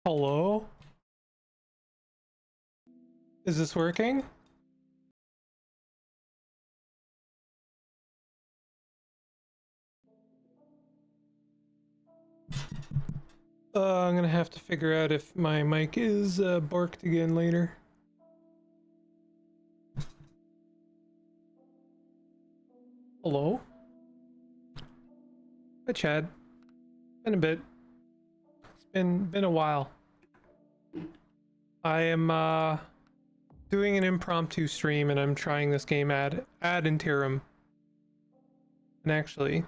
Hello? Is this working? I'm gonna have to figure out if my mic is barked again later. Hello? Hi, Chad. Been a bit. It's been a while. I am doing an impromptu stream and I'm trying this game ad interim. And actually,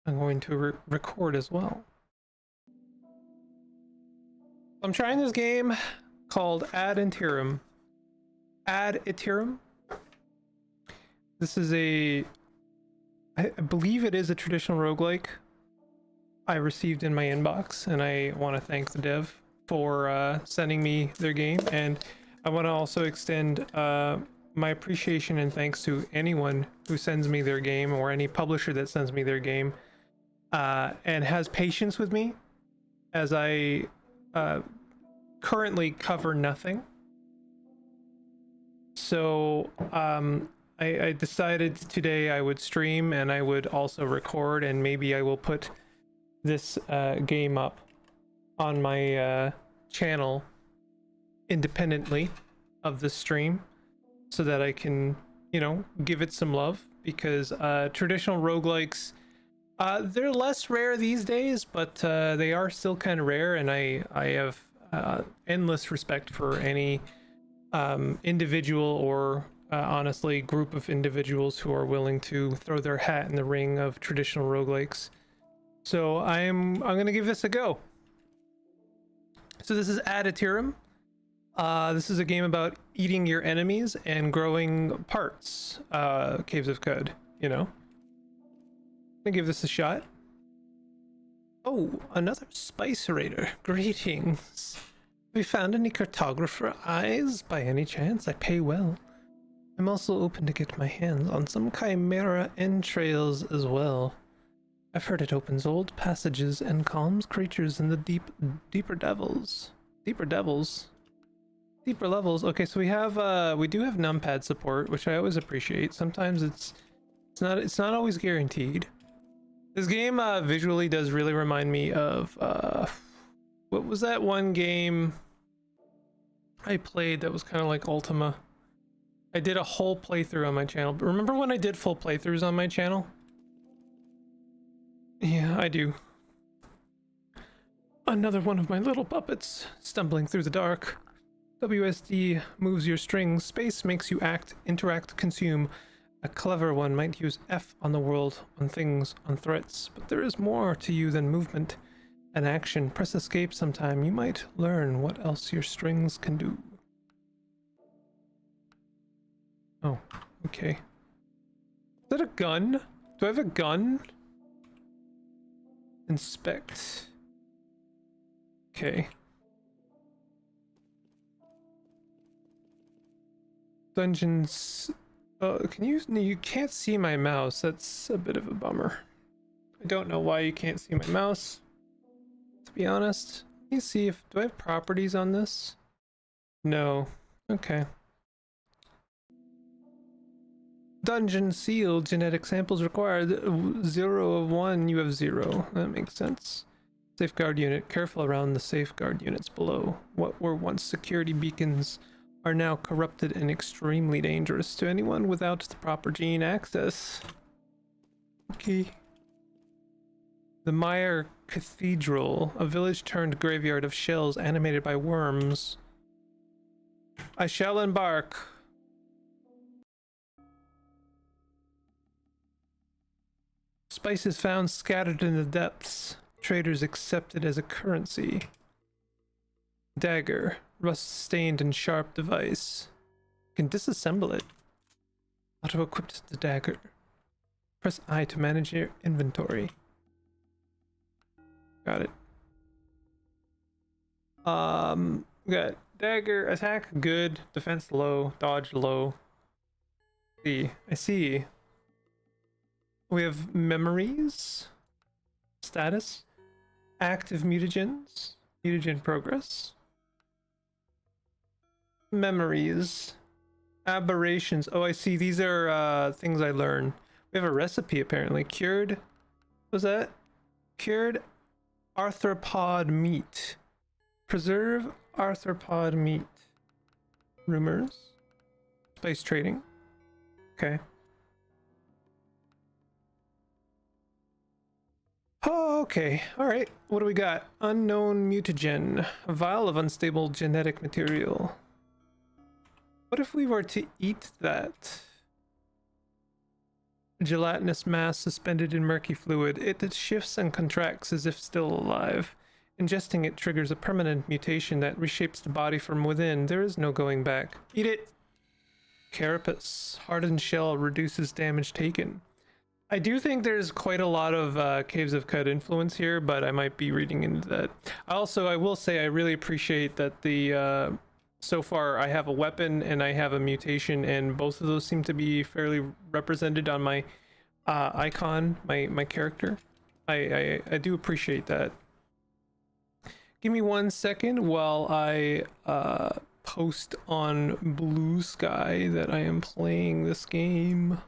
I'm going to record as well. I'm trying this game called Ad Interim. Ad Interim. This is I believe it is a traditional roguelike I received in my inbox, and I want to thank the dev for sending me their game, and I want to also extend my appreciation and thanks to anyone who sends me their game, or any publisher that sends me their game, and has patience with me as I currently cover nothing. So I decided today I would stream and I would also record, and maybe I will put this game up on my channel independently of the stream so that I can, you know, give it some love, because traditional roguelikes, they're less rare these days, but they are still kind of rare, and I have endless respect for any individual or honestly group of individuals who are willing to throw their hat in the ring of traditional roguelikes. So I'm gonna give this a go. So this is Ad Interim. This is a game about eating your enemies and growing parts. Caves of Cud, you know. I'm gonna give this a shot. Oh, another spice raider. Greetings. Have you found any cartographer eyes by any chance? I pay well. I'm also open to get my hands on some chimera entrails as well. I've heard it opens old passages and calms creatures in the deeper levels. Okay, so we do have numpad support, which I always appreciate. Sometimes it's not always guaranteed. This game visually does really remind me of what was that one game I played that was kind of like Ultima? I did a whole playthrough on my channel. Remember when I did full playthroughs on my channel? Yeah, I do. Another one of my little puppets, stumbling through the dark. WSD moves your strings. Space makes you act, interact, consume. A clever one might use F on the world, on things, on threats. But there is more to you than movement and action. Press escape sometime. You might learn what else your strings can do. Oh, okay. Is that a gun? Do I have a gun? Inspect. Okay. Dungeons. Can you can't see my mouse. That's a bit of a bummer. I don't know why you can't see my mouse, to be honest. Let me see if, do I have properties on this? No. Okay. Dungeon sealed. Genetic samples required. 0 of 1. You have 0. That makes sense. Safeguard unit. Careful around the safeguard units below. What were once security beacons are now corrupted and extremely dangerous to anyone without the proper gene access. Okay. The Meyer Cathedral. A village turned graveyard of shells animated by worms. I shall embark. Spices found scattered in the depths. Traders accepted as a currency. Dagger. Rust-stained and sharp device. You can disassemble it. Auto-equipped the dagger. Press I to manage your inventory. Got it. Got dagger, attack good, defense low, dodge low. I see. We have memories. Status. Active mutagens. Mutagen progress. Memories. Aberrations. Oh, I see. These are things I learn. We have a recipe apparently. Cured. Was that? Cured arthropod meat. Preserve arthropod meat. Rumors. Spice trading. Okay. Oh, okay. All right. What do we got? Unknown mutagen. A vial of unstable genetic material. What if we were to eat that? Gelatinous mass suspended in murky fluid. It shifts and contracts as if still alive. Ingesting it triggers a permanent mutation that reshapes the body from within. There is no going back. Eat it! Carapace. Hardened shell reduces damage taken. I do think there's quite a lot of Caves of Cud influence here, but I might be reading into that. Also, I will say I really appreciate that the so far I have a weapon and I have a mutation, and both of those seem to be fairly represented on my icon, my character. I do appreciate that. Give me 1 second while I post on Blue Sky that I am playing this game.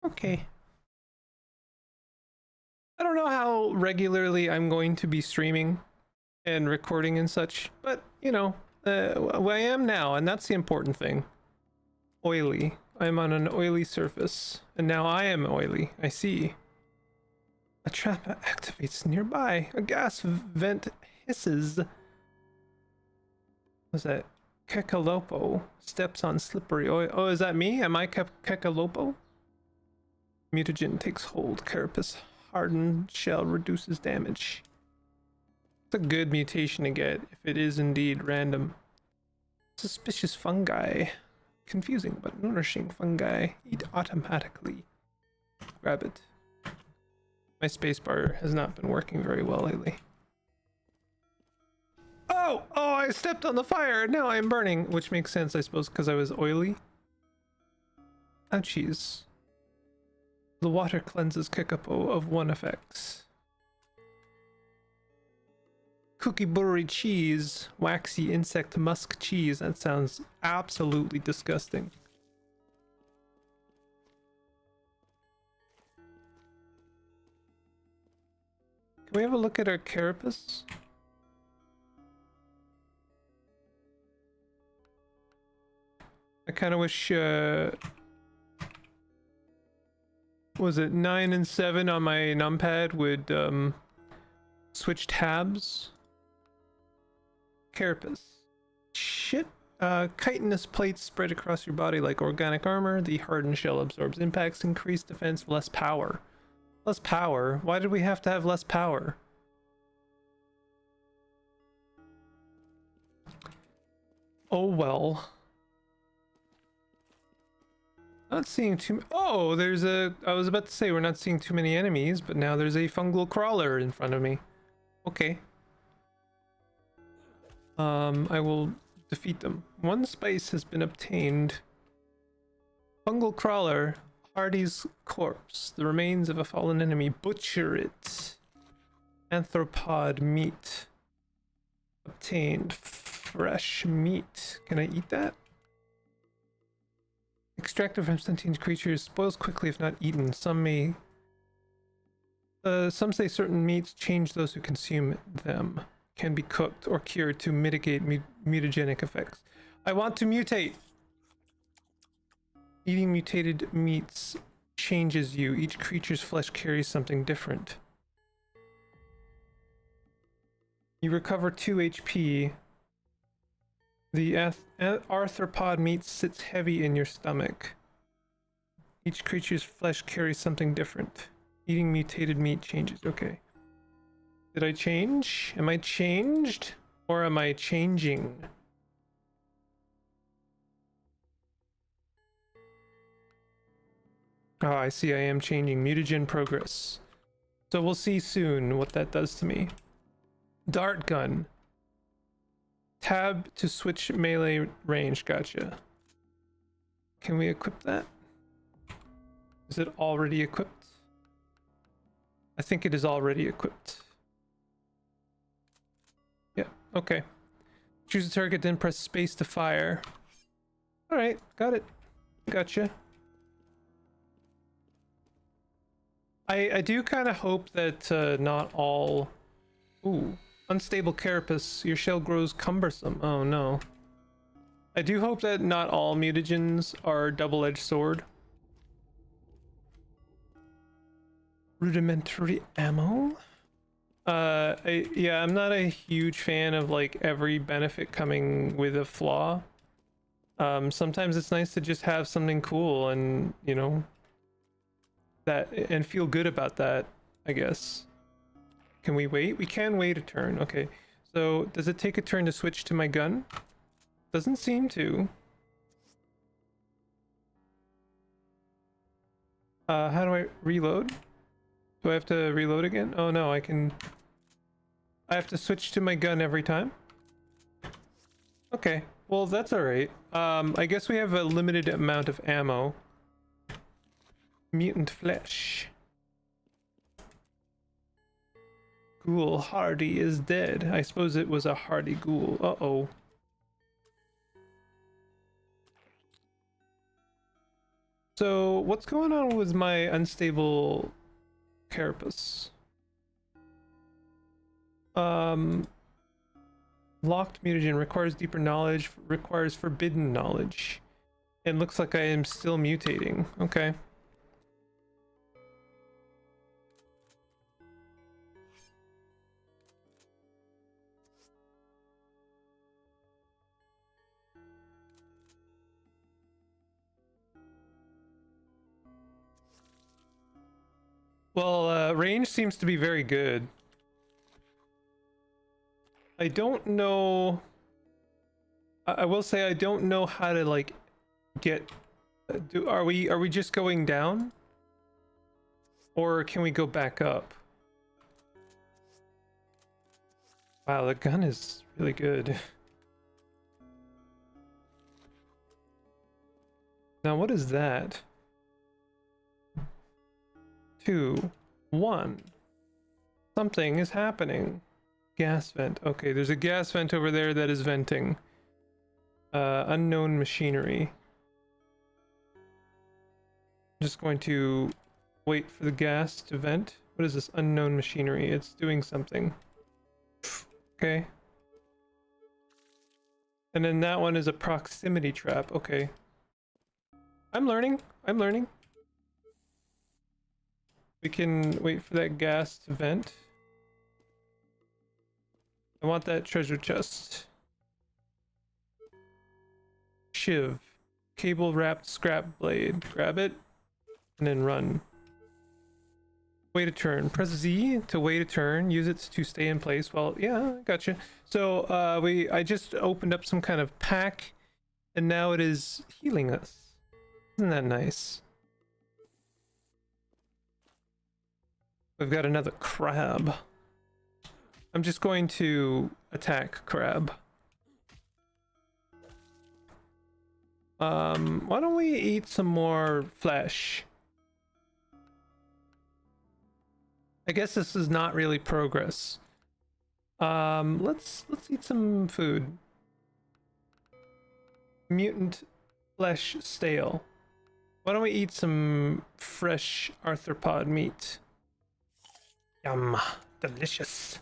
Okay. I don't know how regularly I'm going to be streaming and recording and such, but you know, I am now, and that's the important thing. Oily. I'm on an oily surface, and now I am oily. I see. A trap activates nearby. A gas vent hisses. What's that? Kekalopo steps on slippery oil. Oh, is that me? Am I Kekalopo? Mutagen takes hold. Carapace hardened shell reduces damage. It's a good mutation to get if it is indeed random. Suspicious fungi. Confusing but nourishing fungi. Eat automatically. Grab it. My spacebar has not been working very well lately. Oh, I stepped on the fire. Now I am burning, which makes sense, I suppose, because I was oily. Ouchies. The water cleanses Kekapo of 1 effects. Kookaburra cheese. Waxy insect musk cheese. That sounds absolutely disgusting. Can we have a look at our carapace? I kind of wish was it 9 and 7 on my numpad would switch tabs. Carapace. Shit. Chitinous plates spread across your body like organic armor. The hardened shell absorbs impacts, increased defense, less power. Less power? Why did we have to have less power? Oh well. Not seeing too. Oh, there's a. I was about to say we're not seeing too many enemies, but now there's a fungal crawler in front of me. Okay. I will defeat them. 1 spice has been obtained. Fungal crawler, Hardy's corpse, the remains of a fallen enemy. Butcher it. Arthropod meat. Obtained. Fresh meat. Can I eat that? Extracted from sentient creatures, spoils quickly if not eaten. Some say certain meats change those who consume them. Can be cooked or cured to mitigate mutagenic effects. I want to mutate! Eating mutated meats changes you. Each creature's flesh carries something different. You recover 2 HP. The arthropod meat sits heavy in your stomach. Each creature's flesh carries something different. Eating mutated meat changes. Okay. Did I change? Am I changed? Or am I changing? Oh, I see. I am changing. Mutagen progress. So we'll see soon what that does to me. Dart gun. Tab to switch melee range. Gotcha. Can we equip that? Is it already equipped? I think it is already equipped. Yeah, okay. Choose a target, then press space to fire. Alright, got it. Gotcha. I do kind of hope that not all... Ooh. Unstable carapace. Your shell grows cumbersome. Oh no. I do hope that not all mutagens are double-edged sword. Rudimentary ammo? Yeah, I'm not a huge fan of like every benefit coming with a flaw. Sometimes it's nice to just have something cool and, you know, that and feel good about that, I guess. Can we wait? We can wait a turn. Okay. So, does it take a turn to switch to my gun? Doesn't seem to. How do I reload? Do I have to reload again? Oh no, I have to switch to my gun every time? Okay, well that's alright. I guess we have a limited amount of ammo. Mutant flesh. Ghoul Hardy is dead. I suppose it was a hardy ghoul. Uh-oh. So, what's going on with my unstable carapace? Locked mutagen requires deeper knowledge, requires forbidden knowledge. And looks like I am still mutating. Okay. Well, range seems to be very good. I don't know. I will say I don't know how to like get. Are we just going down, or can we go back up? Wow, the gun is really good. Now what is that? 2, 1. Something is happening. Gas vent. Okay, there's a gas vent over there that is venting. Unknown machinery. I'm just going to wait for the gas to vent. What is this unknown machinery? It's doing something. Okay. And then that one is a proximity trap. Okay. I'm learning. I'm learning. We can wait for that gas to vent. I want that treasure chest. Shiv. Cable wrapped scrap blade. Grab it and then run. Wait a turn. Press Z to wait a turn. Use it to stay in place. Well, yeah, gotcha. So I just opened up some kind of pack and now it is healing us. Isn't that nice? We've got another crab. I'm just going to attack crab. Why don't we eat some more flesh? I guess this is not really progress. Let's eat some food. Mutant flesh stale. Why don't we eat some fresh arthropod meat? Yum, delicious.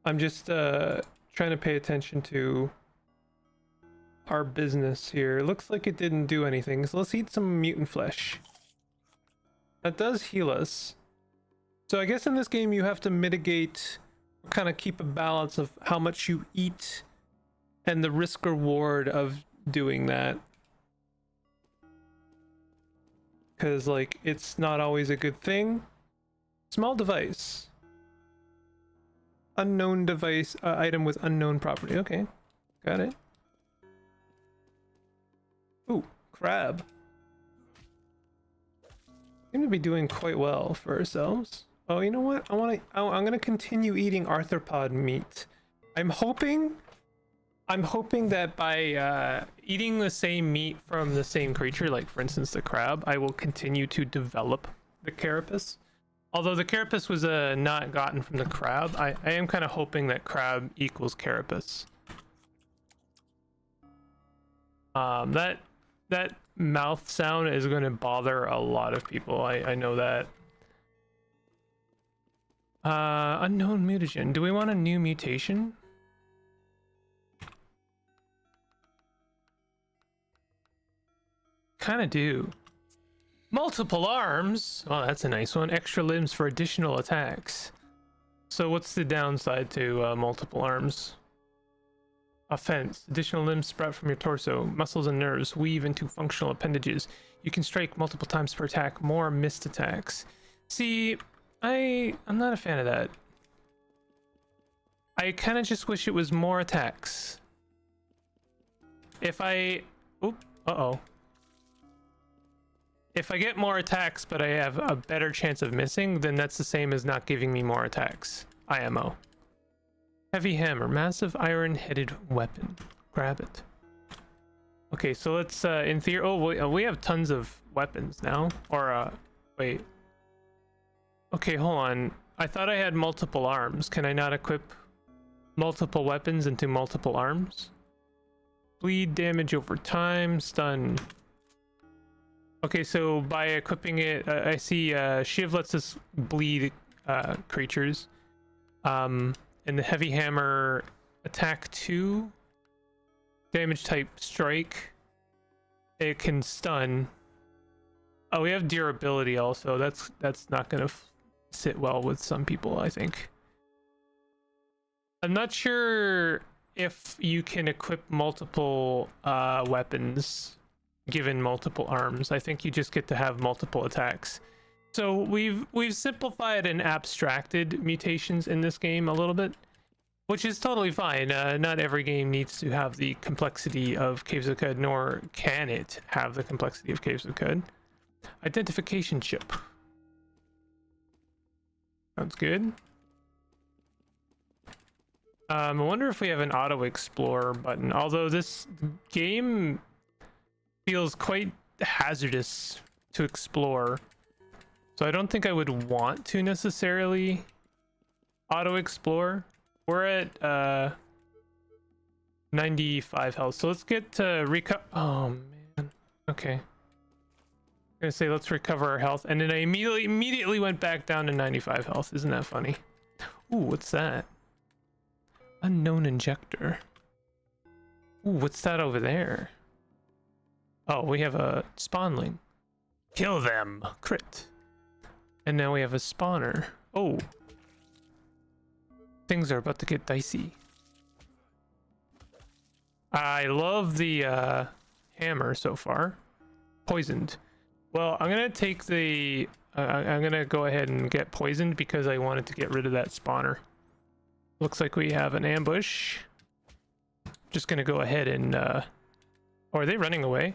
I'm just trying to pay attention to our business here. Looks like it didn't do anything, so let's eat some mutant flesh. That does heal us. So I guess in this game you have to mitigate, kind of keep a balance of how much you eat and the risk reward of doing that. Because, like, it's not always a good thing. Small device. Unknown device, item with unknown property. Okay, got it. Ooh, crab. Seem to be doing quite well for ourselves. Oh, you know what? I'm gonna continue eating arthropod meat. I'm hoping that by eating the same meat from the same creature, like for instance the crab, I will continue to develop the carapace. Although the carapace was not gotten from the crab, I am kind of hoping that crab equals carapace. That mouth sound is going to bother a lot of people. I know that. Unknown mutagen. Do we want a new mutation? Kind of do. Multiple arms. Oh, that's a nice one. Extra limbs for additional attacks. So what's the downside to multiple arms? Offense. Additional limbs sprout from your torso. Muscles and nerves weave into functional appendages. You can strike multiple times per attack. More missed attacks. See, I'm not a fan of that. I kind of just wish it was more attacks. If I... Oop. Uh-oh. If I get more attacks, but I have a better chance of missing, then that's the same as not giving me more attacks. IMO. Heavy hammer. Massive iron-headed weapon. Grab it. Okay, so let's, in theory... Oh, we have tons of weapons now. Or, wait. Okay, hold on. I thought I had multiple arms. Can I not equip multiple weapons into multiple arms? Bleed damage over time. Stun. Okay, so by equipping it, I see Shiv lets us bleed creatures. And the heavy hammer attack 2. Damage type strike. It can stun. Oh, we have durability also. That's not gonna sit well with some people, I think. I'm not sure if you can equip multiple weapons given multiple arms. I think you just get to have multiple attacks. So we've simplified and abstracted mutations in this game a little bit, which is totally fine. Not every game needs to have the complexity of Caves of Qud, nor can it have the complexity of Caves of Qud. Identification chip. Sounds good. I wonder if we have an auto explore button, although this game feels quite hazardous to explore, so I don't think I would want to necessarily auto explore. We're at 95 health, so let's get to oh man, okay. I'm gonna say let's recover our health, and then I immediately went back down to 95 health. Isn't that funny? Ooh, what's that? Unknown injector. Ooh, what's that over there? Oh, we have a spawnling. Kill them. Crit. And now we have a spawner. Oh. Things are about to get dicey. I love the hammer so far. Poisoned. Well, I'm gonna take the... I'm gonna go ahead and get poisoned because I wanted to get rid of that spawner. Looks like we have an ambush. Just gonna go ahead and... Oh, are they running away?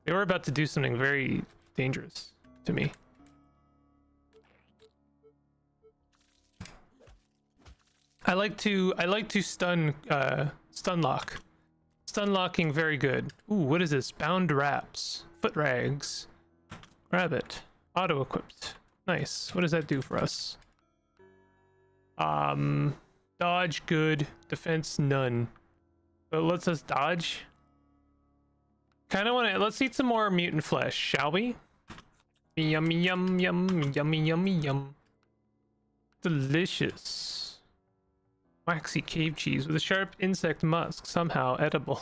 They were about to do something very dangerous to me. I like to stun lock. Stun locking, very good. Ooh, what is this? Bound wraps. Foot rags. Grab it. Auto equipped. Nice. What does that do for us? Dodge, good. Defense, none. So it lets us dodge. Kind of want to... Let's eat some more mutant flesh, shall we? Yummy, yum, yum, yummy, yummy, yum. Delicious. Waxy cave cheese with a sharp insect musk, somehow edible.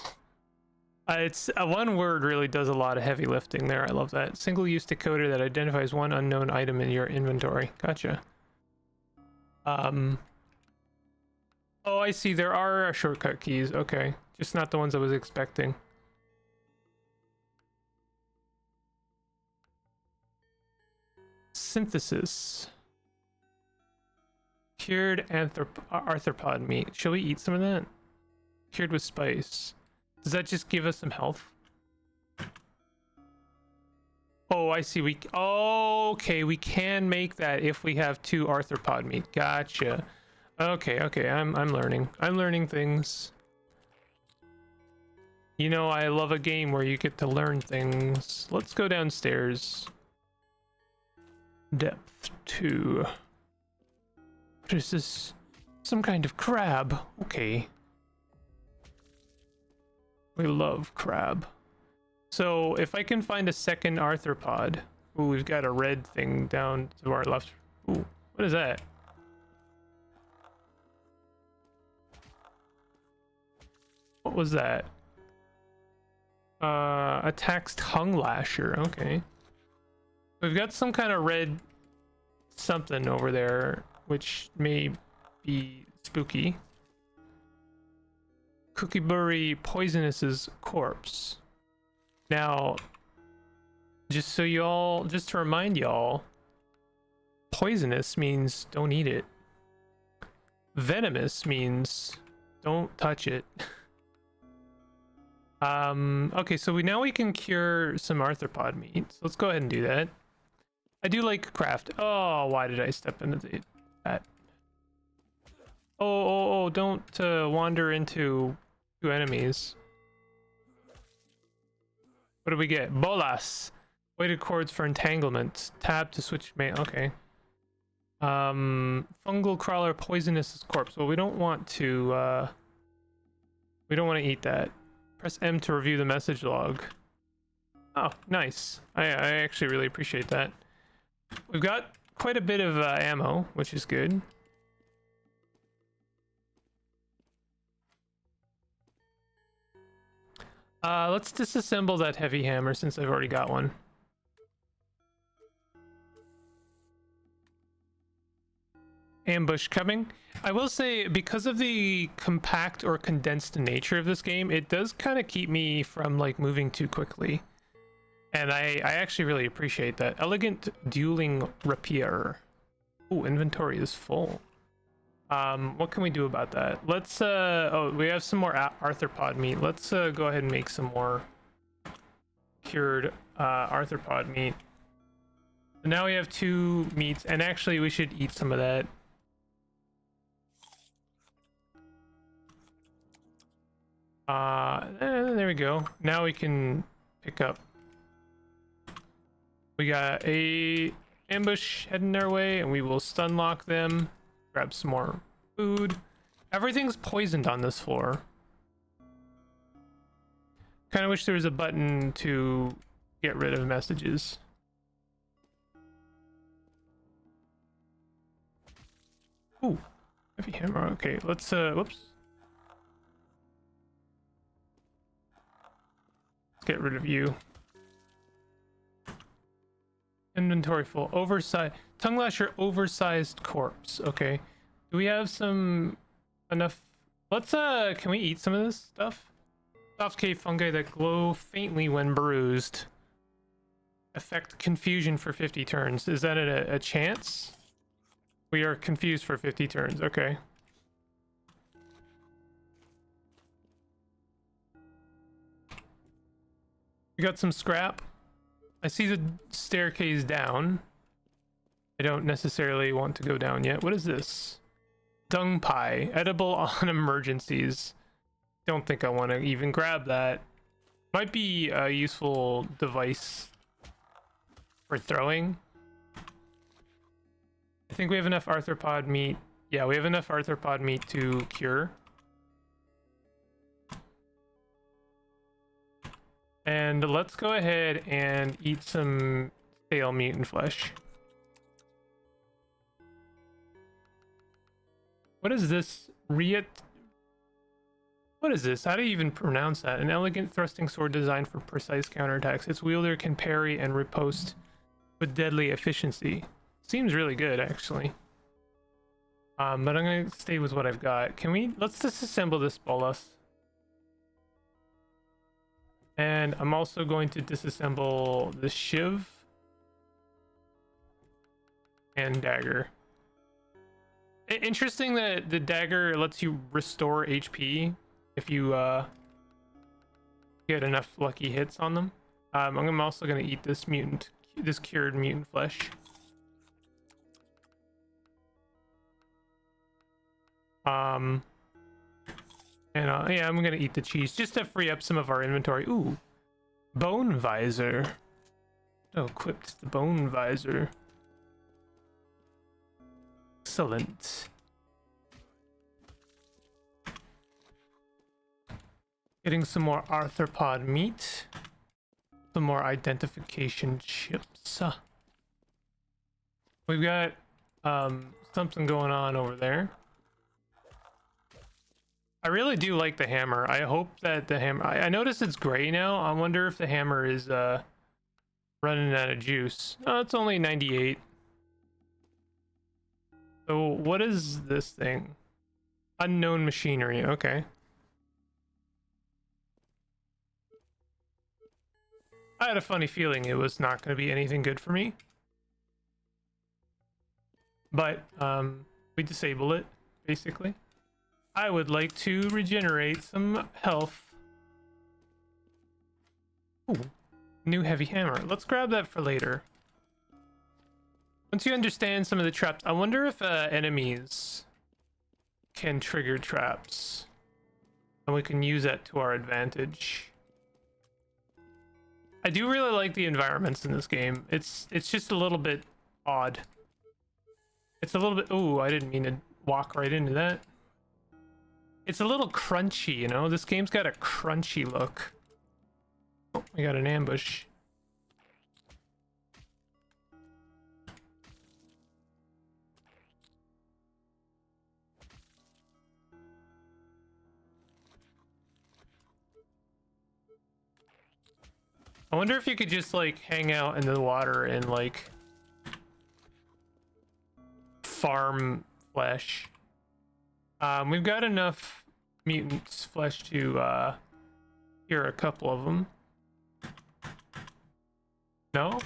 It's one word really does a lot of heavy lifting there. I love that. Single-use decoder that identifies one unknown item in your inventory. Gotcha. Oh, I see. There are shortcut keys. Okay, just not the ones I was expecting. Synthesis. Cured arthropod meat. Shall we eat some of that? Cured with spice. Does that just give us some health? Oh, I see. Okay, we can make that if we have 2 arthropod meat. Gotcha. Okay, I'm learning. I'm learning things. You know, I love a game where you get to learn things. Let's go downstairs. Depth 2. What is this? Some kind of crab. Okay. We love crab. So if I can find a second arthropod. Ooh, we've got a red thing down to our left. Ooh, what is that? What was that? Attacks tongue lasher. Okay. We've got some kind of red something over there, which may be spooky. Cookieberry Poisonous's corpse. Now, just to remind y'all, poisonous means don't eat it. Venomous means don't touch it. Okay, so now we can cure some arthropod meat. So let's go ahead and do that. I do like craft. Oh, why did I step into that? Oh, don't wander into 2 enemies. What do we get? Bolas. Weighted cords for entanglement. Tab to switch main. Okay. Fungal crawler poisonous corpse. Well, we don't want to eat that. Press M to review the message log. Oh, nice. I actually really appreciate that. We've got quite a bit of ammo, which is good. Let's disassemble that heavy hammer since I've already got one. Ambush coming. I will say, because of the compact or condensed nature of this game, it does kind of keep me from like moving too quickly. And I actually really appreciate that. Elegant dueling rapier. Ooh, inventory is full. What can we do about that? Let's oh, we have some more arthropod meat. Let's go ahead and make some more cured arthropod meat. Now we have 2 meats, and actually we should eat some of that. There we go. Now we can pick up. We got a ambush heading our way, and we will stun lock them. Grab some more food. Everything's poisoned on this floor. Kind of wish there was a button to get rid of messages. Ooh, heavy hammer. Okay, let's whoops. Let's get rid of you. Inventory full. Oversized tongue lasher, oversized corpse. Okay. Do we have enough? Let's can we eat some of this stuff? Soft cave fungi that glow faintly when bruised. Affect confusion for 50 turns. Is that a chance? We are confused for 50 turns. Okay. We got some scrap. I see the staircase down. I don't necessarily want to go down yet. What is this? Dung pie. Edible on emergencies. Don't think I want to even grab that. Might be a useful device for throwing. I think we have enough arthropod meat. Yeah, we have enough arthropod meat to cure. And let's go ahead and eat some stale mutant flesh. What is this? What is this? How do you even pronounce that? An elegant thrusting sword designed for precise counterattacks. Its wielder can parry and riposte with deadly efficiency. Seems really good, actually. But I'm gonna stay with what I've got. Let's disassemble this bolas. And I'm also going to disassemble the shiv and dagger. Interesting that the dagger lets you restore HP if you get enough lucky hits on them. I'm also gonna eat this cured mutant flesh. Yeah, I'm gonna eat the cheese just to free up some of our inventory. Ooh, bone visor. Oh, equipped the bone visor. Excellent. Getting some more arthropod meat. Some more identification chips. We've got something going on over there. I really do like the hammer. I hope that the hammer... I notice it's gray now. I wonder if the hammer is running out of juice. Oh, it's only 98. So what is this thing? Unknown machinery. Okay. I had a funny feeling it was not going to be anything good for me. But we disable it, basically. I would like to regenerate some health. Ooh, new heavy hammer. Let's grab that for later. Once you understand some of the traps, I wonder if enemies can trigger traps. And we can use that to our advantage. I do really like the environments in this game. It's just a little bit odd. It's a little bit... Ooh, I didn't mean to walk right into that. It's a little crunchy, you know? This game's got a crunchy look. Oh, we got an ambush. I wonder if you could just, like, hang out in the water and, like, farm flesh. We've got enough mutants flesh to cure a couple of them. No?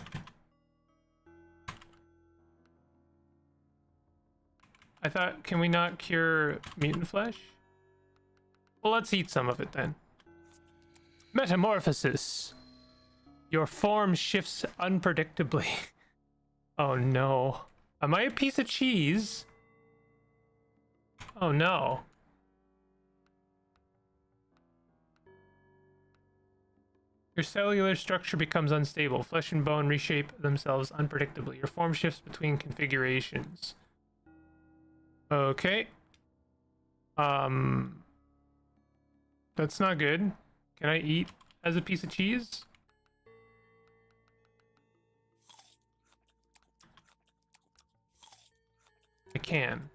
I thought, can we not cure mutant flesh? Well, let's eat some of it then. Metamorphosis. Your form shifts unpredictably. Oh no. Am I a piece of cheese? Oh no. Your cellular structure becomes unstable. Flesh and bone reshape themselves unpredictably. Your form shifts between configurations. Okay. That's not good. Can I eat as a piece of cheese? I can.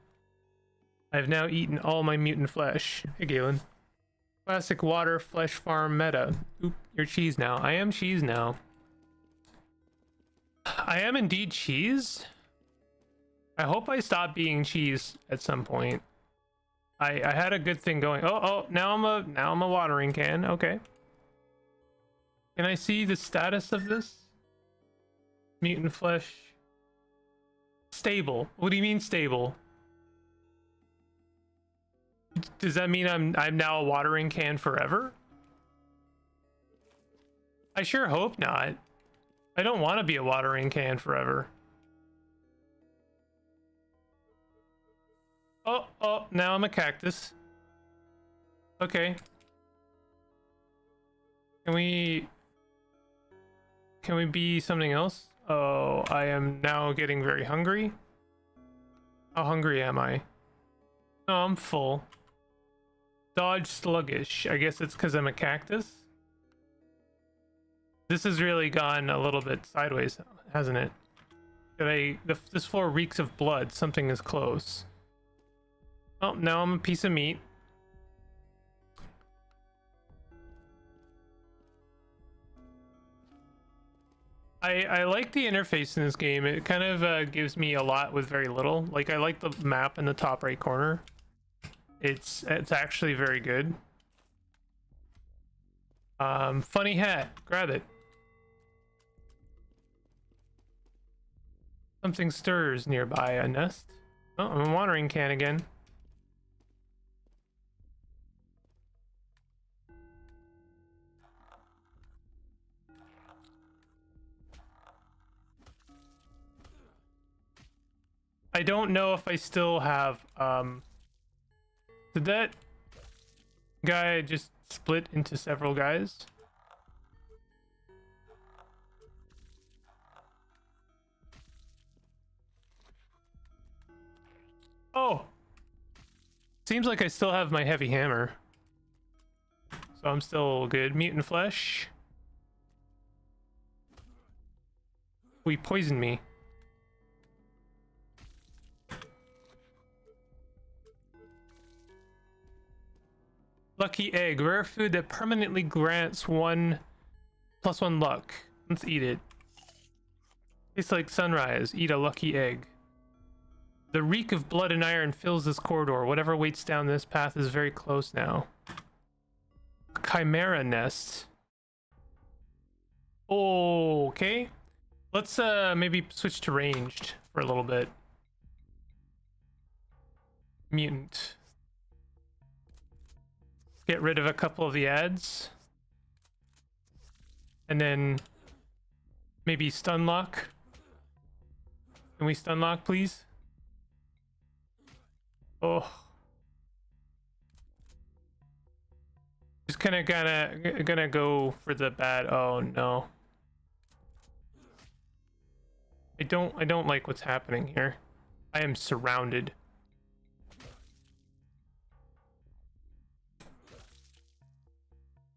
I've now eaten all my mutant flesh. Hey, Galen. Classic water flesh farm meta. Oop, you're cheese now. I am cheese now. I am indeed cheese. I hope I stop being cheese at some point. I had a good thing going. Oh, now I'm a watering can. Okay. Can I see the status of this? Mutant flesh. Stable. What do you mean stable? Does that mean I'm now a watering can forever? I sure hope not. I don't want to be a watering can forever. Oh, now I'm a cactus. Okay. Can we be something else? Oh, I am now getting very hungry. How hungry am I? No, I'm full. Dodge sluggish. I guess it's because I'm a cactus. This has really gone a little bit sideways, hasn't it? This floor reeks of blood. Something is close. Oh, now I'm a piece of meat. I like the interface in this game. It kind of gives me a lot with very little. Like, I like the map in the top right corner. It's actually very good. Funny hat. Grab it. Something stirs nearby. A nest. Oh, I'm a watering can again. I don't know if I still have did that guy just split into several guys? Oh, seems like I still have my heavy hammer, so I'm still good. Mutant flesh. He poisoned me. Lucky egg, rare food that permanently grants 1+1 luck. Let's eat it. Tastes like sunrise. Eat a lucky egg. The reek of blood and iron fills this corridor. Whatever waits down this path is very close now. Chimera nest. Okay. Let's maybe switch to ranged for a little bit. Mutant. Get rid of a couple of the ads. And then maybe stun lock. Can we stun lock, please? Oh. Just kind of gonna go for the bad. Oh no. I don't like what's happening here. I am surrounded.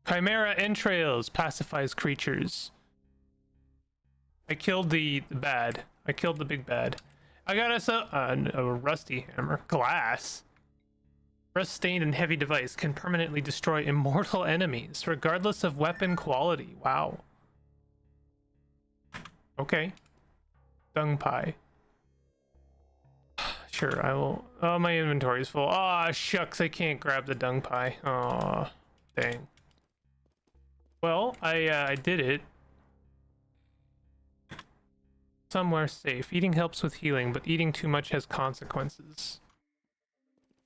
Chimera entrails pacifies creatures. I killed the bad. I killed the big bad. I got us a rusty hammer. Glass. Rust-stained and heavy device can permanently destroy immortal enemies, regardless of weapon quality. Wow. Okay. Dung pie. Sure, I will. Oh, my inventory is full. Aw, shucks, I can't grab the dung pie. Aw, dang. Well, I did it. Somewhere safe. Eating helps with healing, but eating too much has consequences.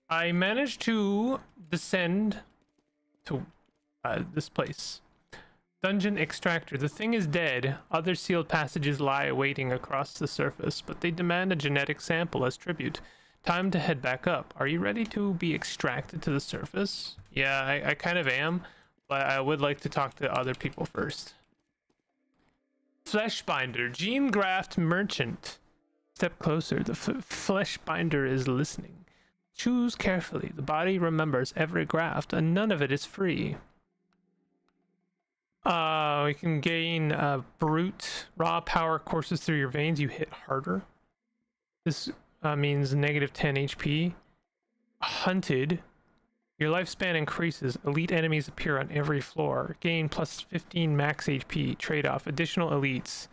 I managed to descend to this place. Dungeon extractor. The thing is dead. Other sealed passages lie awaiting across the surface, but they demand a genetic sample as tribute. Time to head back up. Are you ready to be extracted to the surface? Yeah, I kind of am, but I would like to talk to other people first. Fleshbinder. Gene graft merchant. Step closer. The fleshbinder is listening. Choose carefully. The body remembers every graft, and none of it is free. We can gain brute. Raw power courses through your veins. You hit harder. This means negative 10 HP. Hunted. Your lifespan increases. Elite enemies appear on every floor. Gain plus 15 max HP. Trade-off. Additional elites.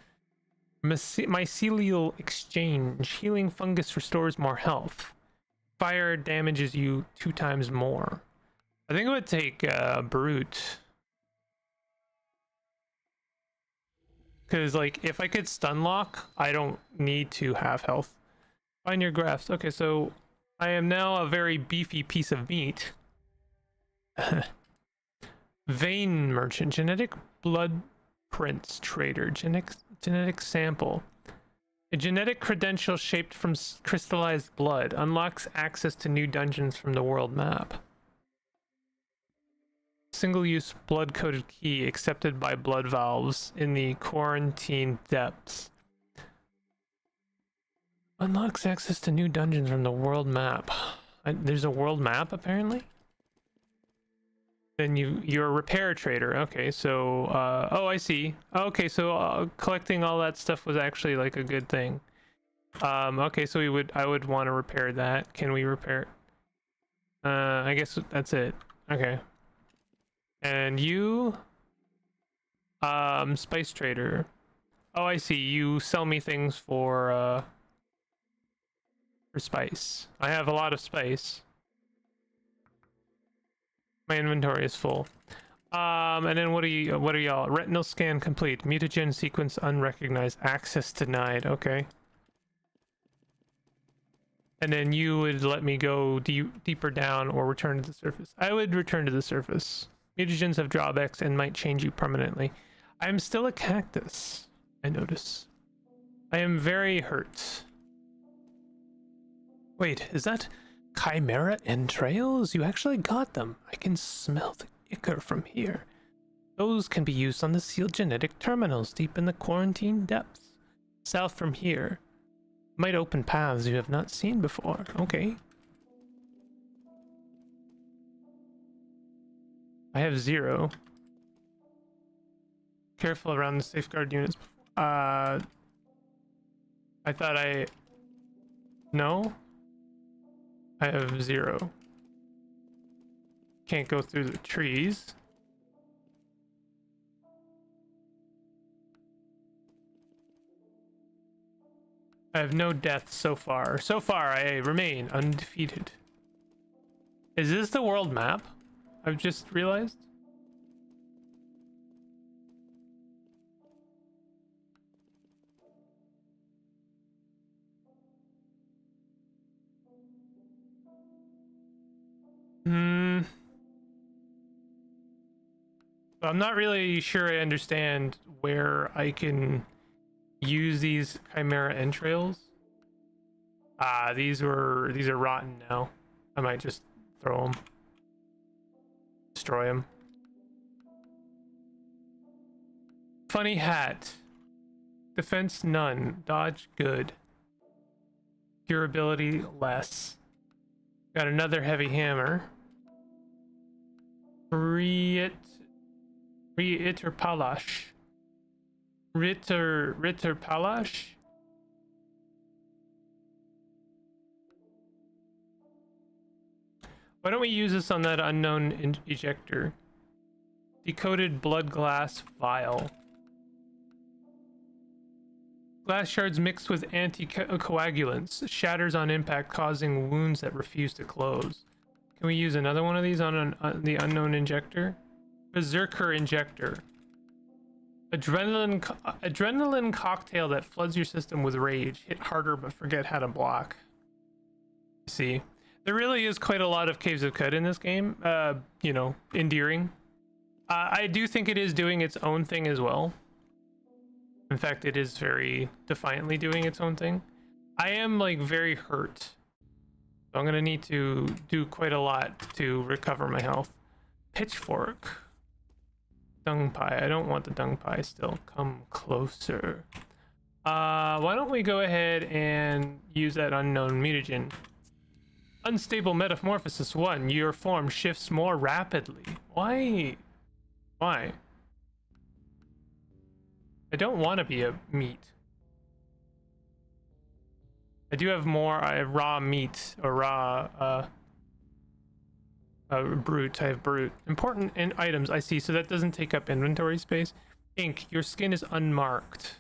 Mycelial exchange. Healing fungus restores more health. Fire damages you 2 times more. I think it would take brute. Because, like, if I could stun lock, I don't need to have health. Find your grafts. Okay, so I am now a very beefy piece of meat. Vein merchant. Genetic blood prints trader. Genetic sample. A genetic credential shaped from crystallized blood unlocks access to new dungeons from the world map. Single-use blood-coated key accepted by blood valves in the quarantine depths. Unlocks access to new dungeons from the world map. There's a world map, apparently? Then you're a repair trader. Okay, so... oh, I see. Okay, so collecting all that stuff was actually, like, a good thing. Okay, so I would want to repair that. Can we repair... I guess that's it. Okay. And you, spice trader. Oh, I see. You sell me things for spice. I have a lot of spice. My inventory is full. And then what are y'all? Retinal scan complete. Mutagen sequence unrecognized. Access denied. Okay. And then you would let me go deeper down or return to the surface. I would return to the surface. Mutagens have drawbacks and might change you permanently. I am still a cactus, I notice. I am very hurt. Wait, is that chimera entrails? You actually got them. I can smell the ichor from here. Those can be used on the sealed genetic terminals deep in the quarantine depths. South from here. Might open paths you have not seen before. Okay. I have 0. Careful around the safeguard units. I thought I... No? I have 0. Can't go through the trees. I have no deaths so far. So far, I remain undefeated. Is this the world map? I've just realized. I'm not really sure I understand where I can use these chimera entrails. These are rotten now. I might just throw them. Destroy them. Funny hat. Defense none. Dodge good. Durability less. Got another heavy hammer. Ritter Palash. Ritter Palash. Why don't we use this on that unknown ejector? Decoded blood glass vial. Glass shards mixed with anticoagulants. Shatters on impact, causing wounds that refuse to close. Can we use another one of these on the unknown injector? Berserker injector. Adrenaline cocktail that floods your system with rage. Hit harder but forget how to block. See, there really is quite a lot of Caves of Cud in this game. You know, endearing. I do think it is doing its own thing as well. In fact, it is very defiantly doing its own thing. I am like very hurt. So I'm gonna need to do quite a lot to recover my health. Pitchfork. Dung pie. I don't want the dung pie still. Come closer. Why don't we go ahead and use that unknown mutagen. Unstable metamorphosis 1. Your form shifts more rapidly. Why? Why? I don't want to be a meat. I do have more. I have raw meat or raw brute. I have brute. Important items I see. So that doesn't take up inventory space. Ink. Your skin is unmarked.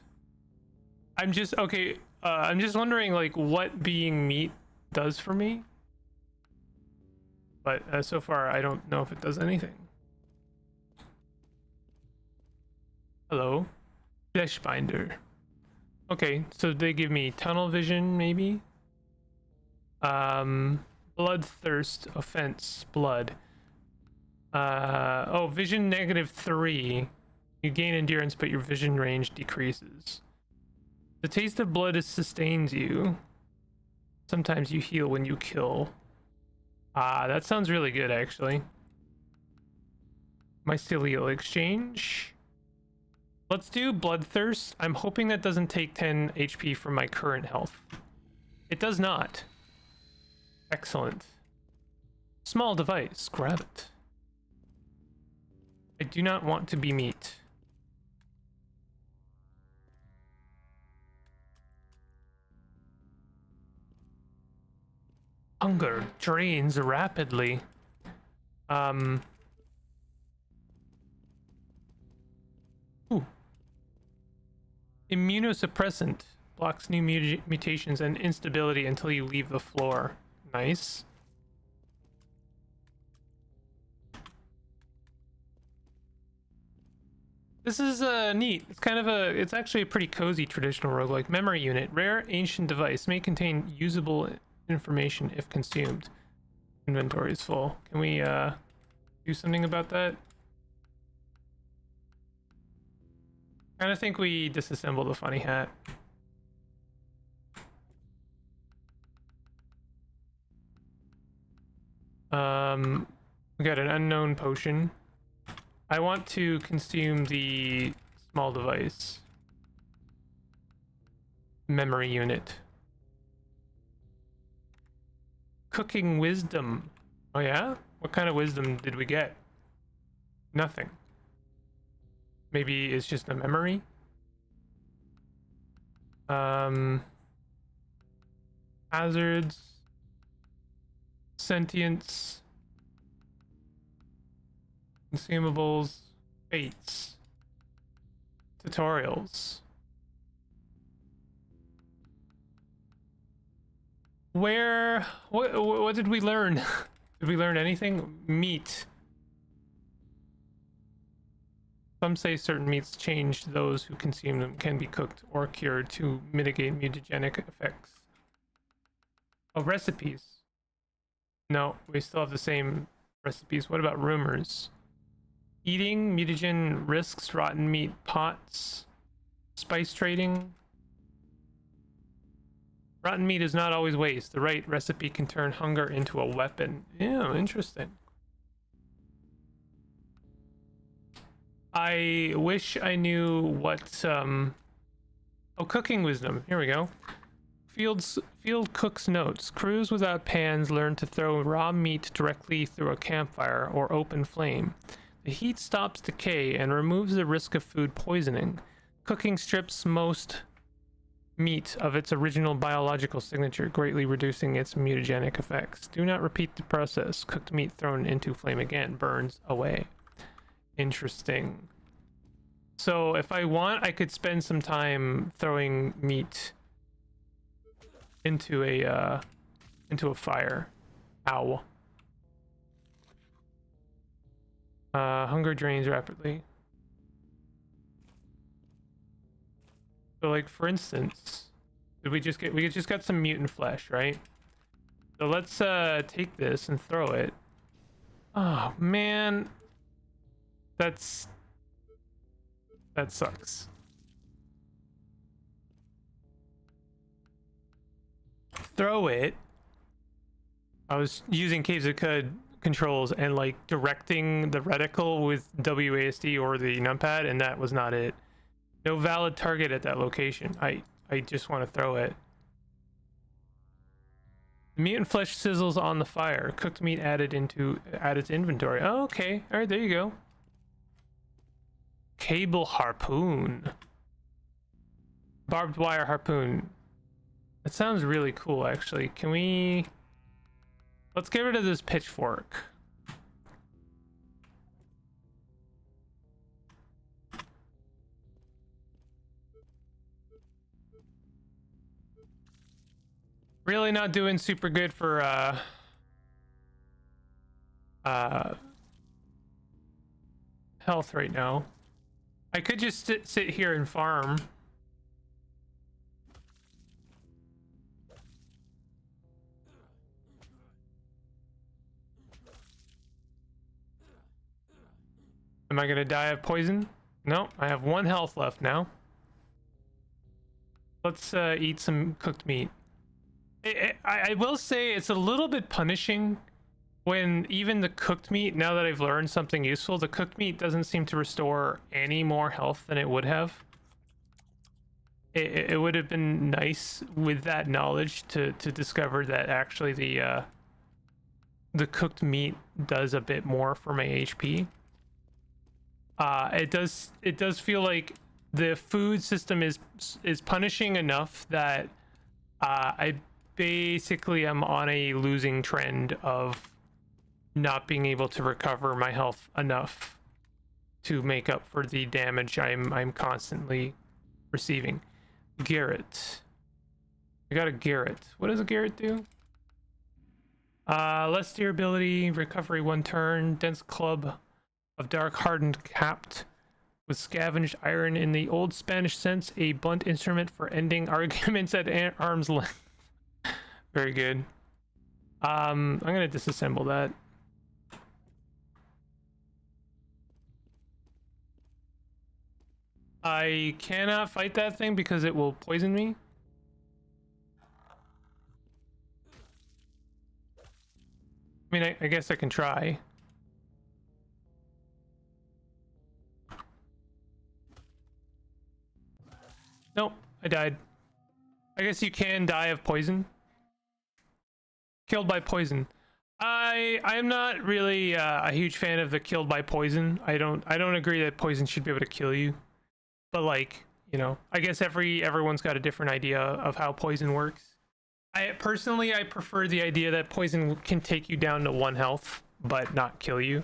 I'm just okay. I'm just wondering like what being meat does for me. But so far I don't know if it does anything. Hello. Flesh binder. Okay, so they give me tunnel vision, maybe. Bloodthirst, offense, blood. Oh, vision -3. You gain endurance, but your vision range decreases. The taste of blood sustains you. Sometimes you heal when you kill. That sounds really good, actually. Mycelial exchange. Let's do bloodthirst. I'm hoping that doesn't take 10 HP from my current health. It does not. Excellent. Small device. Grab it. I do not want to be meat. Hunger drains rapidly. Ooh. Immunosuppressant. Blocks new mutations and instability until you leave the floor. Nice. This is neat. It's kind of it's actually a pretty cozy traditional roguelike. Memory unit. Rare ancient device. May contain usable information if consumed. Inventory is full. Can we do something about that? I kind of think we disassemble the funny hat. We got an unknown potion. I want to consume the small device. Memory unit. Cooking wisdom. Oh yeah? What kind of wisdom did we get? Nothing. Maybe it's just a memory? Hazards. Sentience. Consumables. Fates. Tutorials. What did we learn? Did we learn anything? Meat. Some say certain meats change. Those who consume them can be cooked or cured to mitigate mutagenic effects. Oh, recipes. No, we still have the same recipes. What about rumors? Eating, mutagen risks, rotten meat pots, spice trading. Rotten meat is not always waste. The right recipe can turn hunger into a weapon. Yeah, interesting. I wish I knew what, oh, cooking wisdom. Here we go. Field cook's notes. Crews without pans learn to throw raw meat directly through a campfire or open flame. The heat stops decay and removes the risk of food poisoning. Cooking strips most meat of its original biological signature, greatly reducing its mutagenic effects. Do not repeat the process. Cooked meat thrown into flame again burns away. Interesting. So if I want, I could spend some time throwing meat into a fire. Ow. Hunger drains rapidly. So like for instance, we just got some mutant flesh, right? So let's take this and throw it. Oh man. That sucks. Throw it. I was using Caves of Cud controls and like directing the reticle with WASD or the numpad, and that was not it. No valid target at that location. I just want to throw it. Mutant flesh sizzles on the fire. Cooked meat added to inventory. Oh, okay. All right, there you go. Cable harpoon. Barbed wire harpoon. That sounds really cool, actually. Can we... Let's get rid of this pitchfork. Really not doing super good for health right now. I could just sit here and farm. Am I gonna die of poison? No, I have 1 health left now. Let's eat some cooked meat. I will say it's a little bit punishing when even the cooked meat, now that I've learned something useful, the cooked meat doesn't seem to restore any more health than it would have. It would have been nice with that knowledge to discover that actually the cooked meat does a bit more for my HP. It does feel like the food system is punishing enough that I basically am on a losing trend of not being able to recover my health enough to make up for the damage I'm constantly receiving. Garrett. I got a Garrett. What does a Garrett do? Less durability, recovery 1 turn, dense club of dark hardened capped with scavenged iron in the old Spanish sense, a blunt instrument for ending arguments at arm's length. Very good. I'm gonna disassemble that. I cannot fight that thing because it will poison me. I mean, I guess I can try. Nope, I died. I guess you can die of poison. Killed by poison. I am not really a huge fan of the killed by poison. I don't agree that poison should be able to kill you. But like, you know, I guess everyone's got a different idea of how poison works. I prefer the idea that poison can take you down to 1 health but not kill you.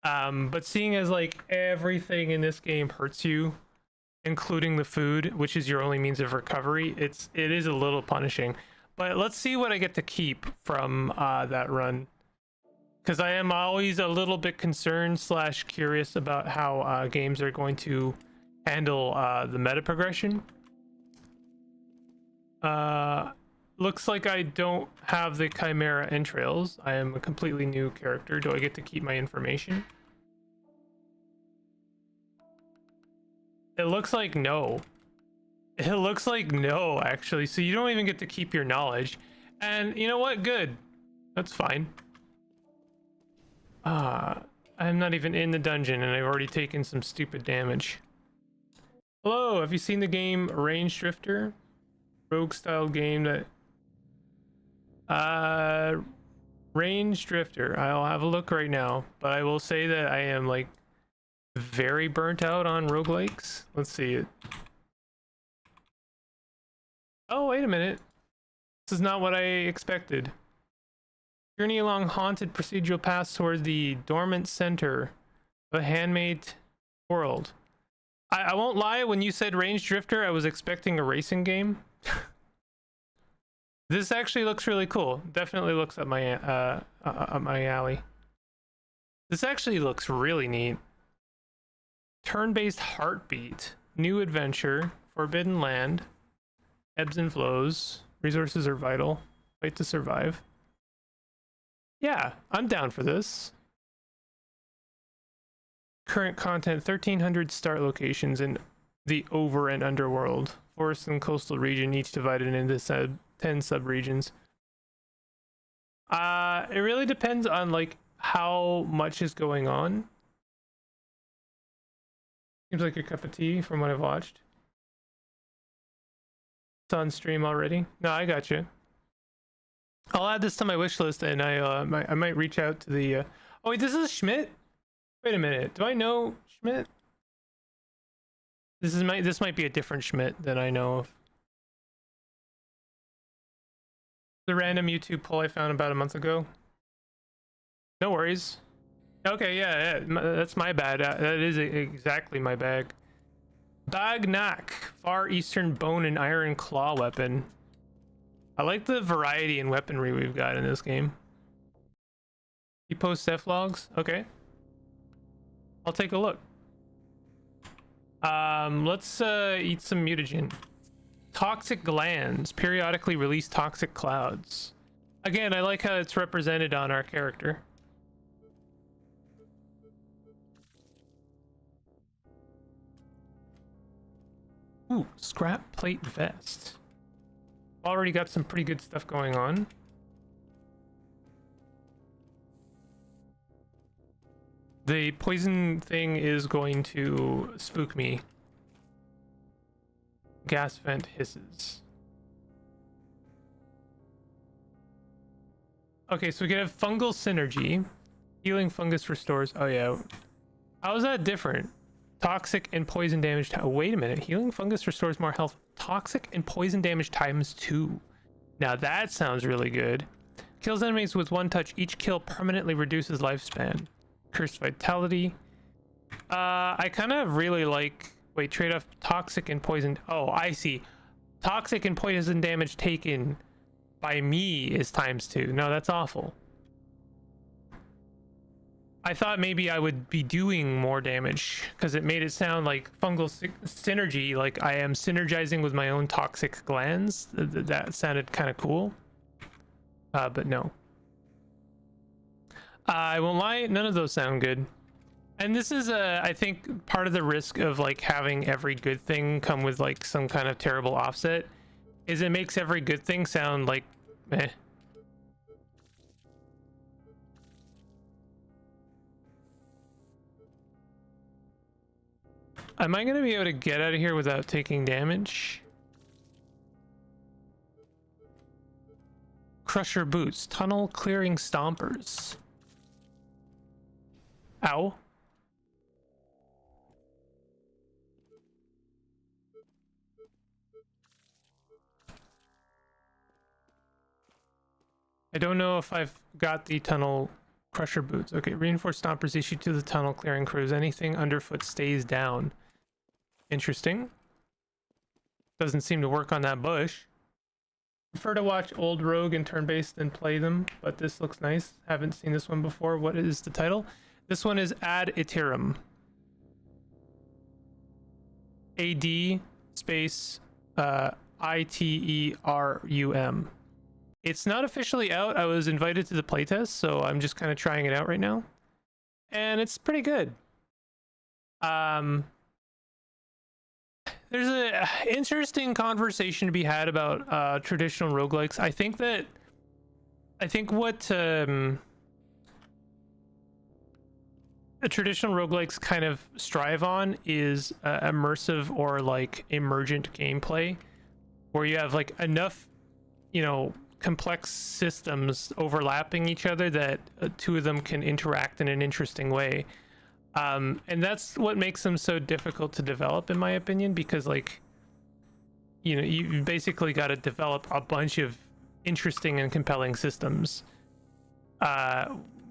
But seeing as like everything in this game hurts you, including the food, which is your only means of recovery, it is a little punishing. But let's see what I get to keep from that run, because I am always a little bit concerned / curious about how games are going to handle the meta progression. Looks like I don't have the Chimera entrails. I am a completely new character. Do I get to keep my information? It looks like no. It looks like no, actually. So you don't even get to keep your knowledge. And you know what? Good. That's fine. I'm not even in the dungeon and I've already taken some stupid damage. Hello, have you seen the game Range Drifter? Rogue style game that... Range Drifter. I'll have a look right now. But I will say that I am like very burnt out on roguelikes. Let's see it. Oh, wait a minute. This is not what I expected. Journey along haunted procedural paths towards the dormant center of a handmade world. I won't lie, when you said Range Drifter, I was expecting a racing game. This actually looks really cool. Definitely looks up my alley. This actually looks really neat. Turn-based heartbeat. New adventure. Forbidden land. Ebbs and flows. Resources are vital. Fight to survive. Yeah, I'm down for this. Current content, 1,300 start locations in the over and underworld. Forest and coastal region, each divided into 10 sub-regions. It really depends on like how much is going on. Seems like a cup of tea from what I've watched. It's on stream already. No, I got you. I'll add this to my wish list, and I might reach out to the. Oh wait, this is Schmidt. Wait a minute. Do I know Schmidt? This might be a different Schmidt than I know of. The random YouTube poll I found about a month ago. No worries. Okay, yeah, that's my bad. That is exactly my bag. Bagnak, Far Eastern bone and iron claw weapon. I like the variety in weaponry we've got in this game. You post devlogs? Okay. I'll take a look. Let's eat some mutagen. Toxic glands periodically release toxic clouds. Again, I like how it's represented on our character. Ooh, scrap plate vest. Already got some pretty good stuff going on. The poison thing is going to spook me. Gas vent hisses. Okay, so we can have fungal synergy. Healing fungus restores. Oh yeah. How is that different? Toxic and poison damage. Oh, wait a minute. Healing fungus restores more health. Toxic and poison damage ×2. Now that sounds really good. Kills enemies with 1 touch. Each kill permanently reduces lifespan. Cursed vitality. I kind of really like Wait, trade off toxic and poison. Oh, I see. Toxic and poison damage taken by me is ×2. No, that's awful. I thought maybe I would be doing more damage because it made it sound like fungal synergy, like I am synergizing with my own toxic glands. That sounded kind of cool. But no. I won't lie, none of those sound good. And this is, I think, part of the risk of like having every good thing come with like some kind of terrible offset, is it makes every good thing sound like meh. Am I gonna be able to get out of here without taking damage? Crusher boots, tunnel clearing stompers. Ow. I don't know if I've got the tunnel crusher boots. Okay, reinforced stompers issued to the tunnel clearing crews. Anything underfoot stays down. Interesting. Doesn't seem to work on that bush. Prefer to watch old Rogue and turn-based than play them, but this looks nice. Haven't seen this one before. What is the title? This one is Ad Iterum. AD space ITERUM. It's not officially out. I was invited to the playtest, so I'm just kind of trying it out right now. And it's pretty good. There's an interesting conversation to be had about traditional roguelikes. I think what traditional roguelikes kind of strive on is immersive or like emergent gameplay, where you have like enough, you know, complex systems overlapping each other that two of them can interact in an interesting way. And that's what makes them so difficult to develop, in my opinion, because like, you know, you basically got to develop a bunch of interesting and compelling systems,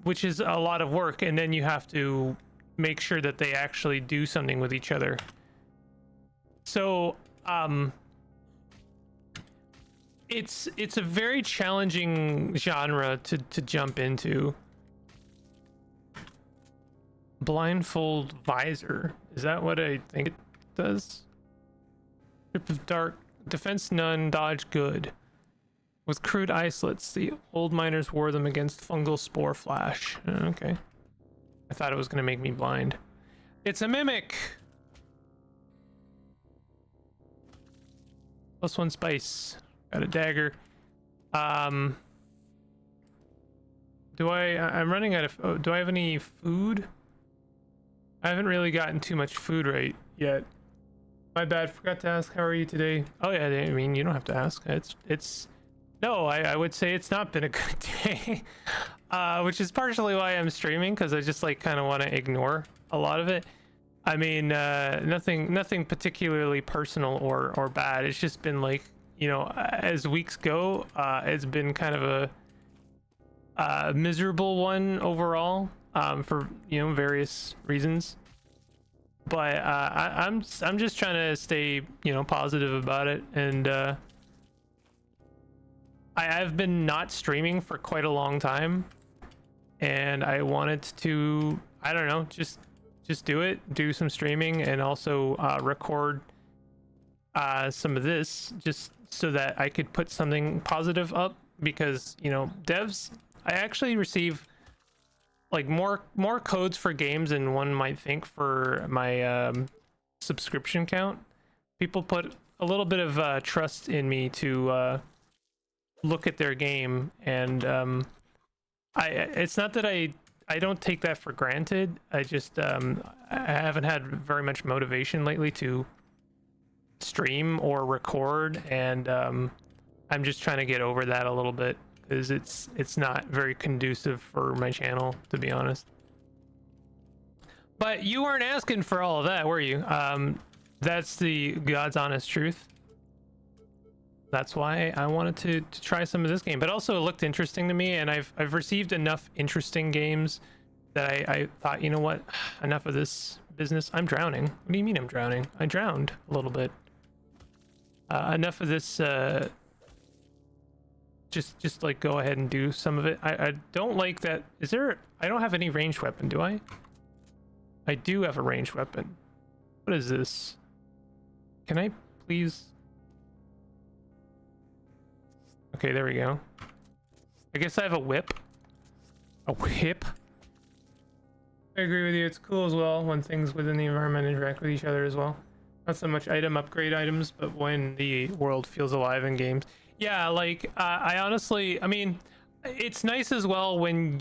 which is a lot of work, and then you have to make sure that they actually do something with each other. So it's a very challenging genre to jump into. Blindfold visor, is that what I think it does? Strip of dark, defense none, dodge good. With crude isolates, the old miners wore them against fungal spore flash. Okay, I thought it was gonna make me blind. It's a mimic. +1 spice. Got a dagger. I'm running out of, oh, do I have any food? I haven't really gotten too much food right yet. My bad, forgot to ask, how are you today? Oh yeah, I mean, you don't have to ask. No, I would say it's not been a good day. Which is partially why I'm streaming, because I just like kind of want to ignore a lot of it. I mean, nothing particularly personal or bad. It's just been like, you know, as weeks go, it's been kind of a miserable one overall, for, you know, various reasons. But I'm just trying to stay, you know, positive about it, and I've been not streaming for quite a long time, and I wanted to, I don't know, just do some streaming, and also record some of this, just so that I could put something positive up, because, you know, devs, I actually receive like more codes for games than one might think for my subscription count. People put a little bit of trust in me to look at their game, and it's not that I don't take that for granted. I just I haven't had very much motivation lately to stream or record, and I'm just trying to get over that a little bit, because it's not very conducive for my channel, to be honest. But you weren't asking for all of that, were you? That's the God's honest truth. That's why I wanted to try some of this game, but also it looked interesting to me, and I've received enough interesting games that I thought, you know what, enough of this business. I'm drowning. What do you mean I'm drowning? I drowned a little bit. Enough of this. Just like go ahead and do some of it. I don't like that. Is there? I don't have any ranged weapon, do I? I do have a ranged weapon. What is this? Can I please? Okay, there we go. I guess I have a whip. A whip? I agree with you. It's cool as well when things within the environment interact with each other as well. Not so much item upgrade items, but when the world feels alive in games. Yeah, like, I honestly, I mean, it's nice as well when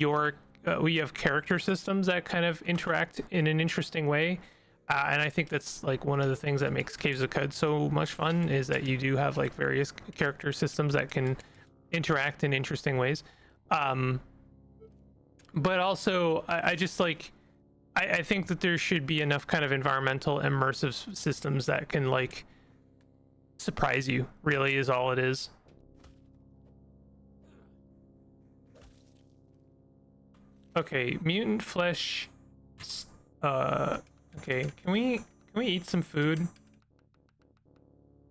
we have character systems that kind of interact in an interesting way. And I think that's like one of the things that makes Caves of Cud so much fun, is that you do have like various character systems that can interact in interesting ways. But also I just like, I think that there should be enough kind of environmental immersive systems that can like surprise you, really, is all it is. Okay, mutant flesh. Okay, can we eat some food?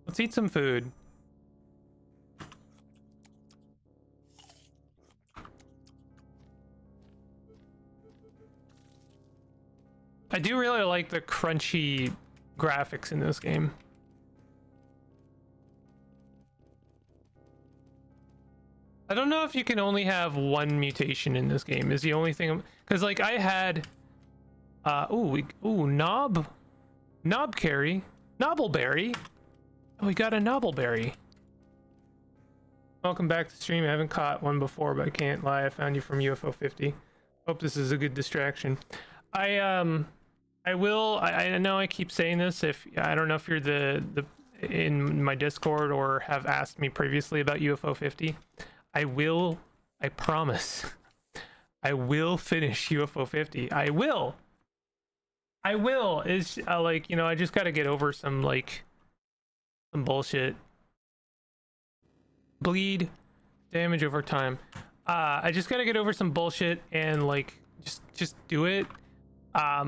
Let's eat some food. I do really like the crunchy graphics in this game. I don't know if you can only have one mutation in this game, is the only thing, because like I had knob carry, knobbleberry. Oh, we got a knobbleberry. Welcome back to stream. I haven't caught one before, but I can't lie, I found you from UFO 50. Hope this is a good distraction. I know I keep saying this, if I don't know if you're the in my Discord or have asked me previously about UFO 50. I promise, I will finish UFO 50. I will. It's like, you know, I just got to get over some bullshit. Bleed, damage over time. I just got to get over some bullshit and like just do it. I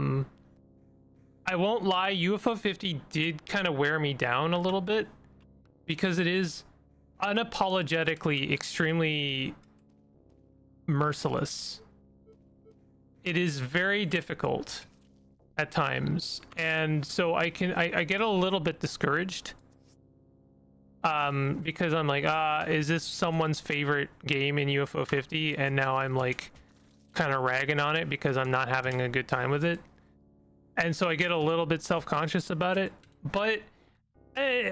won't lie, UFO 50 did kind of wear me down a little bit, because it is unapologetically extremely merciless. It is very difficult at times, and so I get a little bit discouraged, because I'm like, is this someone's favorite game in UFO 50, and now I'm like kind of ragging on it because I'm not having a good time with it, and so I get a little bit self-conscious about it. But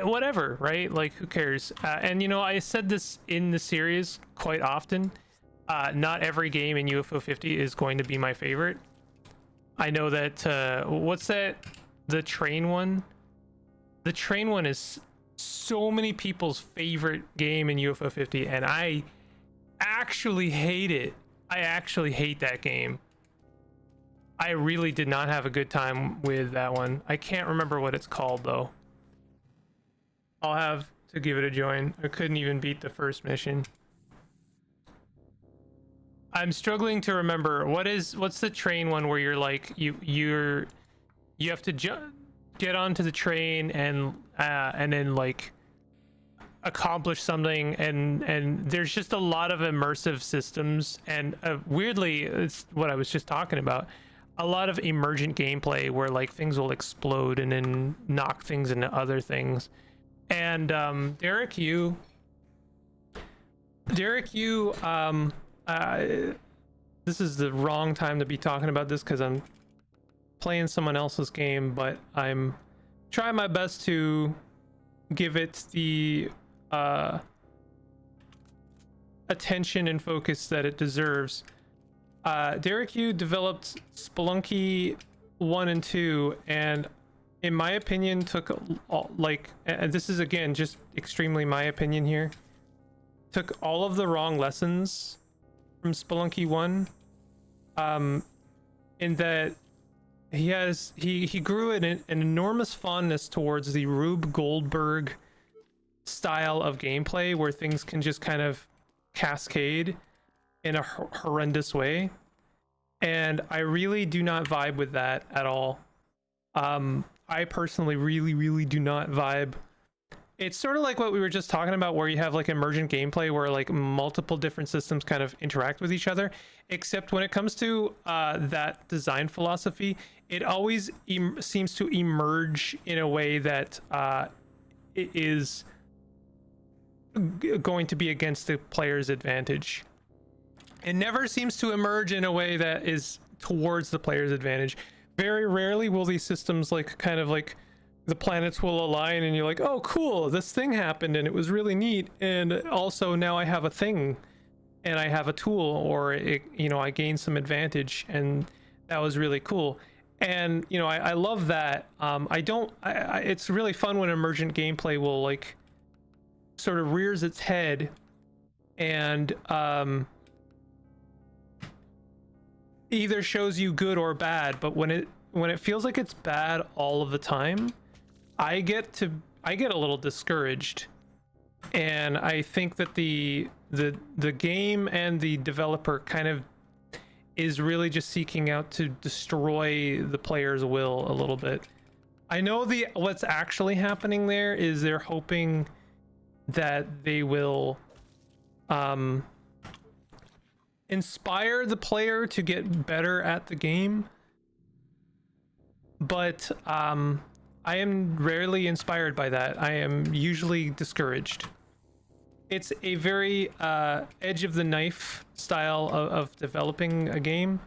whatever, right? Like, who cares? And you know, I said this in the series quite often, not every game in UFO 50 is going to be my favorite. I know that what's that, the train one is so many people's favorite game in UFO 50, and I actually hate it. I actually hate that game. I really did not have a good time with that one. I can't remember what it's called though. I'll have to give it a join. I couldn't even beat the first mission. I'm struggling to remember what's the train one where you're like you have to get onto the train and then like accomplish something, and there's just a lot of immersive systems, and weirdly, it's what I was just talking about, a lot of emergent gameplay where like things will explode and then knock things into other things. And Derek, you this is the wrong time to be talking about this because I'm playing someone else's game, but I'm trying my best to give it the attention and focus that it deserves. Derek, you developed Spelunky 1 and 2, and in my opinion took like, and this is again just extremely my opinion here, took all of the wrong lessons from Spelunky 1, in that he grew an enormous fondness towards the Rube Goldberg style of gameplay where things can just kind of cascade in a horrendous way, and I really do not vibe with that at all. I personally really do not vibe. It's sort of like what we were just talking about, where you have like emergent gameplay where like multiple different systems kind of interact with each other, except when it comes to that design philosophy, it always seems to emerge in a way that it is going to be against the player's advantage. It never seems to emerge in a way that is towards the player's advantage. Very rarely will these systems like kind of like the planets will align and you're like, oh cool, this thing happened and it was really neat, and also now I have a thing and I have a tool, or it, you know, I gained some advantage, and that was really cool. And you know, I love that. It's really fun when emergent gameplay will like sort of rears its head and either shows you good or bad, but when it feels like it's bad all of the time, I get a little discouraged. And I think that the game and the developer kind of is really just seeking out to destroy the player's will a little bit. I know what's actually happening there is they're hoping that they will inspire the player to get better at the game, but I am rarely inspired by that. I am usually discouraged. It's a very edge of the knife style of developing a game.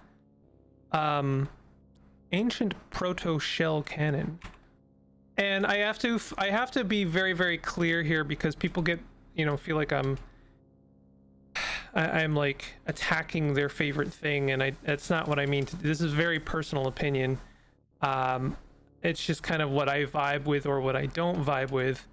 Ancient proto shell cannon, and I have to be very clear here, because people get, you know, feel like I'm like attacking their favorite thing, and that's not what I mean. This is very personal opinion. It's just kind of what I vibe with or what I don't vibe with.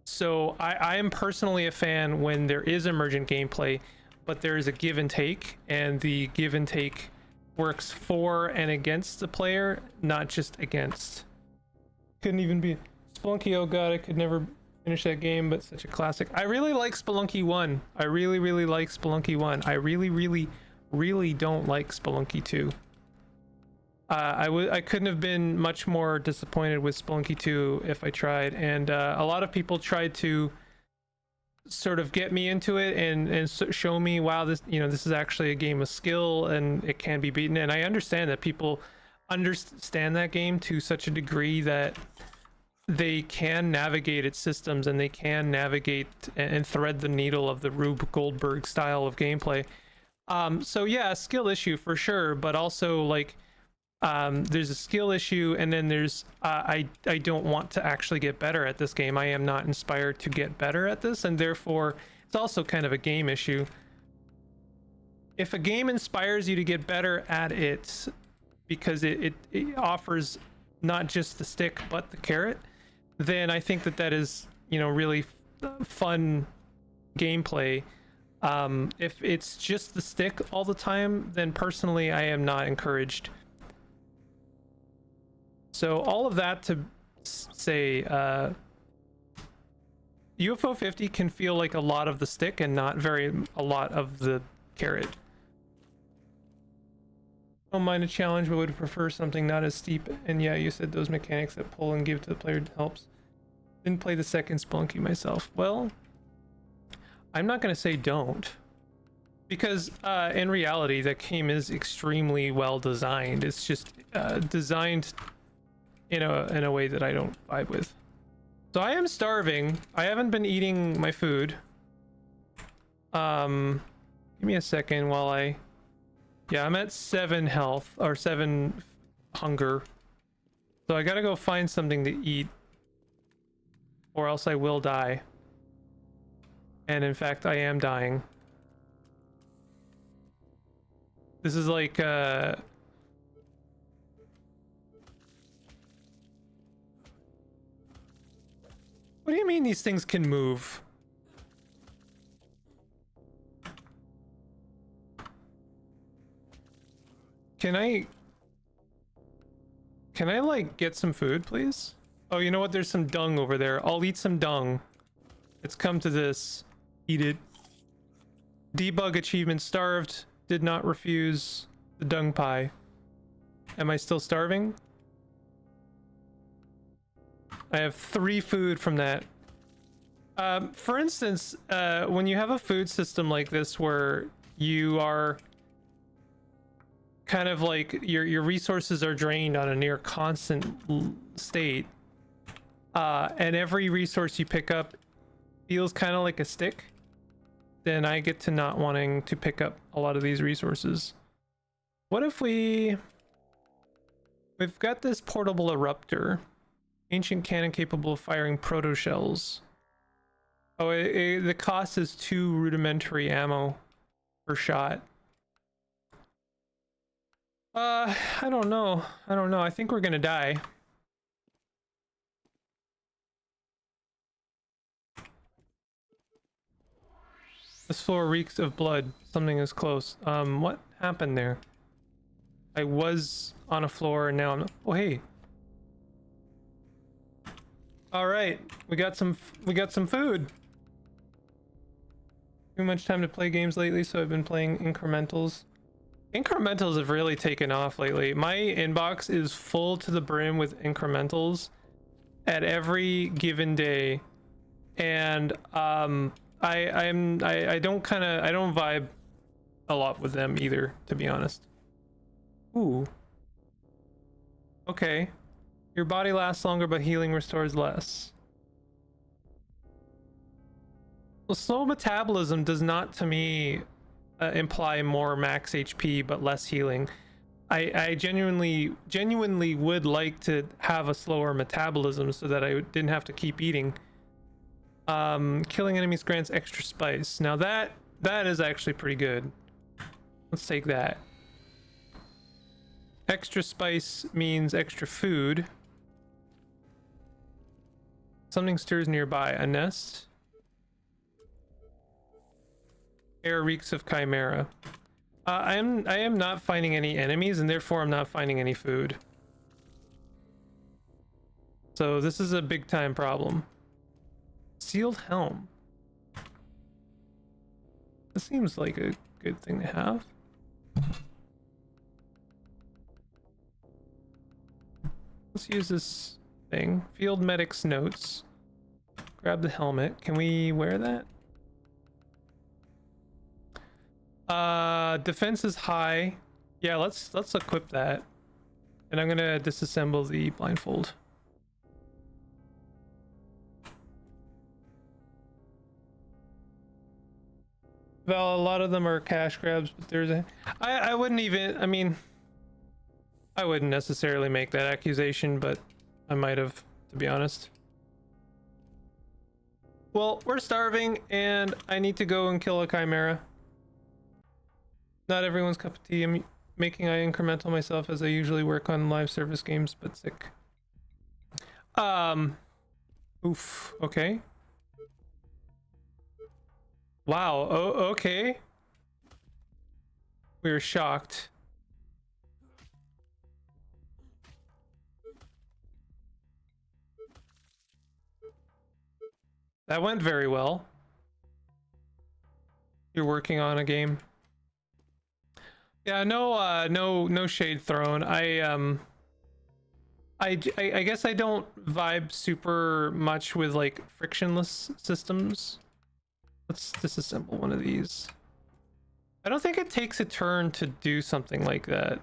So I am personally a fan when there is emergent gameplay, but there is a give and take, and the give and take works for and against the player, not just against. Couldn't even be Spelunky. Oh god, I could never finish that game, but such a classic. I really like Spelunky 1. I really like Spelunky 1. I really don't like Spelunky 2. I couldn't have been much more disappointed with Spelunky 2 if I tried, and a lot of people tried to sort of get me into it and show me, wow, this is actually a game of skill and it can be beaten. And I understand that people understand that game to such a degree that they can navigate its systems, and they can navigate and thread the needle of the Rube Goldberg style of gameplay. So yeah, skill issue for sure, but also like there's a skill issue, and then there's I don't want to actually get better at this game. I am not inspired to get better at this, and therefore it's also kind of a game issue. If a game inspires you to get better at it because it offers not just the stick but the carrot, then I think that is, you know, really fun gameplay. If it's just the stick all the time, then personally I am not encouraged. So all of that to say, UFO 50 can feel like a lot of the stick and not a lot of the carrot. Don't mind a challenge, but would prefer something not as steep. And yeah, you said those mechanics that pull and give to the player helps. Didn't play the second Spelunky myself. Well, I'm not going to say don't, because in reality that game is extremely well designed. It's just designed in a way that I don't vibe with. So I am starving. I haven't been eating my food. Give me a second while yeah, I'm at 7 health, or 7 hunger. So I gotta go find something to eat, or else I will die. And in fact, I am dying. This is like what do you mean these things can move? Can I like get some food, please? Oh, you know what? There's some dung over there. I'll eat some dung. It's come to this. Eat it. Debug achievement: starved. Did not refuse the dung pie. Am I still starving? I have 3 food from that. For instance, when you have a food system like this where you are kind of like your resources are drained on a near constant state, and every resource you pick up feels kind of like a stick, then I get to not wanting to pick up a lot of these resources. What if we've got this portable eruptor, ancient cannon capable of firing proto shells. Oh, the cost is 2 rudimentary ammo per shot. I don't know. I think we're gonna die. This floor reeks of blood. Something is close. What happened there? I was on a floor and now I'm... Oh, hey. All right, we got some food. Too much time to play games lately, so I've been playing incrementals. Incrementals have really taken off lately. My inbox is full to the brim with incrementals at every given day, and I don't vibe a lot with them either, to be honest. Ooh. Okay. Your body lasts longer, but healing restores less. Well, slow metabolism does not, to me, imply more max HP but less healing. I genuinely would like to have a slower metabolism so that I didn't have to keep eating. Killing enemies grants extra spice. Now that is actually pretty good. Let's take that. Extra spice means extra food. Something stirs nearby. A nest. Air reeks of chimera. I am not finding any enemies, and therefore I'm not finding any food. So this is a big time problem. Sealed helm. This seems like a good thing to have. Let's use this thing. Field medic's notes. Grab the helmet. Can we wear that? Defense is high. Yeah, let's equip that. And I'm gonna disassemble the blindfold. Well, a lot of them are cash grabs, but there's a... I wouldn't even... I mean... I wouldn't necessarily make that accusation, but I might have, to be honest. Well, we're starving, and I need to go and kill a chimera. Not everyone's cup of tea. I'm making incremental myself as I usually work on live service games, but sick. Oof. Okay. Wow. Oh, okay. We were shocked. That went very well. You're working on a game. Yeah, no shade thrown. I guess I don't vibe super much with like frictionless systems. Let's disassemble one of these. I don't think it takes a turn to do something like that.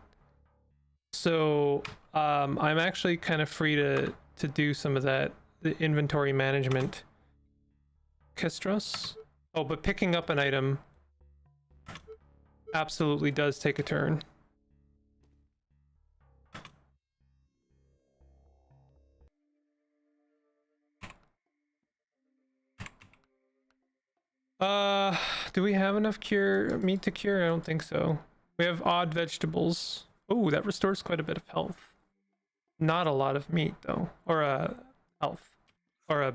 So I'm actually kind of free to do some of that, the inventory management. Kestros? Oh, but picking up an item absolutely does take a turn. Do we have enough meat to cure? I don't think so. We have odd vegetables. Oh, that restores quite a bit of health. Not a lot of meat though, or health, or a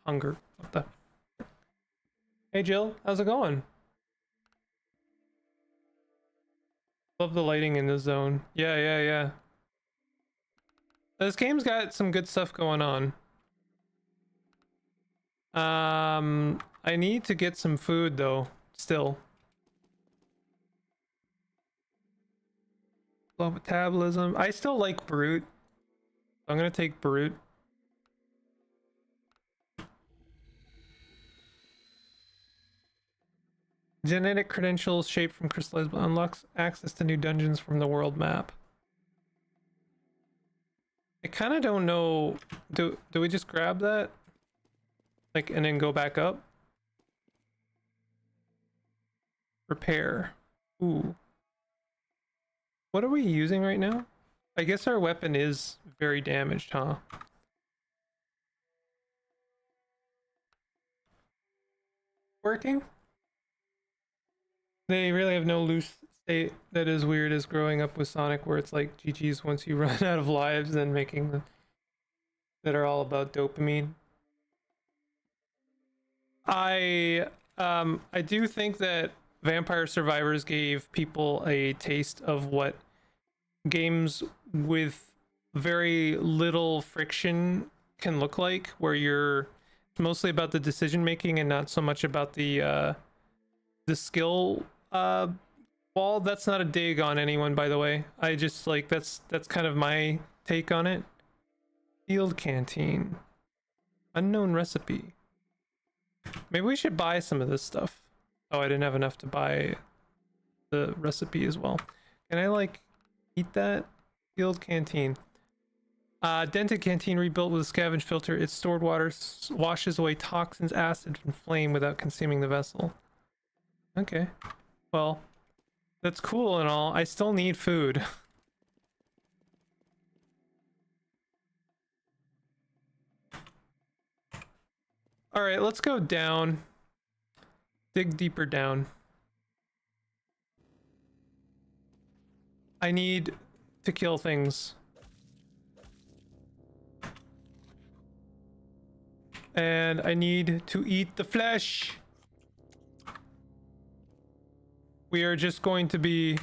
hunger. What the? Hey Jill, how's it going? Love the lighting in this zone. Yeah. This game's got some good stuff going on. I need to get some food though, still. Low metabolism. I still like Brute. I'm gonna take Brute. Genetic credentials shaped from crystallized unlocks access to new dungeons from the world map. I kind of don't know. Do we just grab that? Like, and then go back up? Repair. Ooh. What are we using right now? I guess our weapon is very damaged, huh? Working? They really have no loose state that is weird as growing up with Sonic, where it's like GG's once you run out of lives, then making them that are all about dopamine. I do think that Vampire Survivors gave people a taste of what games with very little friction can look like, where you're mostly about the decision making and not so much about the skill wall. That's not a dig on anyone, by the way. I just like that's kind of my take on it. Field canteen. Unknown recipe. Maybe we should buy some of this stuff. Oh, I didn't have enough to buy the recipe as well. Can I like eat that? Field canteen. Dented canteen rebuilt with a scavenge filter. Its stored water washes away toxins, acid, and flame without consuming the vessel. Okay. Well, that's cool and all. I still need food. All right, let's go down. Dig deeper down. I need to kill things. And I need to eat the flesh. We are just going to be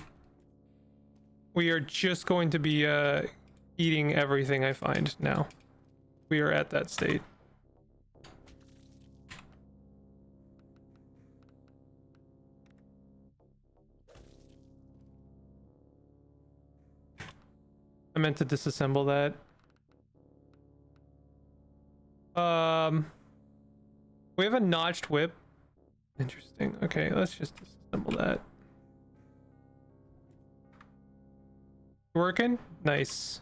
eating everything I find now. We are at that state. I meant to disassemble that. We have a notched whip. Interesting. Okay, let's just disassemble that. Working? Nice.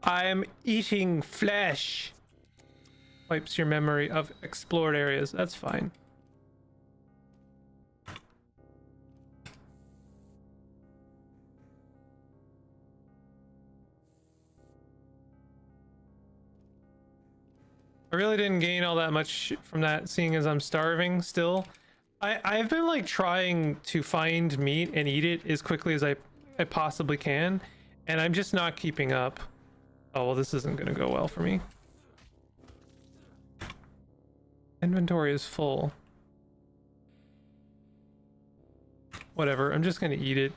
I'm eating flesh. Wipes your memory of explored areas. That's fine. I really didn't gain all that much from that, seeing as I'm starving still. I've been like trying to find meat and eat it as quickly as I possibly can, and I'm just not keeping up. Oh, well, this isn't gonna go well for me. Inventory is full. Whatever, I'm just gonna eat it.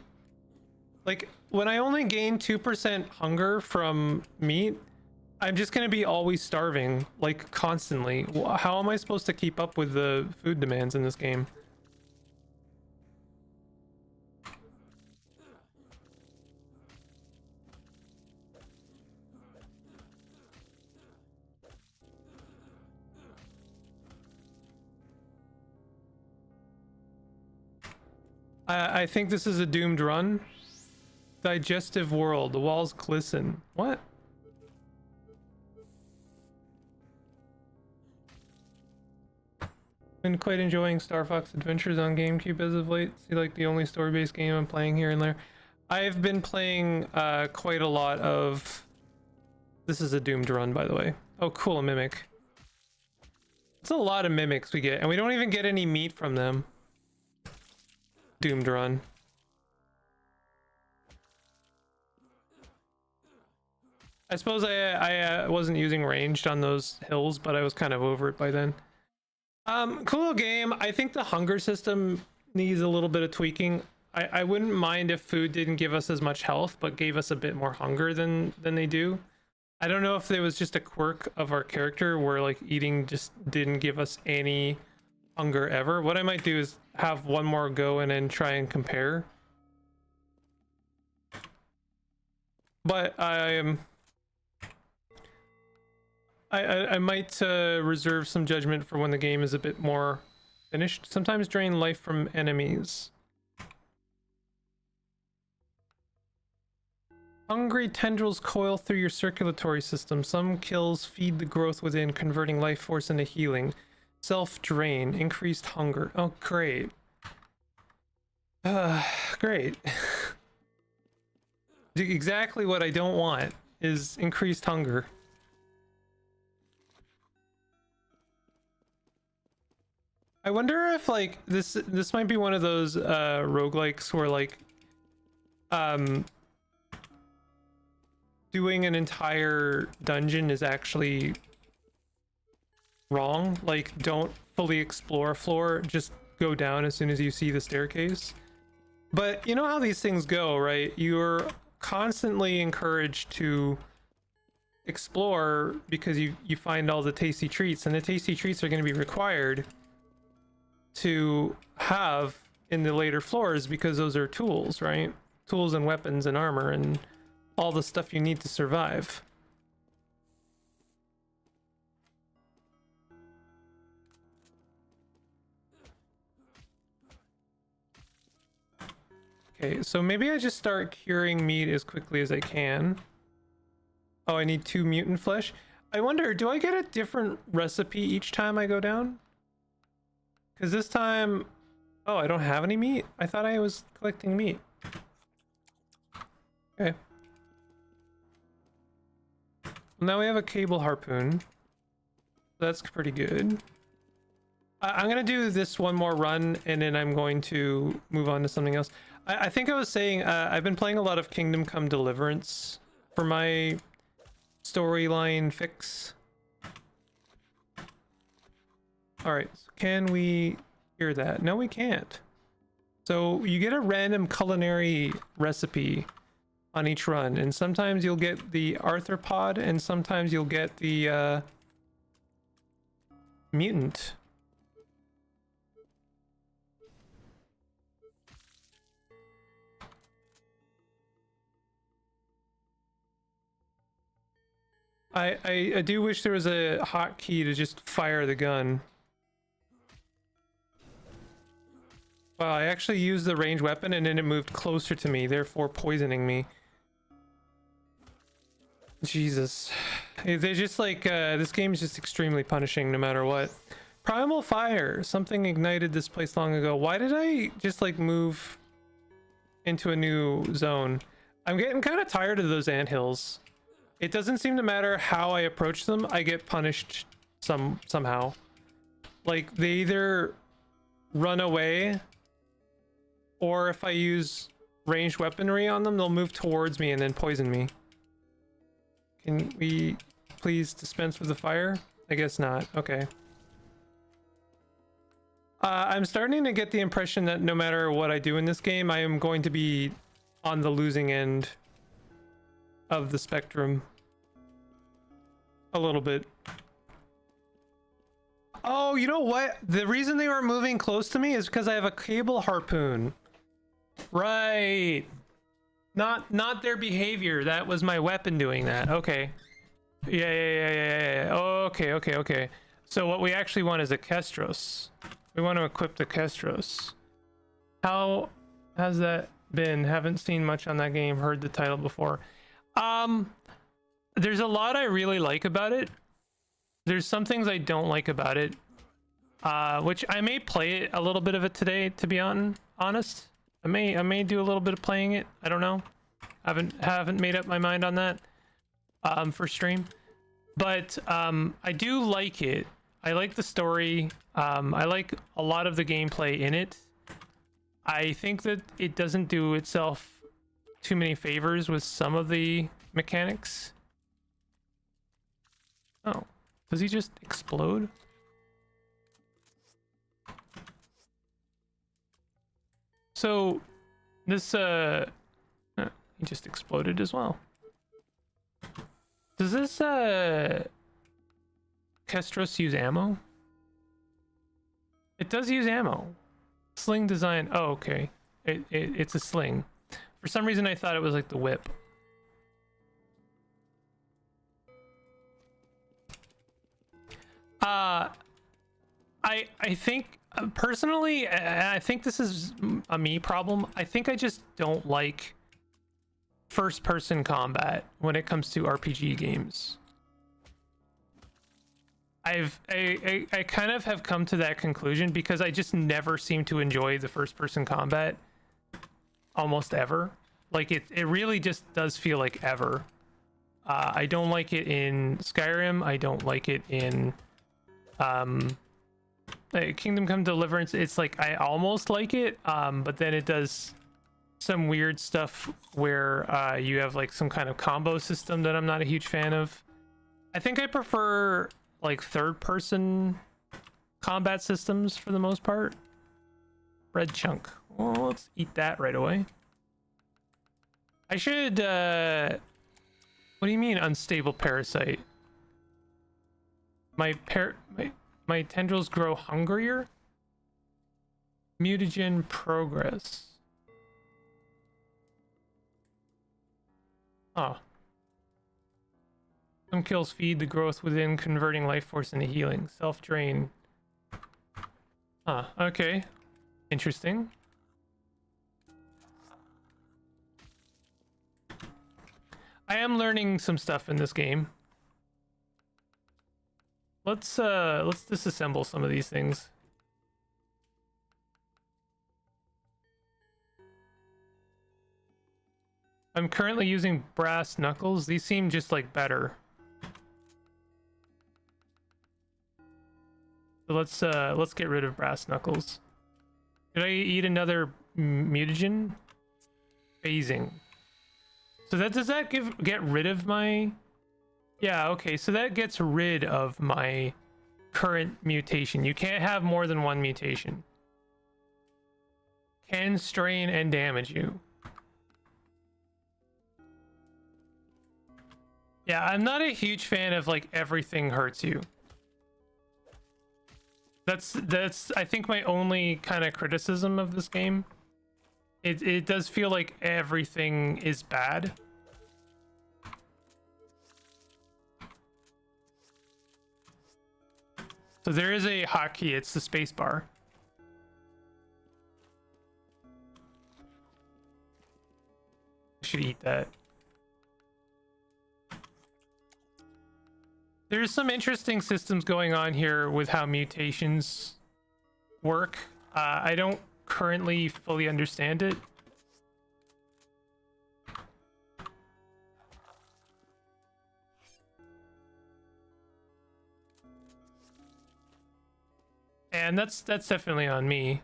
Like, when I only gain 2% hunger from meat, I'm just gonna be always starving, like, constantly. How am I supposed to keep up with the food demands in this game? I think this is a doomed run. Digestive world. The walls glisten. What? Been quite enjoying Star Fox Adventures on GameCube as of late. See, like the only story-based game I'm playing here and there. I've been playing quite a lot of... This is a doomed run, by the way. Oh, cool, a mimic. It's a lot of mimics we get, and we don't even get any meat from them. Doomed run. I suppose I wasn't using ranged on those hills, but I was kind of over it by then. Cool game. I think the hunger system needs a little bit of tweaking. I wouldn't mind if food didn't give us as much health, but gave us a bit more hunger than they do. I don't know if there was just a quirk of our character where like eating just didn't give us any hunger ever. What I might do is have one more go and then try and compare. But I might reserve some judgment for when the game is a bit more finished. Sometimes drain life from enemies. Hungry tendrils coil through your circulatory system. Some kills feed the growth within, converting life force into healing. Self-drain, increased hunger. Oh, great. Great. Exactly what I don't want is increased hunger. I wonder if like this might be one of those roguelikes where like doing an entire dungeon is actually wrong. Like, don't fully explore a floor, just go down as soon as you see the staircase. But you know how these things go, right? You're constantly encouraged to explore because you find all the tasty treats, and the tasty treats are going to be required to have in the later floors because those are tools, right? Tools and weapons and armor and all the stuff you need to survive. Okay, so maybe I just start curing meat as quickly as I can. Oh, I need 2 mutant flesh. I wonder, do I get a different recipe each time I go down? Because this time... Oh, I don't have any meat? I thought I was collecting meat. Okay. Well, now we have a cable harpoon. That's pretty good. I'm gonna do this one more run, and then I'm going to move on to something else. I think I was saying I've been playing a lot of Kingdom Come Deliverance for my storyline fix. All right, so can we hear that? No, we can't. So you get a random culinary recipe on each run, and sometimes you'll get the arthropod, and sometimes you'll get the mutant. I do wish there was a hotkey to just fire the gun. Wow, I actually used the ranged weapon and then it moved closer to me, therefore poisoning me. Jesus. They're just like, this game is just extremely punishing no matter what. Primal fire. Something ignited this place long ago. Why did I just like move into a new zone? I'm getting kind of tired of those anthills. It doesn't seem to matter how I approach them, I get punished somehow. Like, they either run away, or if I use ranged weaponry on them, they'll move towards me and then poison me. Can we please dispense with the fire? I guess not. Okay. I'm starting to get the impression that no matter what I do in this game, I am going to be on the losing end of the spectrum. A little bit. Oh, you know what? The reason they were moving close to me is because I have a cable harpoon. Right. Not their behavior. That was my weapon doing that. Okay. Yeah. Okay. So what we actually want is a Kestros. We want to equip the Kestros. How has that been? Haven't seen much on that game. Heard the title before. There's a lot I really like about it. There's some things I don't like about it. Which I may play it a little bit of it today, to be honest. I may do a little bit of playing it. I don't know. Haven't made up my mind on that for stream. But I do like it. I like the story. I like a lot of the gameplay in it. I think that it doesn't do itself too many favors with some of the mechanics. Oh, does he just explode? So this he just exploded as well. Does this Kestros use ammo? It does use ammo. Sling design. Oh, okay. It's a sling. For some reason I thought it was like the whip. Uh, I think personally, I think this is a me problem. I think I just don't like first person combat when it comes to RPG games. I kind of have come to that conclusion because I just never seem to enjoy the first person combat almost ever. Like it really just does feel like ever. I don't like it in Skyrim. I don't like it in Kingdom Come Deliverance. It's like I almost like it, but then it does some weird stuff where you have like some kind of combo system that I'm not a huge fan of. I think I prefer like third person combat systems for the most part. Red chunk. Well, let's eat that right away. I should what do you mean unstable parasite? My tendrils grow hungrier? Mutagen progress. Oh. Some kills feed the growth within, converting life force into healing. Self-drain. Okay. Interesting. I am learning some stuff in this game. Let's disassemble some of these things. I'm currently using brass knuckles. These seem just like better. So let's get rid of brass knuckles. Did I eat another mutagen? Phasing. So does that get rid of my? Yeah, okay. So that gets rid of my current mutation. You can't have more than one mutation. Can strain and damage you. Yeah, I'm not a huge fan of like everything hurts you. That's I think my only kind of criticism of this game. It does feel like everything is bad. So there is a hotkey, it's the space bar. I should eat that. There's some interesting systems going on here with how mutations work. I don't currently fully understand it. And that's definitely on me.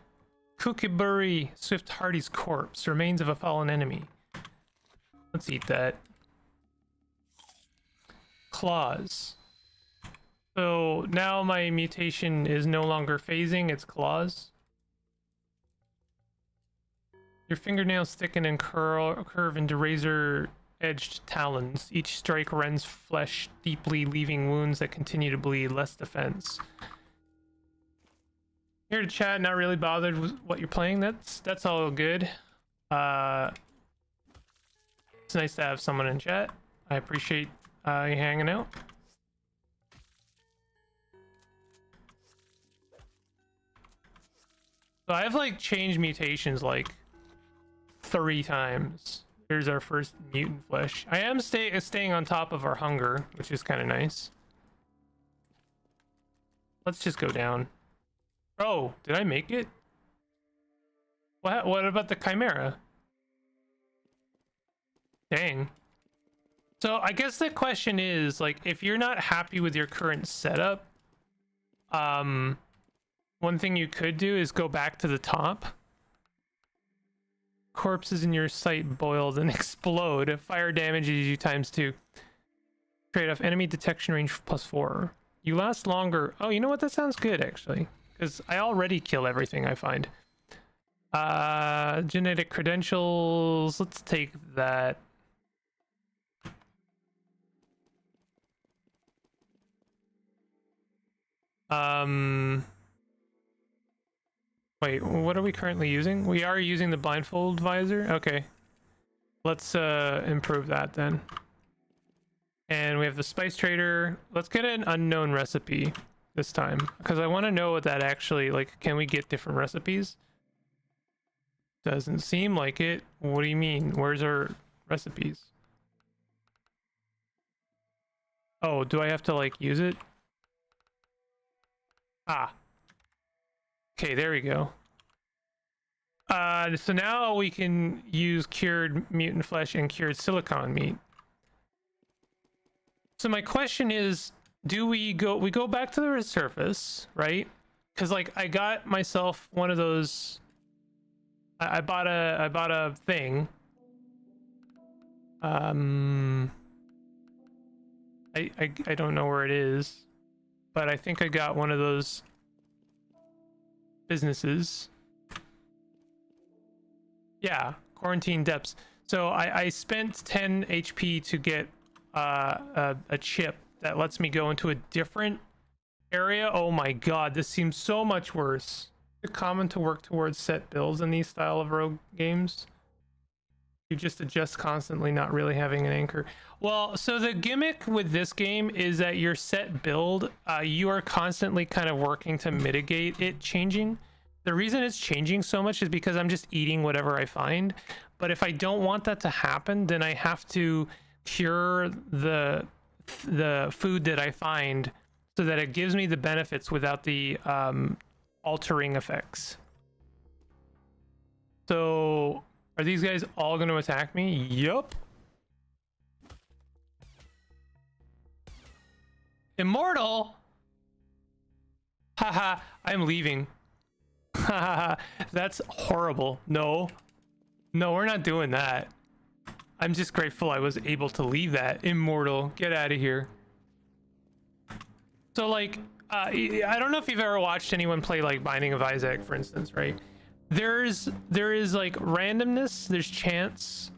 Kookaburra Swift Hardy's corpse, remains of a fallen enemy. Let's eat that. Claws. So now my mutation is no longer phasing, it's claws. Your fingernails thicken and curve into razor-edged talons. Each strike rends flesh deeply, leaving wounds that continue to bleed. Less defense. Here to chat, not really bothered with what you're playing. That's all good. It's nice to have someone in chat. I appreciate you hanging out. So I've like changed mutations like 3 times. Here's our first mutant flesh. I am staying on top of our hunger, which is kind of nice. Let's just go down. Oh, did I make it? What about the chimera? Dang. So I guess the question is, like, if you're not happy with your current setup, one thing you could do is go back to the top. Corpses in your sight boiled and explode. Fire damages you ×2. Trade-off enemy detection range +4. You last longer. Oh, you know what? That sounds good, actually. Because I already kill everything I find. Genetic credentials. Let's take that. Wait, what are we currently using? We are using the blindfold visor. Okay. Let's improve that then. And we have the spice trader. Let's get an unknown recipe. this time, because I want to know what that actually, like, can we get different recipes? Doesn't seem like it. What do you mean? Where's our recipes? Oh, do I have to like use it? Ah. Okay, there we go. So now we can use cured mutant flesh and cured silicon meat. So my question is, do we go back to the surface, right? Because like I got myself one of those. I bought a thing. I don't know where it is, but I think I got one of those businesses. Yeah, quarantine depths. So I spent 10 HP to get a chip that lets me go into a different area. Oh my god, this seems so much worse. It's common to work towards set builds in these style of rogue games. You just adjust constantly, not really having an anchor. Well, so the gimmick with this game is that your set build, you are constantly kind of working to mitigate it changing. The reason it's changing so much is because I'm just eating whatever I find. But if I don't want that to happen, then I have to cure the food that I find so that it gives me the benefits without the altering effects. So are these guys all going to attack me? Yup. Immortal? Haha, I'm leaving. Haha, that's horrible. No, we're not doing that. I'm just grateful I was able to leave that. Immortal, get out of here. So like, I don't know if you've ever watched anyone play like Binding of Isaac, for instance, right? There is like randomness, there's chance,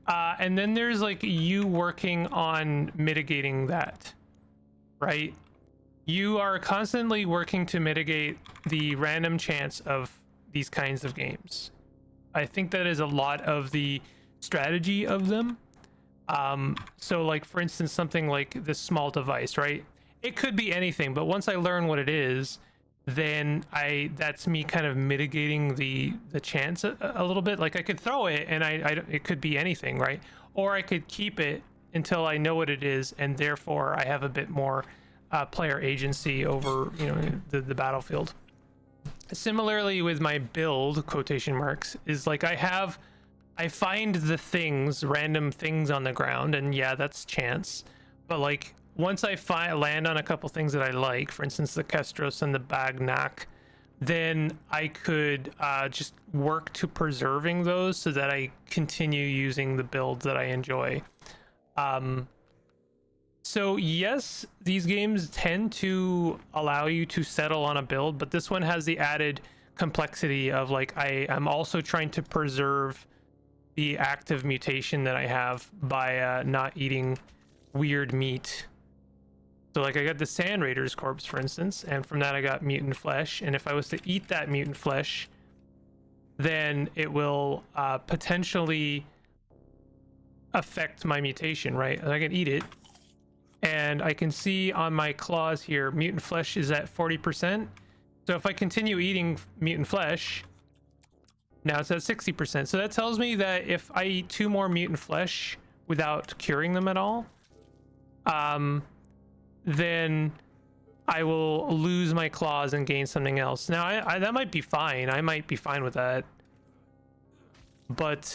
and then there's like you working on mitigating that, right? You are constantly working to mitigate the random chance of these kinds of games. I think that is a lot of the strategy of them. So like, for instance, something like this small device, right? It could be anything, but once I learn what it is, then that's me kind of mitigating the chance a little bit. Like I could throw it and it could be anything, right? Or I could keep it until I know what it is, and therefore I have a bit more player agency over, you know, the battlefield. Similarly with my build, quotation marks, is like I find the things, random things on the ground, and yeah, that's chance. But like once I land on a couple things that I like, for instance, the Kestros and the Bagnak, then I could just work to preserving those so that I continue using the builds that I enjoy. So yes, these games tend to allow you to settle on a build, but this one has the added complexity of like I'm also trying to preserve the active mutation that I have by not eating weird meat. So like I got the Sand Raider's corpse, for instance, and from that I got mutant flesh, and if I was to eat that mutant flesh, then it will potentially affect my mutation, right? I can eat it, and I can see on my claws here, mutant flesh is at 40%. So if I continue eating mutant flesh, now it's at 60%. So that tells me that if I eat 2 more mutant flesh without curing them at all, then I will lose my claws and gain something else. Now I that might be fine. I might be fine with that. But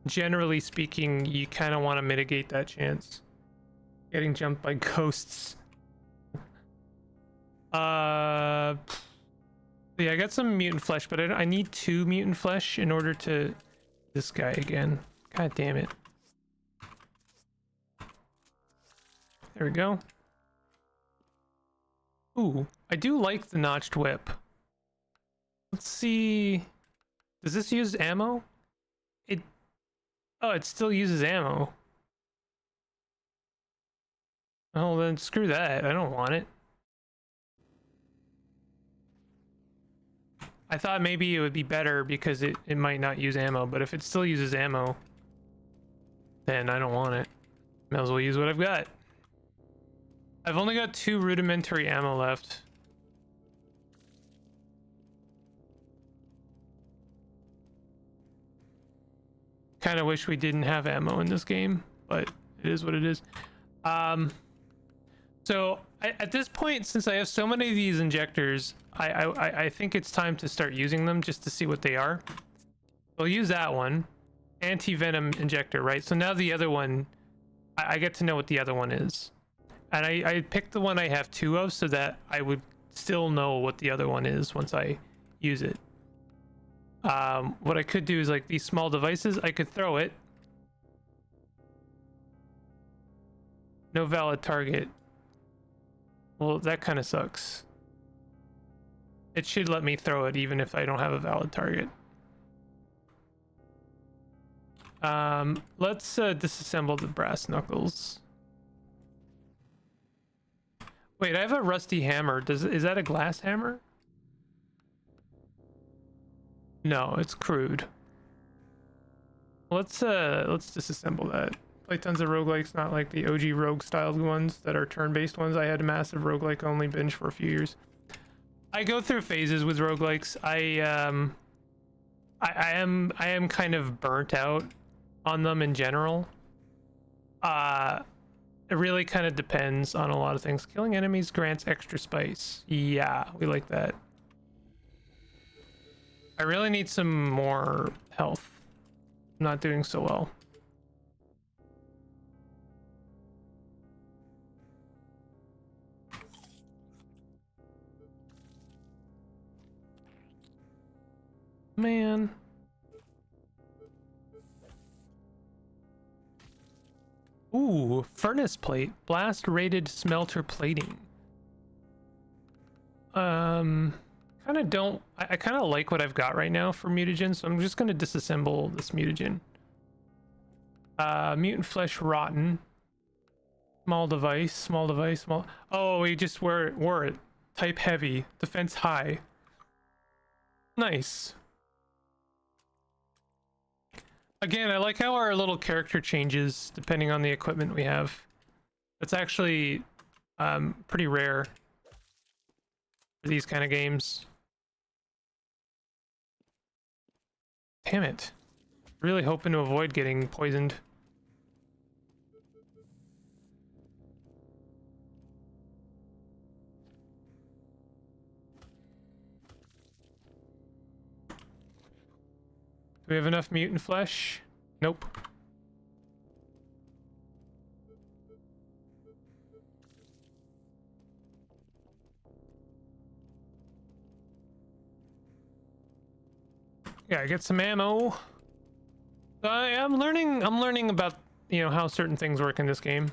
generally speaking, you kind of want to mitigate that chance. Getting jumped by ghosts. Yeah, I got some mutant flesh, but I need 2 mutant flesh in order to... This guy again. God damn it. There we go. Ooh, I do like the notched whip. Let's see... Does this use ammo? Oh, it still uses ammo. Oh, then screw that. I don't want it. I thought maybe it would be better because it might not use ammo, but if it still uses ammo, then I don't want it. Might as well use what I've got. I've only got 2 rudimentary ammo left. Kind of wish we didn't have ammo in this game, but it is what it is. So at this point, since I have so many of these injectors, I think it's time to start using them just to see what they are. We'll use that one. Anti-venom injector, right? So now the other one, I get to know what the other one is. And I picked the one I have 2 of so that I would still know what the other one is once I use it. What I could do is like these small devices, I could throw it. No valid target. Well, that kind of sucks. It should let me throw it even if I don't have a valid target. Let's disassemble the brass knuckles. Wait, I have a rusty hammer. Is that a glass hammer? No, it's crude. Let's disassemble that. Play tons of roguelikes, not like the OG rogue styled ones that are turn-based ones. I had a massive roguelike only binge for a few years. I go through phases with roguelikes. I am kind of burnt out on them in general. It really kind of depends on a lot of things. Killing enemies grants extra spice. Yeah, we like that. I really need some more health. I'm not doing so well. Man. Ooh, furnace plate. Blast rated smelter plating. Kind of don't... I kind of like what I've got right now for mutagen, so I'm just going to disassemble this mutagen. Mutant flesh rotten. Small device, small device, small... Oh, we just wore it. Type heavy. Defense high. Nice. Again, I like how our little character changes depending on the equipment we have. That's actually pretty rare for these kind of games. Damn it. Really hoping to avoid getting poisoned. Do we have enough mutant flesh? Nope. Yeah, get some ammo. I'm learning about, you know, how certain things work in this game.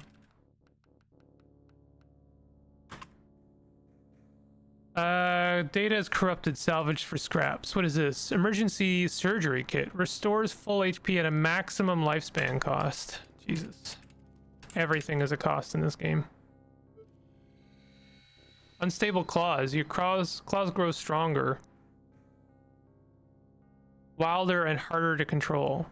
Data is corrupted, salvaged for scraps. What is this? Emergency surgery kit. Restores full HP at a maximum lifespan cost. Jesus. Everything is a cost in this game. Unstable claws. Your claws grow stronger. Wilder and harder to control.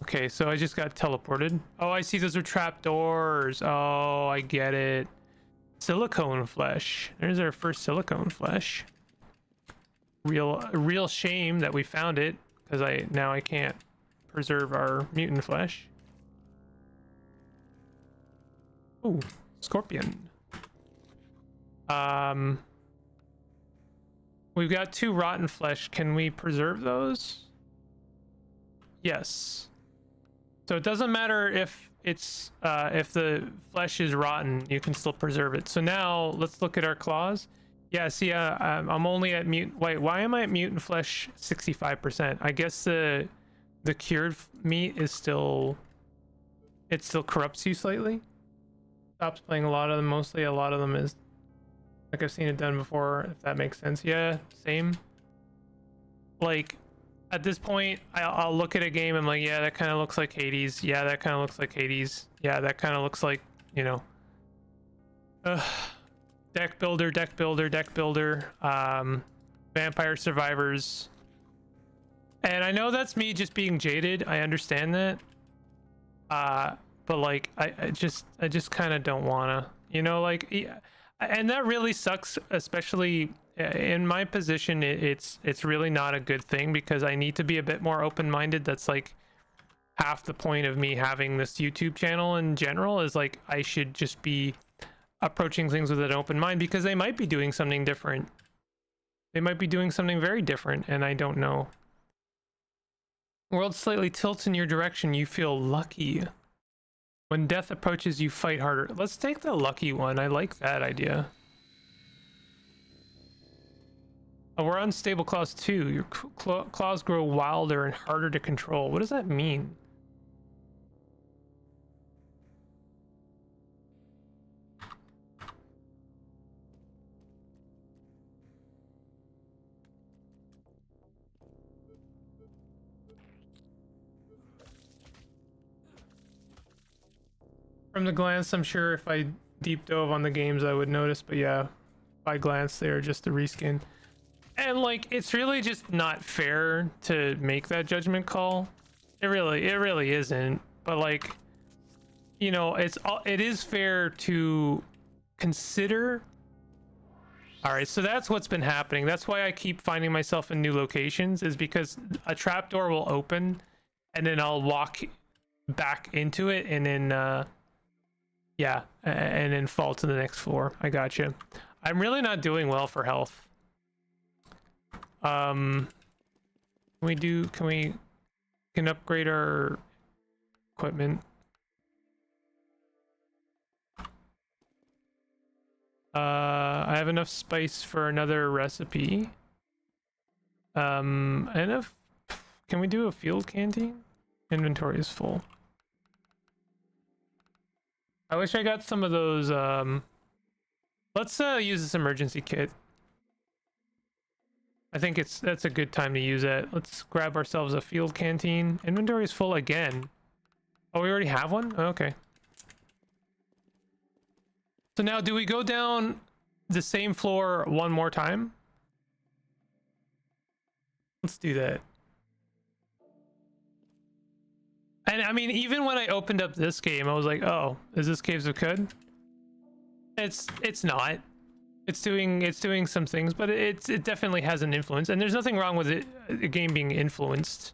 Okay, so I just got teleported. Oh, I see, those are trap doors. Oh, I get it. Silicone flesh. There's our first silicone flesh. Real shame that we found it, because now I can't preserve our mutant flesh. Ooh, scorpion. We've got 2 rotten flesh. Can we preserve those? Yes. So it doesn't matter if it's if the flesh is rotten, you can still preserve it. So now let's look at our claws. Yeah, see, I'm only at mutant. Wait, why am I at mutant flesh 65%? I guess the cured meat is still, it still corrupts you slightly. Stops playing a lot of them. Mostly a lot of them is like I've seen it done before, if that makes sense. Yeah, same. Like at this point, I'll look at a game, I'm like, yeah, that kind of looks like Hades. Yeah, that kind of looks like Hades. Yeah, that kind of looks like, you know, deck builder, deck builder, deck builder, Vampire Survivors. And I know that's me just being jaded. I understand that. but like I just kind of don't wanna, you know, like yeah, and that really sucks, especially in my position. It's really not a good thing because I need to be a bit more open-minded. That's like half the point of me having this YouTube channel in general, is like I should just be approaching things with an open mind, because they might be doing something different. They might be doing something very different, and I don't know. World slightly tilts in your direction. You feel lucky. When death approaches, you fight harder. Let's take the lucky one. I like that idea. Oh, we're on stable claws 2. Your claws grow wilder and harder to control. What does that mean? From the glance, I'm sure if I deep dove on the games, I would notice, but yeah, by glance, they are just a reskin. And like, it's really just not fair to make that judgment call. It really isn't. But like, you know, it is fair to consider. All right, so that's what's been happening. That's why I keep finding myself in new locations, is because a trapdoor will open, and then I'll walk back into it, and then yeah, and then fall to the next floor. I got you. I'm really not doing well for health. Can we upgrade our equipment? I have enough spice for another recipe. Enough. Can we do a field canteen? Inventory is full. I wish I got some of those. Let's use this emergency kit. I think that's a good time to use it. Let's grab ourselves a field canteen. Inventory is full again. Oh, we already have one? Okay. So now, do we go down the same floor one more time? Let's do that. And I mean, even when I opened up this game, I was like, "Oh, is this Caves of Cud?" It's not. It's doing some things, but it definitely has an influence, and there's nothing wrong with it, a game being influenced.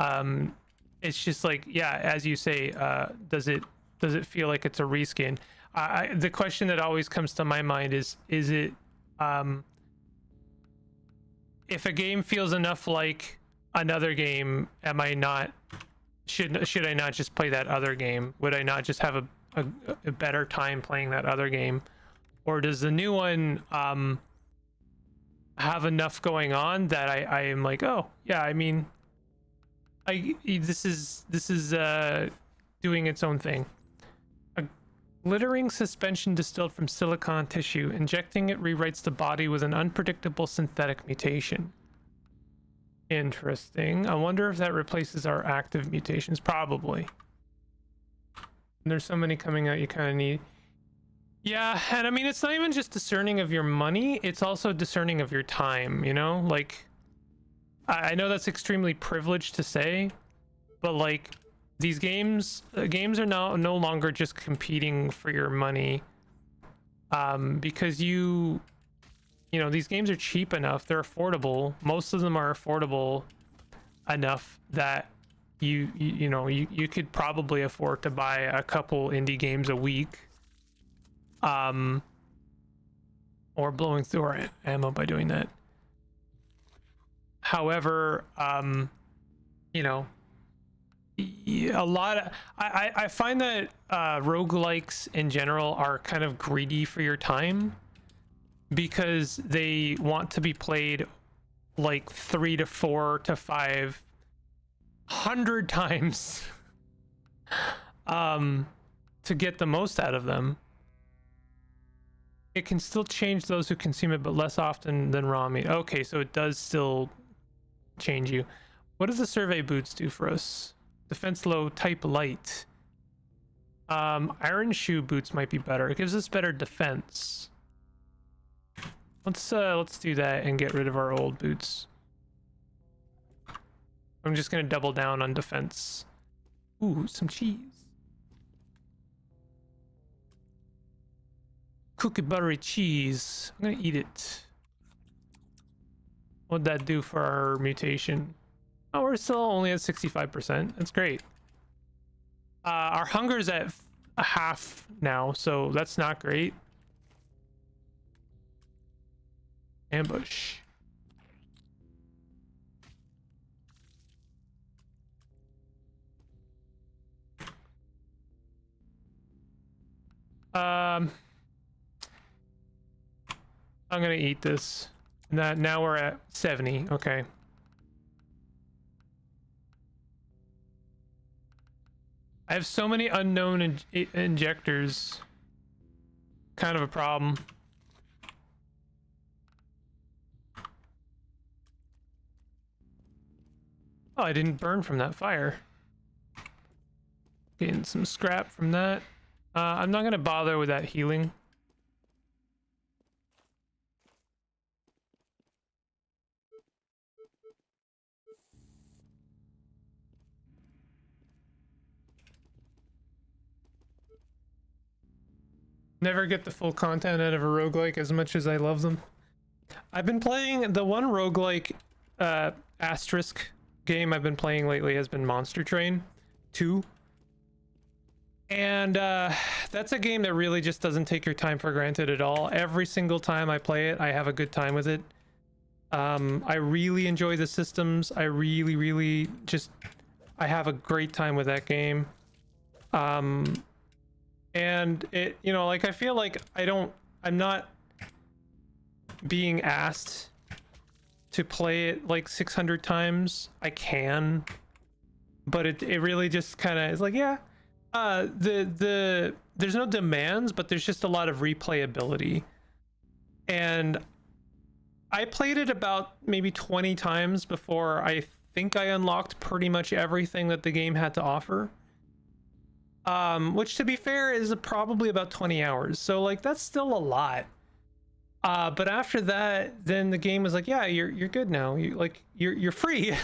It's just like, yeah, as you say, does it feel like it's a reskin? The question that always comes to my mind is it, if a game feels enough like another game, am I not, should I not just play that other game? Would I not just have a better time playing that other game? Or does the new one have enough going on that I am like, oh yeah, I mean, this is doing its own thing. A glittering suspension distilled from silicon tissue. Injecting it rewrites the body with an unpredictable synthetic mutation. Interesting. I wonder if that replaces our active mutations. Probably. And there's so many coming out, you kind of need. Yeah, and I mean, it's not even just discerning of your money, it's also discerning of your time, you know? Like, I know that's extremely privileged to say, but like, these games are now no longer just competing for your money, because you know, these games are cheap enough, they're affordable, most of them are affordable enough that you know, you could probably afford to buy a couple indie games a week. Or blowing through our ammo by doing that. However, you know, a lot of, I find that roguelikes in general are kind of greedy for your time, because they want to be played like 3 to 4 to 500 times to get the most out of them. It can still change those who consume it, but less often than raw meat. Okay, so it does still change you. What does the survey boots do for us? Defense low, type light. Iron shoe boots might be better. It gives us better defense. Let's do that and get rid of our old boots. I'm just gonna double down on defense. Ooh, some cheese. Cookie buttery cheese. I'm gonna eat it. What'd that do for our mutation? Oh, we're still only at 65%. That's great. Our hunger's at a half now, so that's not great. Ambush. I'm gonna eat this. Now we're at 70. Okay. I have so many unknown injectors. Kind of a problem. Oh, I didn't burn from that fire. Getting some scrap from that. I'm not gonna bother with that healing. Never get the full content out of a roguelike as much as I love them. I've been playing the one roguelike asterisk game I've been playing lately has been Monster Train 2. And that's a game that really just doesn't take your time for granted at all. Every single time I play it, I have a good time with it. I really enjoy the systems. I really just I have a great time with that game. And it, you know, like I feel like I'm not being asked to play it like 600 times. I can, but it really just kind of is like, yeah, there's no demands, but there's just a lot of replayability. And I played it about maybe 20 times before I think I unlocked pretty much everything that the game had to offer. Which to be fair is probably about 20 hours. So like that's still a lot. But after that, then the game was like, yeah, you're good now. You're free.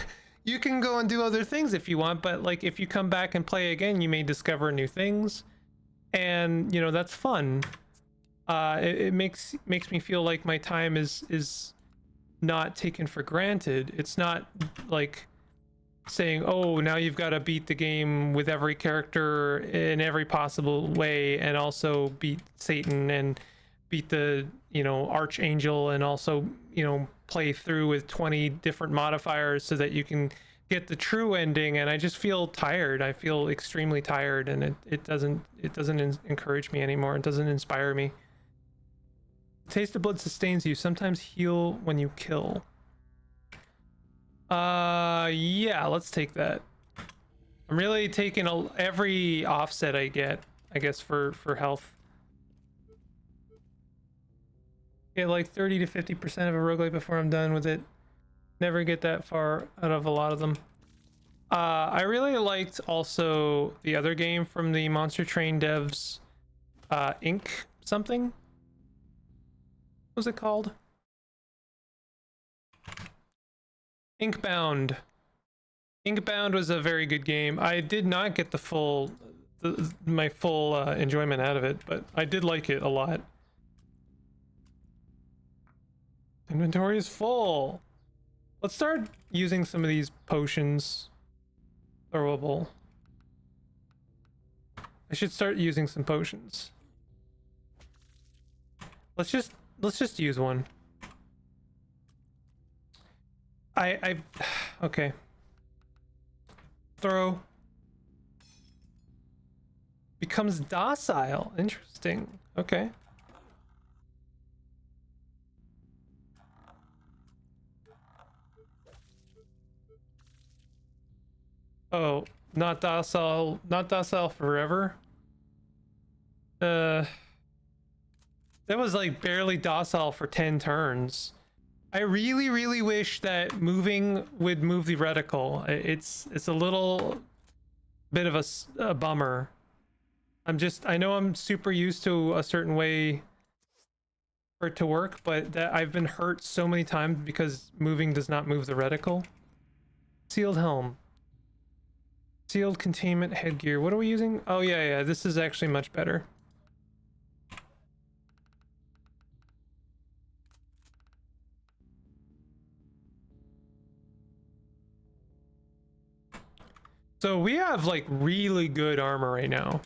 You can go and do other things if you want, but like if you come back and play again, you may discover new things. And you know, that's fun. It makes me feel like my time is not taken for granted. It's not like saying, oh, now you've got to beat the game with every character in every possible way, and also beat Satan and beat the, you know, Archangel, and also, you know, play through with 20 different modifiers so that you can get the true ending. And I just feel tired. I feel extremely tired, and it doesn't encourage me anymore. It doesn't inspire me. Taste of blood sustains you. Sometimes heal when you kill. Yeah, let's take that. I'm really taking every offset I get, I guess, for health. Get like 30 to 50% of a roguelike before I'm done with it. Never get that far out of a lot of them. I really liked also the other game from the Monster Train devs, Inc. something. What was it called? Inkbound. Inkbound was a very good game. I did not get my full enjoyment out of it, but I did like it a lot. Inventory is full. Let's start using some of these potions. Throwable. I should start using some potions. Let's just use one. Okay. Throw. Becomes docile. Interesting. Okay. Oh, not docile forever. That was like barely docile for 10 turns. I really wish that moving would move the reticle. It's a little bit of a bummer. I know I'm super used to a certain way for it to work, but that I've been hurt so many times because moving does not move the reticle. Sealed helm. Sealed containment headgear. What are we using? Oh yeah, this is actually much better. So we have like really good armor right now.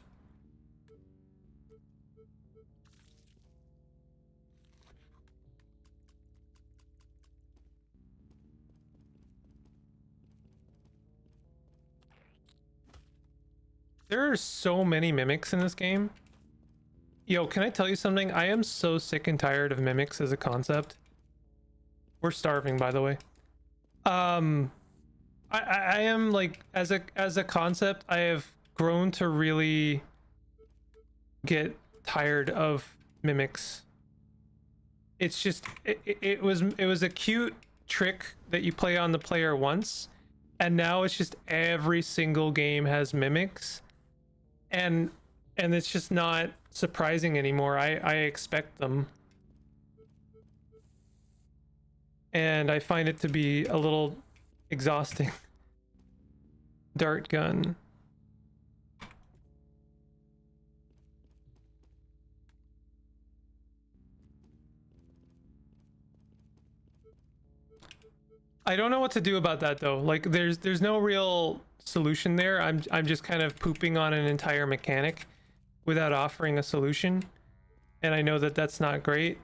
There are so many mimics in this game. Yo, can I tell you something? I am so sick and tired of mimics as a concept. We're starving, by the way. I am like, as a concept, I have grown to really get tired of mimics. It's just it was a cute trick that you play on the player once, and now it's just every single game has mimics, and it's just not surprising anymore. I expect them, and I find it to be a little exhausting. Dart gun. I don't know what to do about that though. Like there's no real solution there. I'm just kind of pooping on an entire mechanic without offering a solution. And I know that that's not great.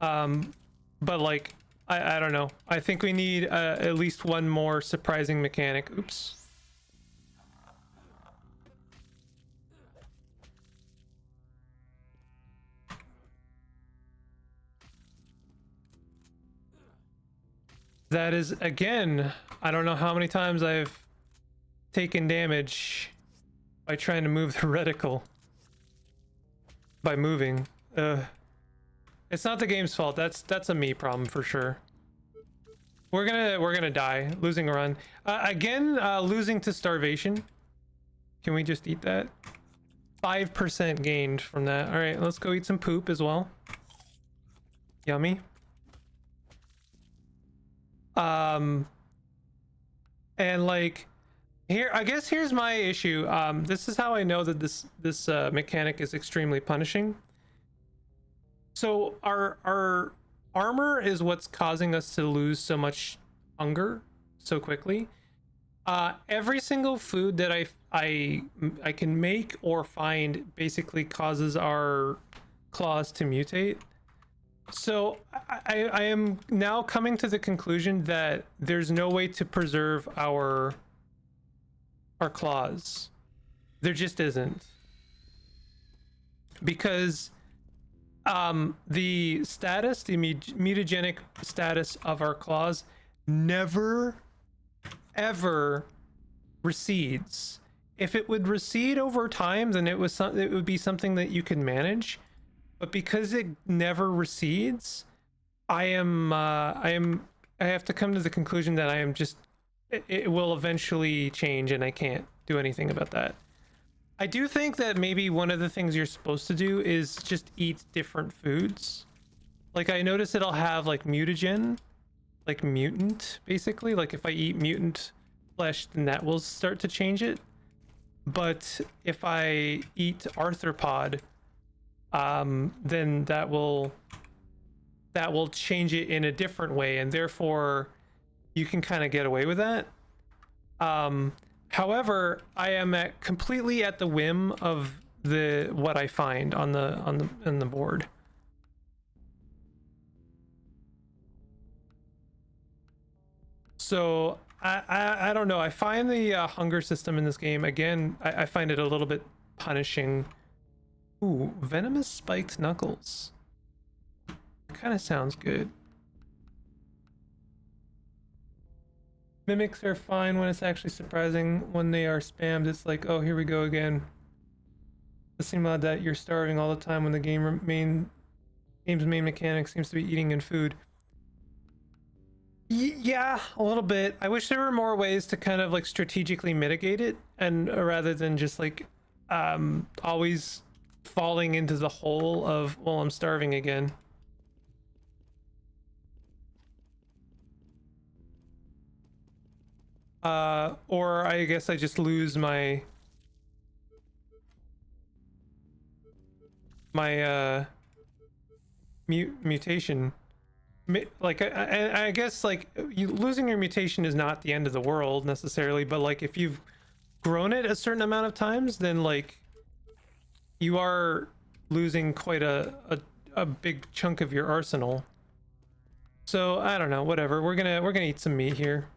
But like I don't know. I think we need at least one more surprising mechanic. Oops. That is, again, I don't know how many times I've taken damage by trying to move the reticle. By moving. It's not the game's fault. That's a me problem for sure. We're gonna die. Losing a run. Again, losing to starvation. Can we just eat that? 5% gained from that. All right, let's go eat some poop as well. Yummy. And like here, I guess here's my issue. This is how I know that this mechanic is extremely punishing. So our armor is what's causing us to lose so much hunger so quickly. Every single food that I can make or find basically causes our claws to mutate. So I am now coming to the conclusion that there's no way to preserve our claws. There just isn't. Because the status, the mutagenic status of our claws never ever recedes. If it would recede over time, then it would be something that you can manage. But because it never recedes, I have to come to the conclusion that I am just, it will eventually change and I can't do anything about that. I do think that maybe one of the things you're supposed to do is just eat different foods. Like I notice it'll have like mutagen, like mutant, basically. Like if I eat mutant flesh, then that will start to change it. But if I eat arthropod, then that will change it in a different way, and therefore you can kind of get away with that. However, I am completely at the whim of what I find on the board. So I don't know. I find the hunger system in this game, again, I find it a little bit punishing. Ooh, venomous spiked knuckles. Kind of sounds good. Mimics are fine when it's actually surprising. When they are spammed, it's like, oh, here we go again. It seems odd that you're starving all the time when the game's main mechanic seems to be eating and food. Yeah, a little bit. I wish there were more ways to kind of like strategically mitigate it, and rather than just like always falling into the hole of, well, I'm starving again. Or I guess I just lose my mutation. Like I guess like losing your mutation is not the end of the world necessarily, but like if you've grown it a certain amount of times, then like you are losing quite a big chunk of your arsenal. So I don't know, whatever. We're gonna eat some meat here.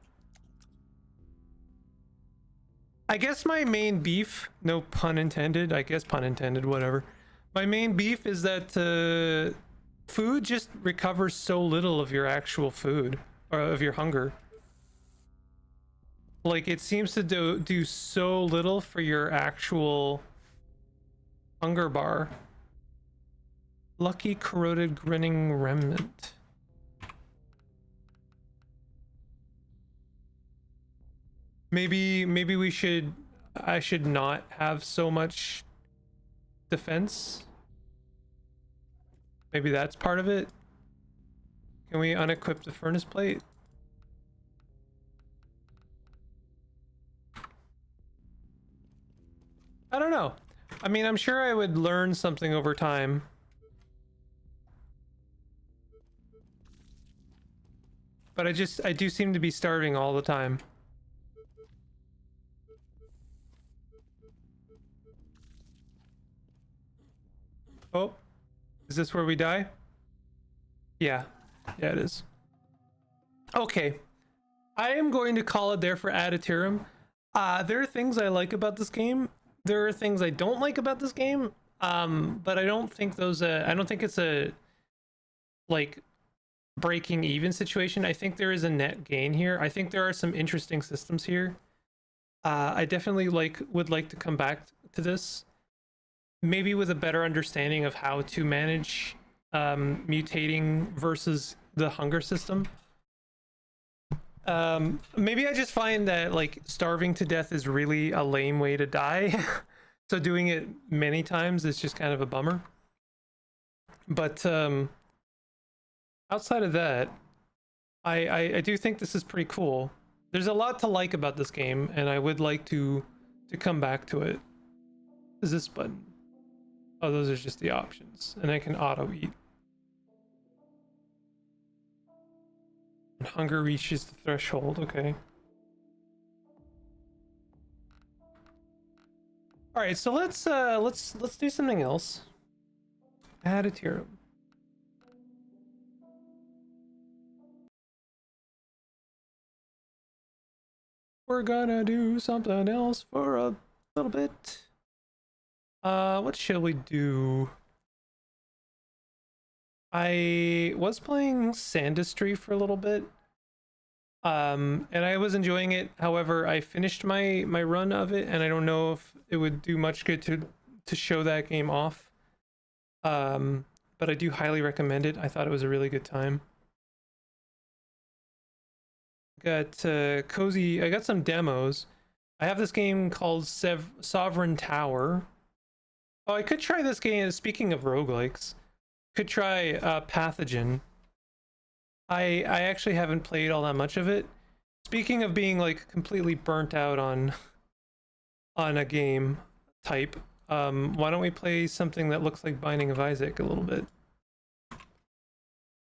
I guess my main beef, no pun intended, I guess pun intended, whatever. My main beef is that food just recovers so little of your actual food or of your hunger. Like it seems to do so little for your actual hunger bar. Lucky corroded grinning remnant. Maybe I should not have so much defense. Maybe that's part of it. Can we unequip the furnace plate? I don't know. I mean, I'm sure I would learn something over time. But I do seem to be starving all the time. Oh, is this where we die? Yeah, yeah, it is. Okay, I am going to call it there for Aditirum. There are things I like about this game. There are things I don't like about this game. But I don't think those. I don't think it's a like breaking even situation. I think there is a net gain here. I think there are some interesting systems here. I definitely would like to come back to this, maybe with a better understanding of how to manage mutating versus the hunger system. Maybe I just find that like starving to death is really a lame way to die. So doing it many times is just kind of a bummer. But outside of that, I do think this is pretty cool. There's a lot to like about this game, and I would like to come back to it. Is this button? Oh, those are just the options, and I can auto eat. When hunger reaches the threshold. Okay. All right, so let's do something else. Add a tier. We're gonna do something else for a little bit. What shall we do? I was playing Sandistry for a little bit. And I was enjoying it. However, I finished my run of it, and I don't know if it would do much good to show that game off. But I do highly recommend it. I thought it was a really good time. Got cozy. I got some demos. I have this game called Sovereign Tower. Oh, I could try this game. Speaking of roguelikes, could try Pathogen. I actually haven't played all that much of it. Speaking of being like completely burnt out on a game type, why don't we play something that looks like Binding of Isaac a little bit?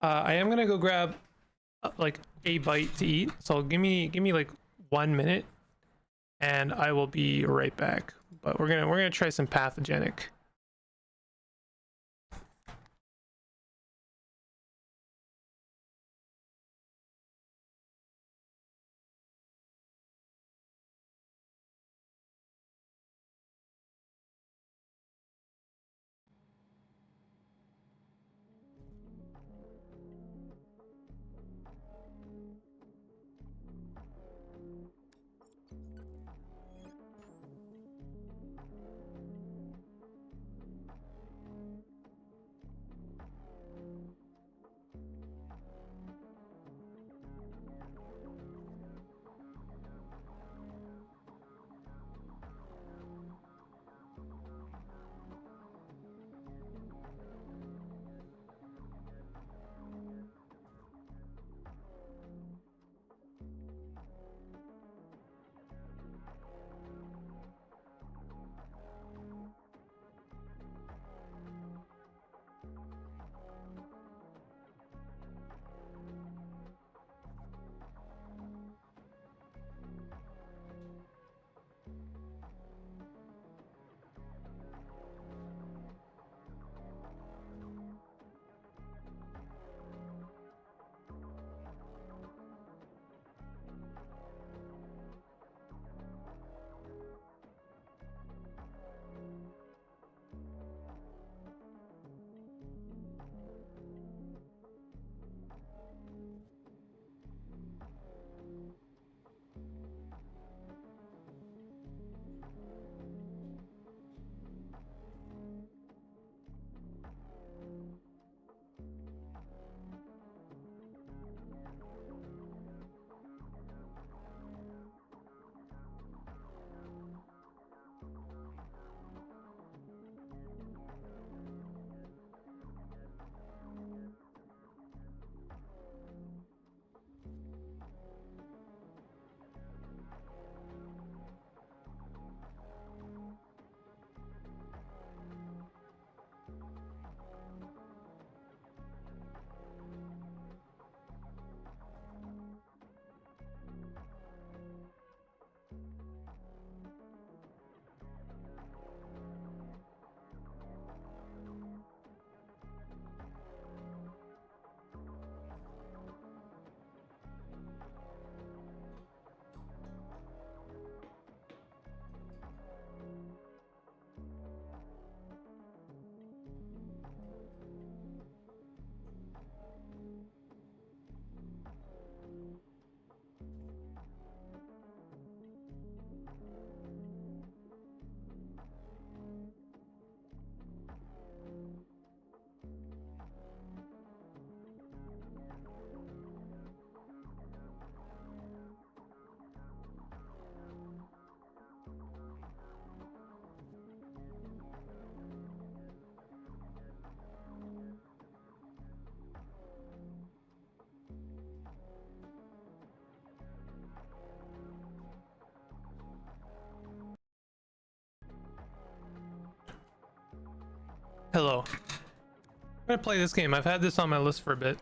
I am gonna go grab like a bite to eat, so give me like 1 minute, and I will be right back. But we're gonna try some Pathogenic. pillow. I'm gonna play this game. I've had this on my list for a bit.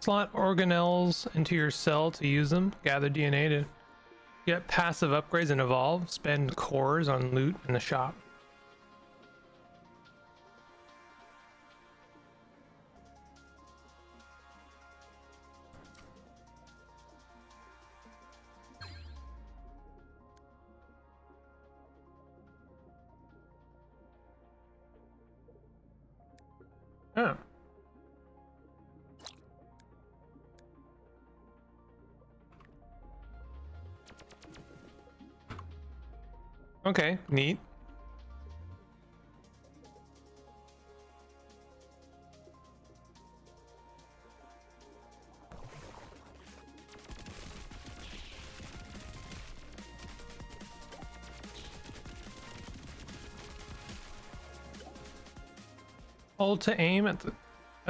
Slot organelles into your cell to use them. Gather DNA to get passive upgrades and evolve. Spend cores on loot in the shop. Oh. Okay, neat. Hold to aim at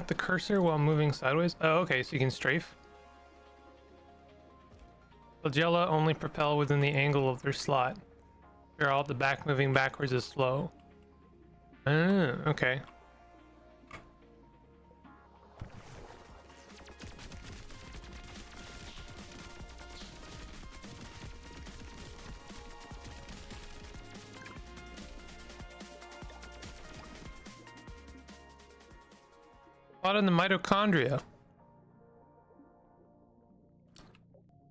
the cursor while moving sideways. Oh, okay, so you can strafe. Flagella only propel within the angle of their slot. They're all the back moving backwards is slow. Ah, okay. Plot in the mitochondria.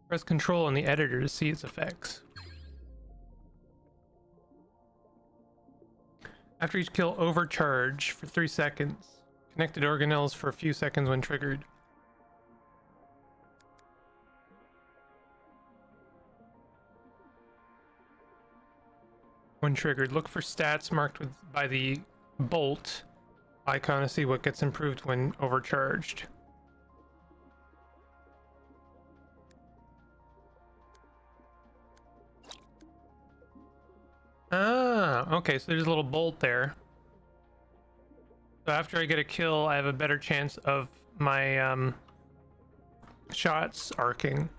Press control on the editor to see its effects. After each kill, overcharge for 3 seconds. Connected organelles for a few seconds when triggered. When triggered, look for stats marked by the bolt icon to see what gets improved when overcharged. Ah, okay, so there's a little bolt there. So after I get a kill, I have a better chance of my shots arcing.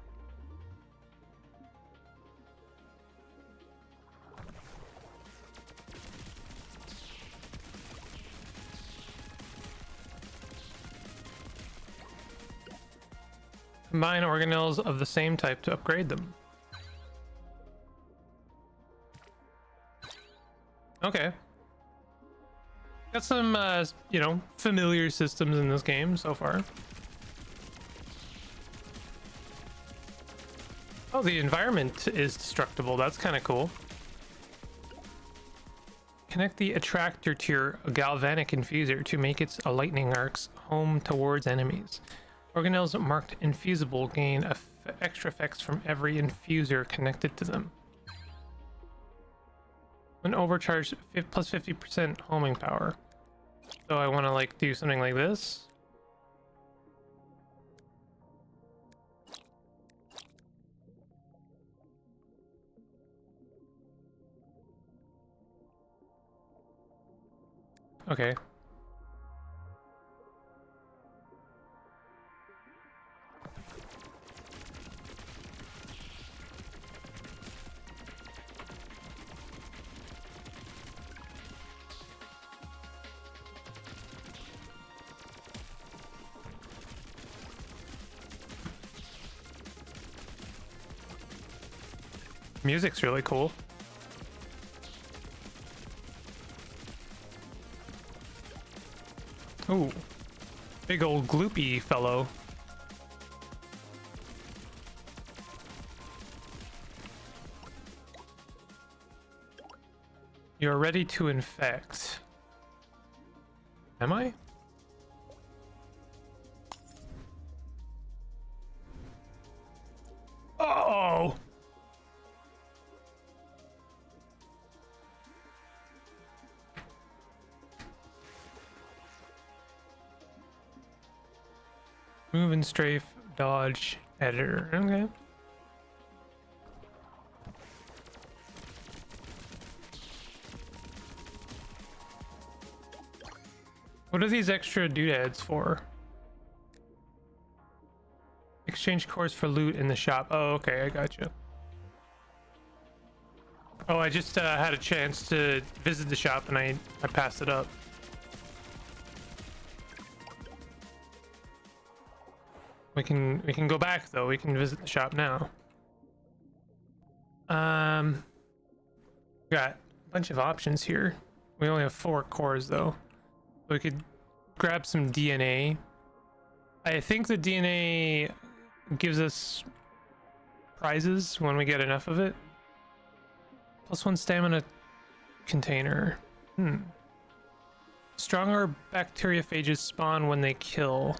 Combine organelles of the same type to upgrade them. Okay. Got some, you know, familiar systems in this game so far. Oh, the environment is destructible. That's kind of cool. Connect the attractor to your galvanic infuser to make its lightning arcs home towards enemies. Organelles marked infeasible gain extra effects from every infuser connected to them. When overcharged, plus 50% homing power. So I want to like do something like this. Okay. Music's really cool. Ooh, big old gloopy fellow. You're ready to infect. Am I? Oh! Move and strafe, dodge, editor. Okay. What are these extra doodads for? Exchange cores for loot in the shop. Oh, okay, I gotcha. Oh, I just had a chance to visit the shop and I passed it up. We can go back though. We can visit the shop now. Got a bunch of options here. We only have 4 cores though. We could grab some DNA. I think the DNA gives us prizes when we get enough of it. +1 stamina container. Stronger bacteriophages spawn when they kill.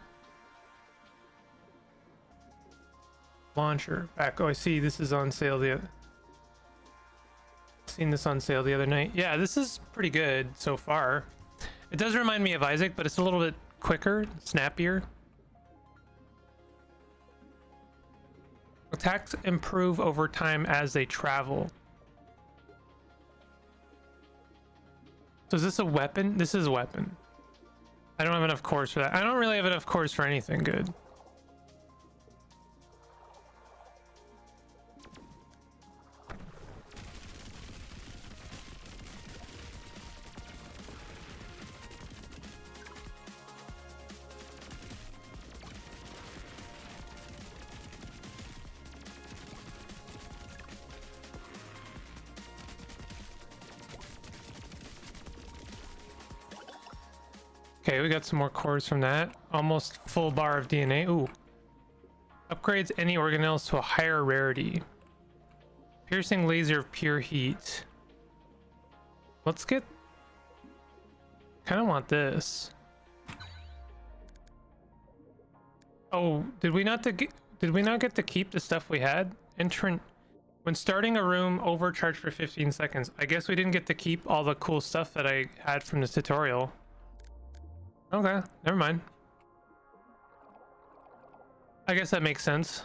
Launcher back. Oh, I see. This is on sale. Seen this on sale the other night. Yeah, this is pretty good so far. It does remind me of Isaac, but it's a little bit quicker, snappier. Attacks improve over time as they travel. So is this a weapon? This is a weapon. I don't have enough cores for that. I don't really have enough cores for anything good. Okay, we got some more cores from that. Almost full bar of DNA. Ooh. Upgrades any organelles to a higher rarity. Piercing laser of pure heat. Let's get... Kind of want this. Oh, did we not get to keep the stuff we had? Entrant... When starting a room, overcharge for 15 seconds. I guess we didn't get to keep all the cool stuff that I had from the tutorial. Okay, never mind. I guess that makes sense.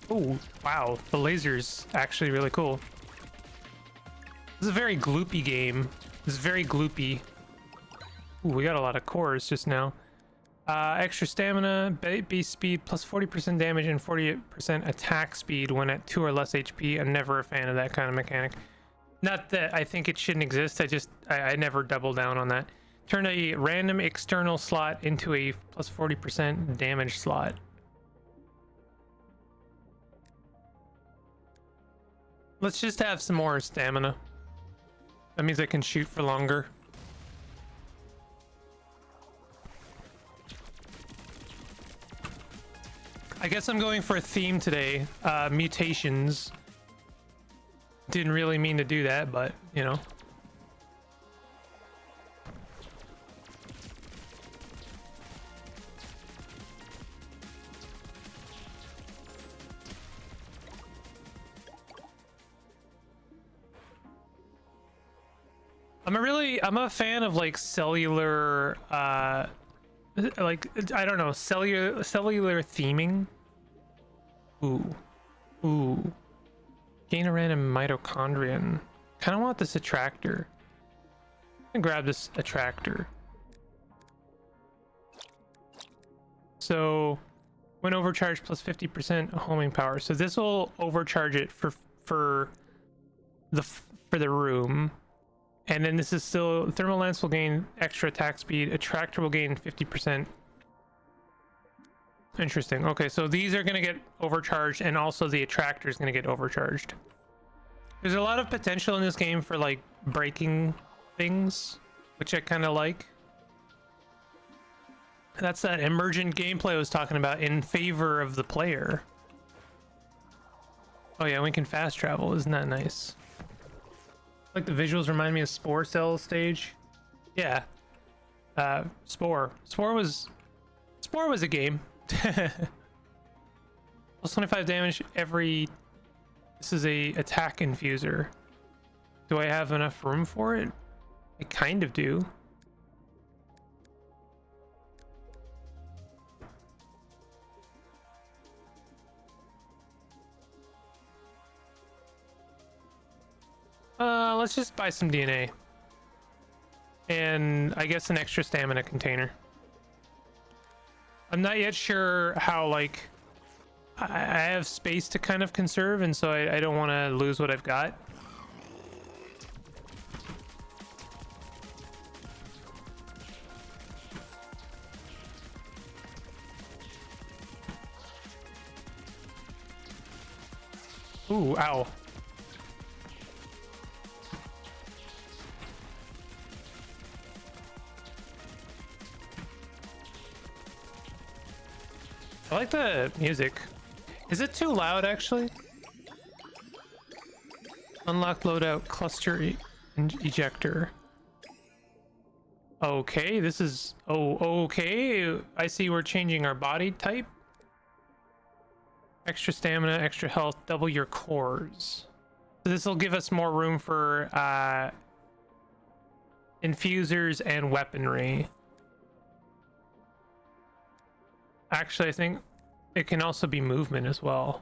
Oh, wow. The laser's actually really cool. This is a very gloopy game. This is very gloopy. Ooh, we got a lot of cores just now. Extra stamina, base speed, plus 40% damage and 48% attack speed when at 2 or less HP. I'm never a fan of that kind of mechanic. Not that I think it shouldn't exist, I never double down on that. Turn a random external slot into a plus 40% damage slot. Let's just have some more stamina. That means I can shoot for longer. I guess I'm going for a theme today. Mutations. Didn't really mean to do that, but, you know. I'm a fan of like cellular, like, I don't know, cellular theming. Ooh. Gain a random mitochondrion. Kind of want this attractor. I'm gonna grab this attractor. So, when overcharged plus 50% homing power. So this will overcharge it for the room. And then this is still thermal lance will gain extra attack speed. Attractor will gain 50%. Interesting. Okay, so these are gonna get overcharged, and also the attractor is gonna get overcharged. There's a lot of potential in this game for like breaking things, which I kind of like. That's that emergent gameplay I was talking about in favor of the player. Oh yeah, we can fast travel. Isn't that nice? Like the visuals remind me of Spore Cell stage. Yeah. Spore was a game. Plus 25 damage every... This is a attack infuser. Do I have enough room for it? I kind of do. Let's let's just buy some DNA. And I guess an extra stamina container. I'm not yet sure how, like, I have space to kind of conserve, and so I don't want to lose what I've got. Ooh, ow. I like the music. Is it too loud, actually? Unlock loadout cluster ejector. Okay, this is... Oh, okay. I see we're changing our body type. Extra stamina, extra health, double your cores. So this will give us more room for infusers and weaponry. Actually, I think it can also be movement as well.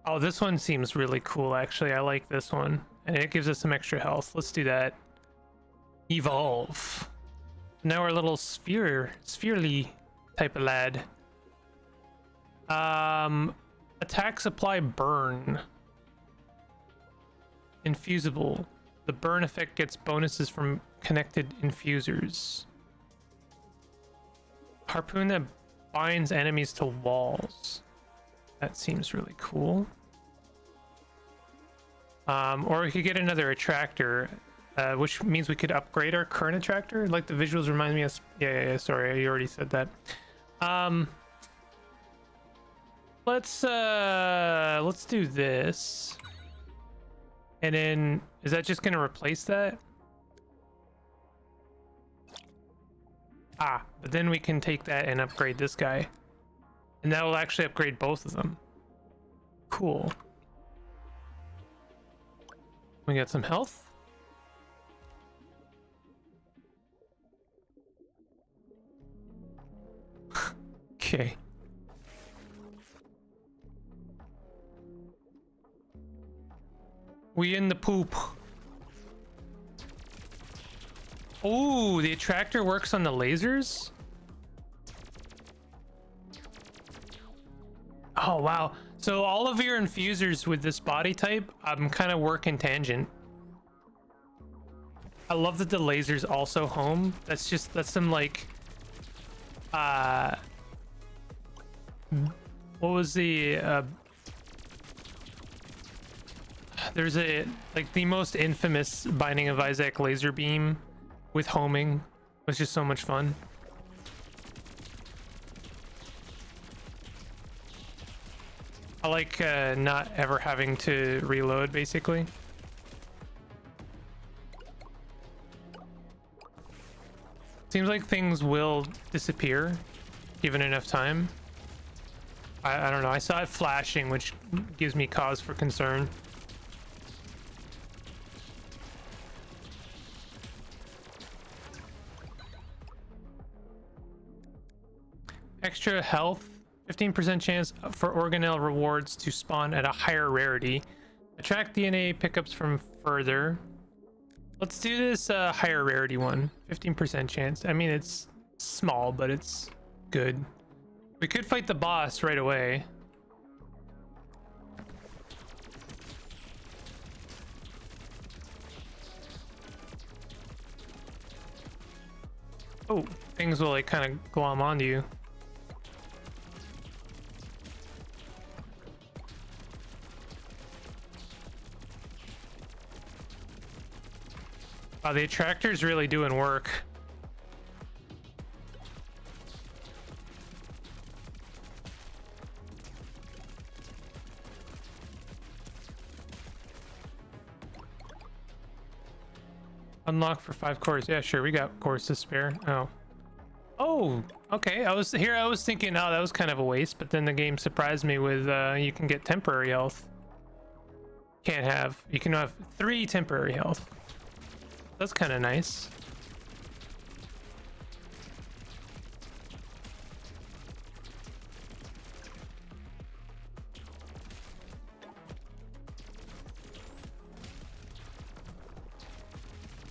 Oh, this one seems really cool, actually. I like this one. And it gives us some extra health. Let's do that. Evolve. Now we're a little spherely type of lad. Attack supply burn. Infusible. The burn effect gets bonuses from connected infusers. Harpoon that binds enemies to walls. That seems really cool. Or we could get another attractor, which means we could upgrade our current attractor. Like the visuals remind me of... Yeah, sorry, you already said that. Let's do this. And then, is that just gonna replace that? Ah, but then we can take that and upgrade this guy. And that will actually upgrade both of them. Cool. We got some health. Okay. We in the poop. Oh, the attractor works on the lasers? Oh, wow. So all of your infusers with this body type, kind of work in tangent. I love that the lasers also home. That's some like... what was the... there's like the most infamous Binding of Isaac laser beam with homing. It was just so much fun. I like not ever having to reload, basically. Seems like things will disappear given enough time. I don't know. I saw it flashing, which gives me cause for concern. Extra health, 15% chance for organelle rewards to spawn at a higher rarity. Attract DNA pickups from further. Let's do this higher rarity one. 15% chance. I mean, it's small, but it's good. We could fight the boss right away. Oh, things will like kind of glom onto you. Wow, the attractor's really doing work. Unlock for 5 cores. Yeah, sure, we got cores to spare. Oh, okay. I was thinking, oh, that was kind of a waste, but then the game surprised me with you can get temporary health. You can have 3 temporary health. That's kind of nice.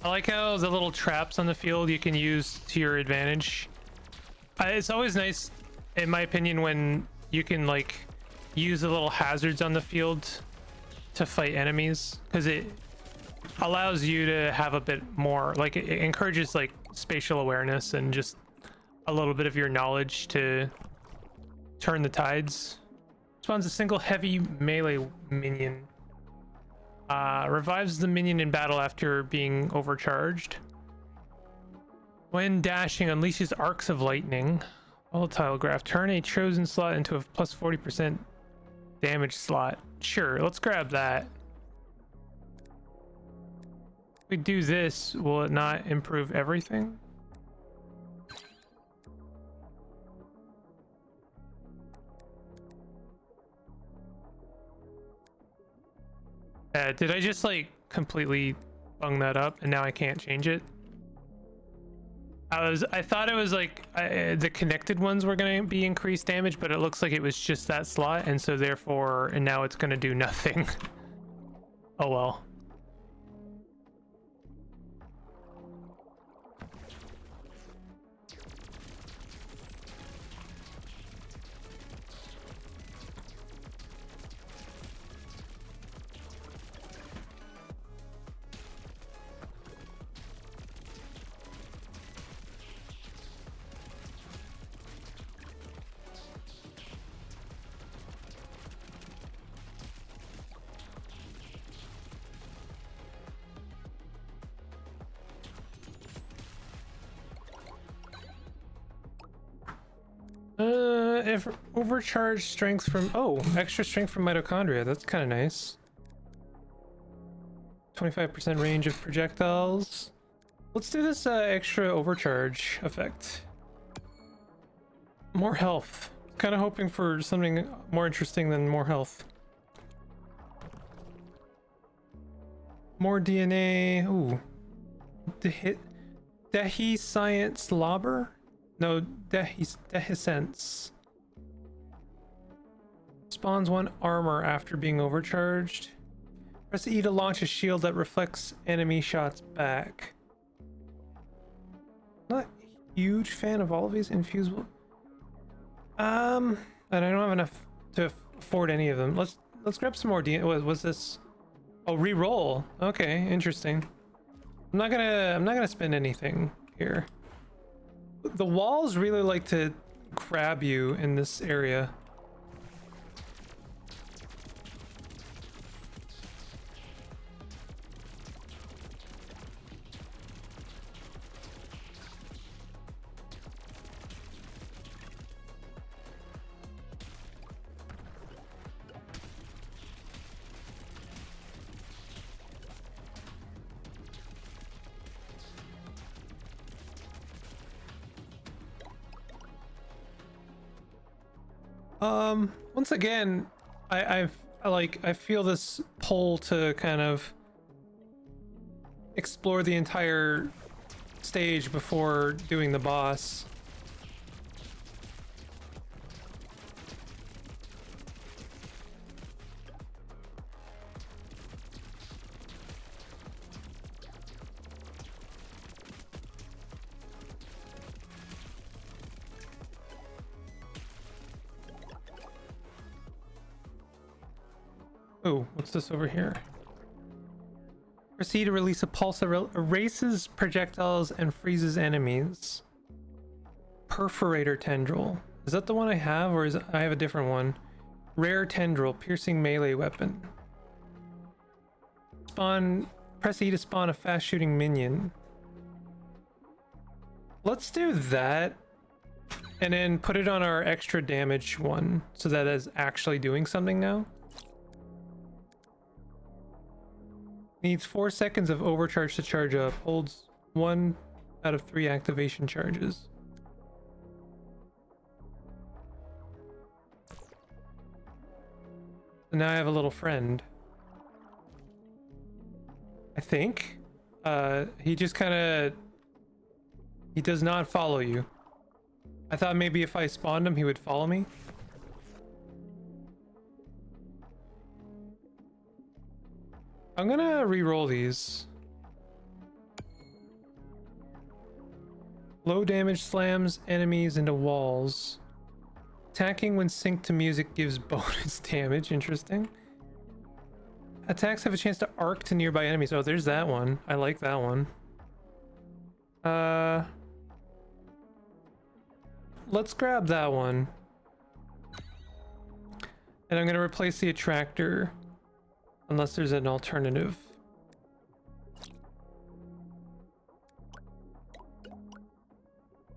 I like how the little traps on the field you can use to your advantage. It's always nice, in my opinion, when you can like use the little hazards on the field to fight enemies, because it allows you to have a bit more, like it encourages like spatial awareness and just a little bit of your knowledge to turn the tides. Spawns a single heavy melee minion. Revives the minion in battle after being overcharged. When dashing, unleashes arcs of lightning. Volatile graph. Turn a chosen slot into a plus 40% damage slot. Sure, let's grab that. If we do this, will it not improve everything? Did I just like completely bung that up and now I can't change it? I thought it was like the connected ones were going to be increased damage, but it looks like it was just that slot, and so therefore, and now it's going to do nothing. Oh well. If overcharged strength from extra strength from mitochondria, that's kind of nice. 25% range of projectiles. Let's do this extra overcharge effect. More health. Kind of hoping for something more interesting than more health. More DNA. Ooh. Dehi science lobber? No, dehiscence. Spawns 1 armor after being overcharged. Press E to launch a shield that reflects enemy shots back. Not a huge fan of all of these infusible. And I don't have enough to afford any of them. Let's grab some more DNA. Was this? Oh, re-roll. Okay, interesting. I'm not gonna spend anything here. The walls really like to grab you in this area. Once again, I feel this pull to kind of explore the entire stage before doing the boss. Oh, what's this over here? Proceed to release a pulse that erases projectiles and freezes enemies. Perforator tendril. Is that the one I have, or is I have a different one? Rare tendril, piercing melee weapon. Press E to spawn a fast shooting minion. Let's do that. And then put it on our extra damage one, so that is actually doing something now. Needs 4 seconds of overcharge to charge up. Holds 1 out of 3 activation charges. So now I have a little friend. I think. He just kind of... He does not follow you. I thought maybe if I spawned him, he would follow me. I'm gonna re-roll these. Low damage slams enemies into walls. Attacking when synced to music gives bonus damage. Interesting. Attacks have a chance to arc to nearby enemies. Oh, there's that one. I like that one. Let's grab that one. And I'm gonna replace the attractor. Unless there's an alternative.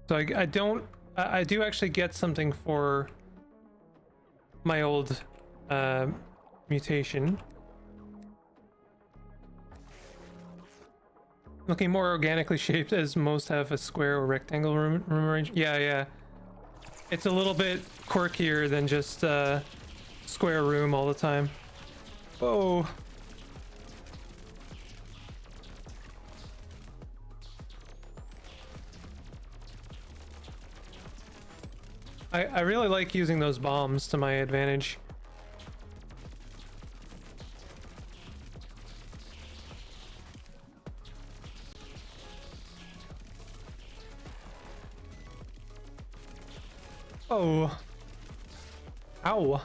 So I do actually get something for my old mutation. Looking more organically shaped, as most have a square or rectangle room arrangement. Yeah. It's a little bit quirkier than just square room all the time. Whoa. I really like using those bombs to my advantage. Oh. Ow.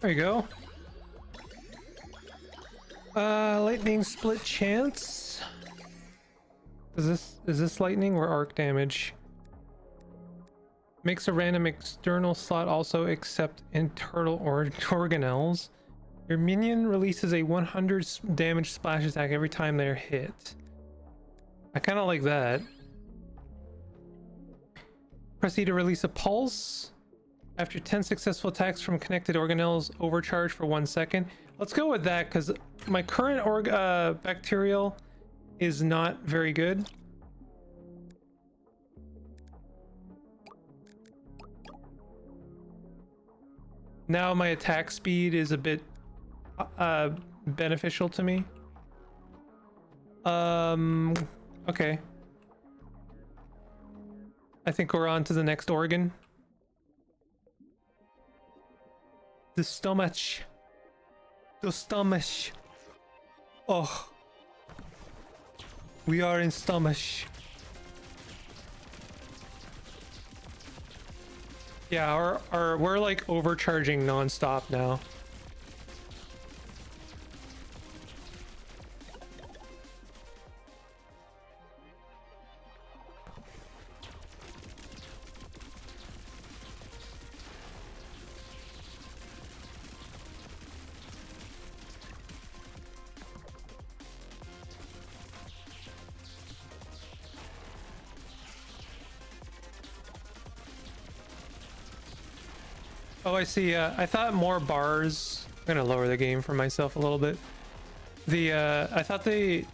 There you go. Lightning split chance. Is this lightning or arc damage? Makes a random external slot also accept internal organelles. Your minion releases a 100 damage splash attack every time they're hit. I kind of like that. Press E to release a pulse. After 10 successful attacks from connected organelles, overcharge for 1 second. Let's go with that, because my current bacterial is not very good. Now my attack speed is a bit beneficial to me. Okay. I think we're on to the next organ. The stomach. The stomach. Oh. We are in stomach. Yeah, we're like overcharging non-stop now. Oh, I see. I thought more bars. I'm gonna lower the game for myself a little bit. I thought the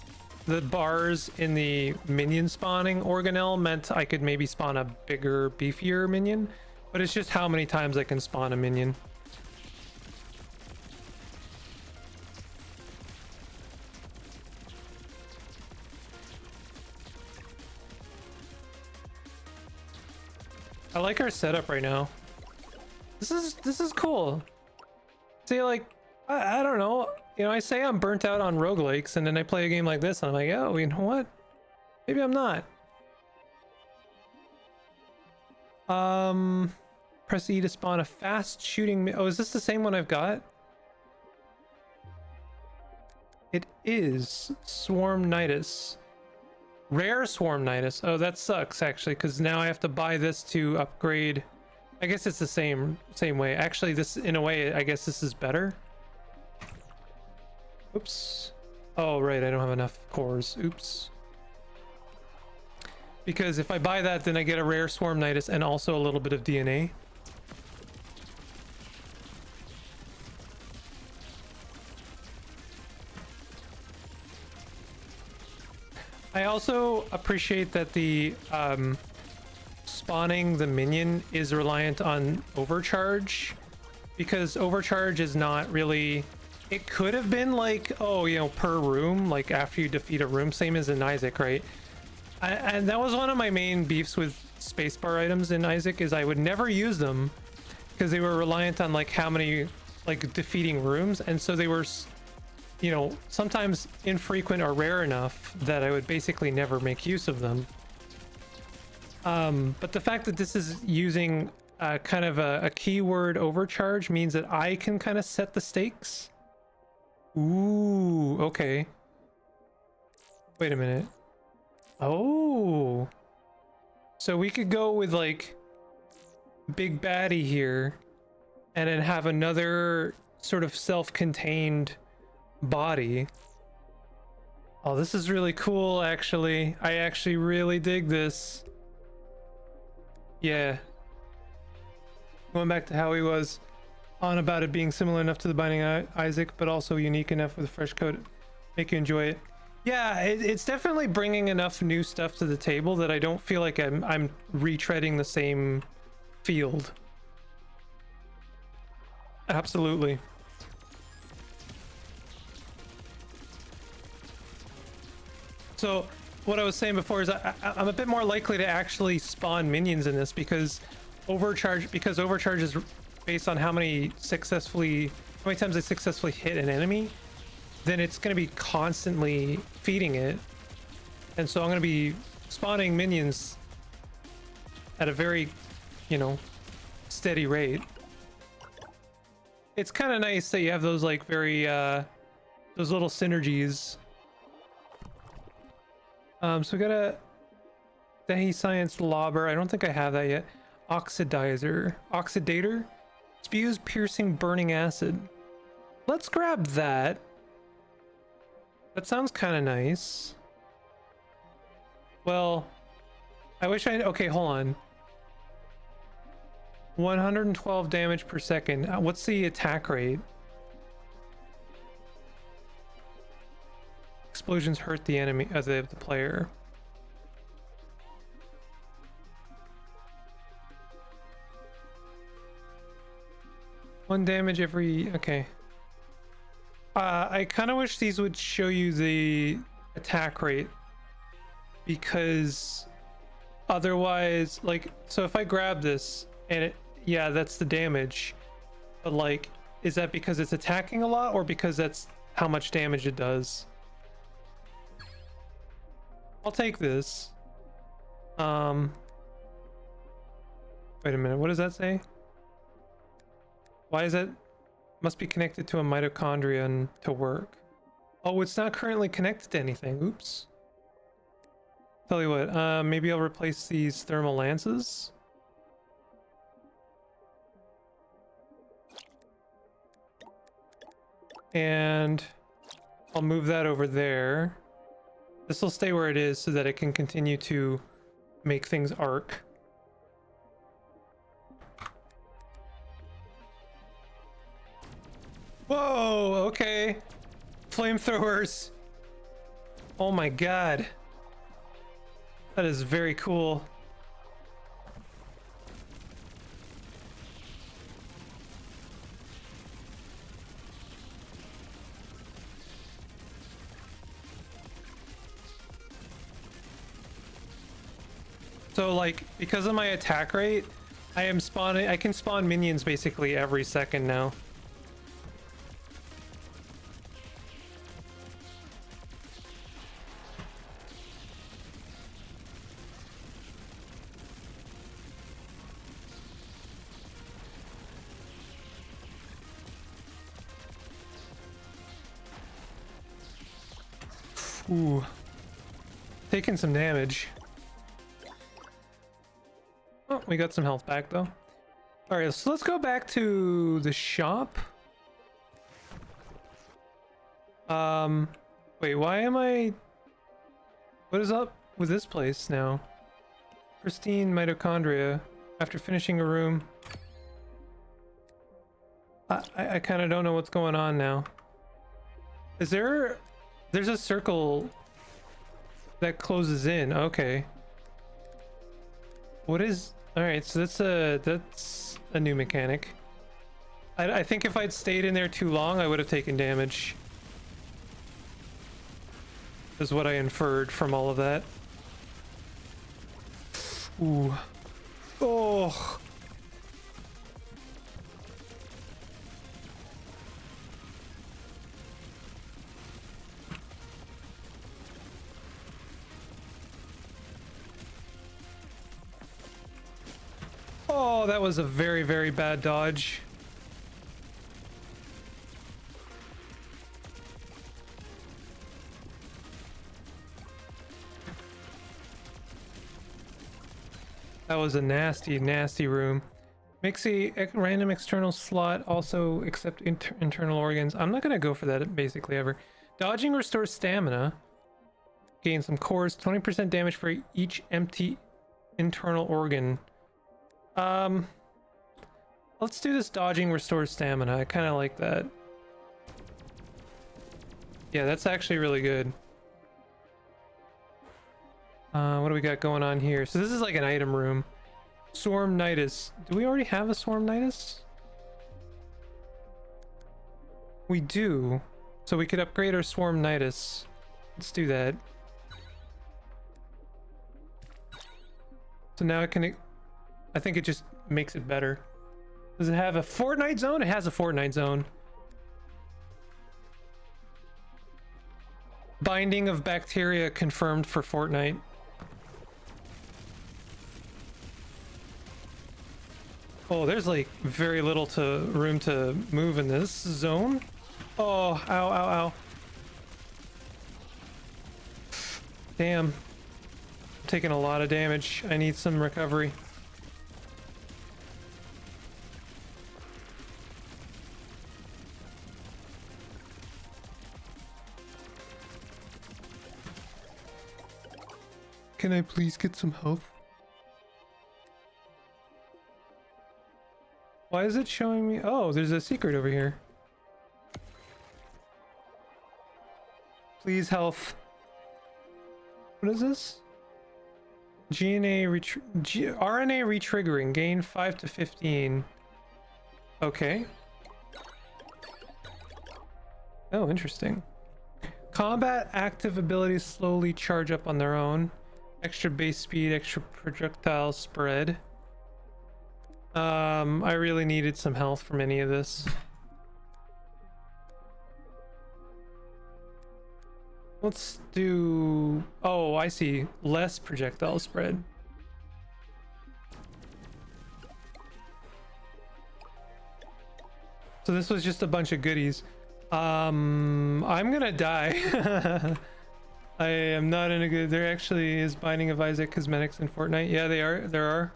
bars in the minion spawning organelle meant I could maybe spawn a bigger, beefier minion, but it's just how many times I can spawn a minion. I like our setup right now. This is cool. See, like, I don't know. You know, I say I'm burnt out on roguelikes, and then I play a game like this, and I'm like, oh, you know what? Maybe I'm not. Press E to spawn a fast shooting. Oh, is this the same one I've got? It is Swarmnitis. Rare Swarmnitis. Oh, that sucks actually, because now I have to buy this to upgrade. I guess it's the same way. Actually, this, in a way, I guess this is better. Oops. Oh, right, I don't have enough cores. Oops. Because if I buy that, then I get a rare Swarmnitis and also a little bit of DNA. I also appreciate that the spawning the minion is reliant on overcharge. because overcharge is not really, it could have been like, oh, you know, per room, like after you defeat a room, same as in Isaac, right? And that was one of my main beefs with spacebar items in Isaac, is I would never use them because they were reliant on like how many, like defeating rooms, and so they were, you know, sometimes infrequent or rare enough that I would basically never make use of them. But the fact that this is using kind of a keyword overcharge means that I can kind of set the stakes. Ooh, okay. Wait a minute. Oh. So we could go with like Big Baddie here and then have another sort of self-contained body. Oh, this is really cool, actually. I actually really dig this. Yeah. Going back to how he was on about it being similar enough to the Binding Isaac, but also unique enough with a fresh coat, make you enjoy it. Yeah, it's definitely bringing enough new stuff to the table that I don't feel like I'm retreading the same field. Absolutely. So what I was saying before is I'm a bit more likely to actually spawn minions in this because overcharge is based on how many times they successfully hit an enemy. Then it's going to be constantly feeding it, and so I'm going to be spawning minions at a very, you know, steady rate. It's kind of nice that you have those like very those little synergies. So we got a Dehi Science Lobber. I don't think I have that yet. Oxidator spews piercing burning acid. Let's grab that. That sounds kind of nice. Well, I wish okay, hold on. 112 damage per second. What's the attack rate? Explosions hurt the enemy, the player. One damage every, okay. I kind of wish these would show you the attack rate, because otherwise, like, so if I grab this and it, yeah, that's the damage, but like, is that because it's attacking a lot or because that's how much damage it does? I'll take this. Wait a minute, what does that say? Why is that? Must be connected to a mitochondria and to work. Oh, it's not currently connected to anything. Oops. Tell you what, maybe I'll replace these thermal lances. And I'll move that over there. This will stay where it is so that it can continue to make things arc. Whoa, okay. Flamethrowers. Oh my god. That is very cool. So like, because of my attack rate, I can spawn minions basically every second now. Ooh. Taking some damage. Oh, we got some health back though. Alright, so let's go back to the shop. Wait, why am I... What is up with this place now? Pristine mitochondria. After finishing a room. I kind of don't know what's going on now. Is there... There's a circle that closes in. Okay. What is... Alright, so that's a new mechanic. I think if I'd stayed in there too long, I would have taken damage. Is what I inferred from all of that. Ooh. Oh. Oh, that was a very, very bad dodge. That was a nasty, nasty room. Makes a random external slot also accept internal organs. I'm not gonna go for that basically ever. Dodging restores stamina. Gain some cores. 20% damage for each empty internal organ. Let's do this. Dodging restores stamina. I kind of like that. Yeah, that's actually really good. What do we got going on here? So this is like an item room. Swarm Nidus. Do we already have a Swarm Nidus? We do. So we could upgrade our Swarm Nidus. Let's do that. So now I think it just makes it better. Does it have a Fortnite zone? It has a Fortnite zone. Binding of bacteria confirmed for Fortnite. Oh, there's like very little room to move in this zone. Oh, ow, ow, ow. Damn. I'm taking a lot of damage. I need some recovery. Can I please get some health? Why is it showing me? Oh, there's a secret over here. Please health. What is this? RNA retriggering. Gain 5 to 15. Okay. Oh, interesting. Combat active abilities slowly charge up on their own. Extra base speed, extra projectile spread. I really needed some health from any of this. Let's do... Oh, I see. Less projectile spread. So this was just a bunch of goodies. I'm gonna die. I am not in a good... There actually is Binding of Isaac cosmetics in Fortnite. Yeah, there are.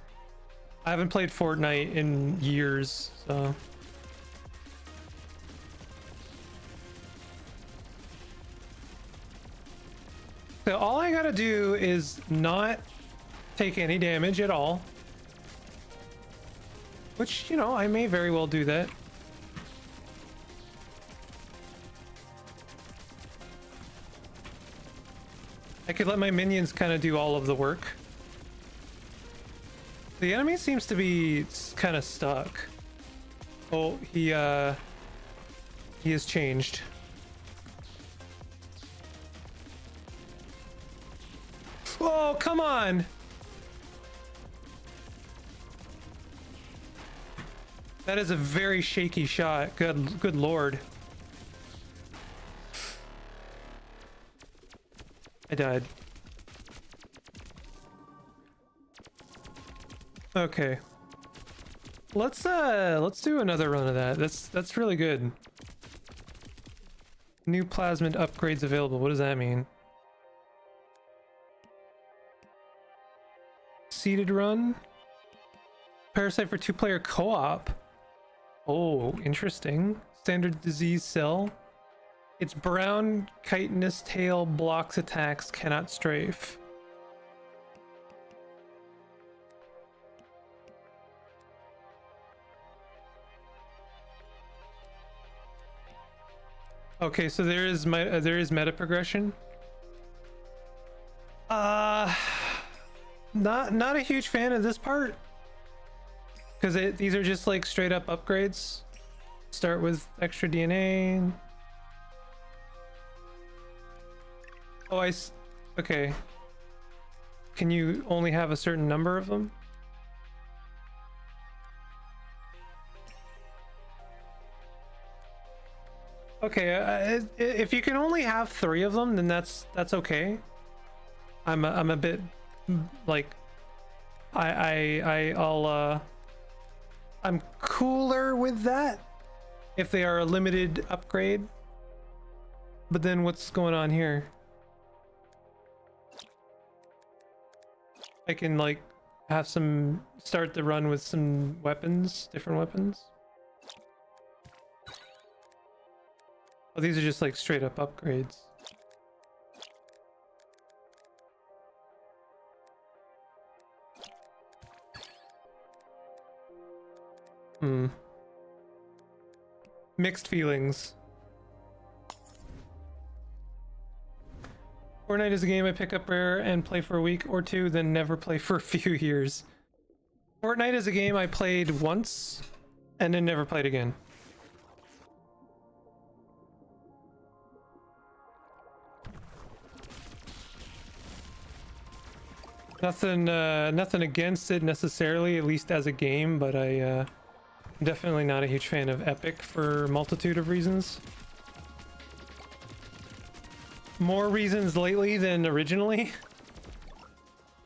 I haven't played Fortnite in years, so... So all I gotta do is not take any damage at all. Which, you know, I may very well do that. I could let my minions kind of do all of the work. The enemy seems to be kind of stuck. Oh, he has changed. Oh, come on! That is a very shaky shot. Good lord. I died. Okay. Let's do another run of that. That's really good. New plasmid upgrades available. What does that mean? Seeded run. Parasite for 2-player co-op. Oh, interesting. Standard disease cell. Its brown chitinous tail blocks attacks, cannot strafe. Okay, so there is meta progression. Not a huge fan of this part, because these are just like straight up upgrades. start with extra DNA. Oh, okay. Can you only have a certain number of them? Okay, if you can only have 3 of them, then that's okay. I'm a bit like I'm cooler with that if they are a limited upgrade. But then what's going on here? I can like have some start the run with some weapons, different weapons. Oh, these are just like straight up upgrades. Mixed feelings. Fortnite is a game I pick up rare and play for a week or two, then never play for a few years. Fortnite is a game I played once and then never played again. Nothing against it necessarily, at least as a game, but I'm definitely not a huge fan of Epic for a multitude of reasons. More reasons lately than originally.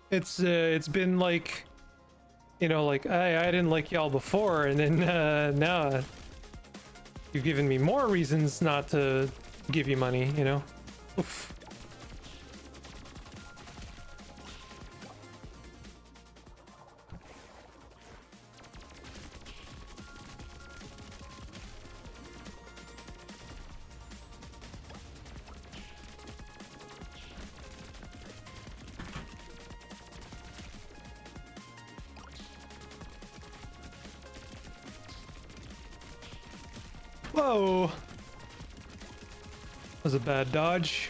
It's been like, you know, like I didn't like y'all before, and then now you've given me more reasons not to give you money, you know. Oof. Whoa! That was a bad dodge.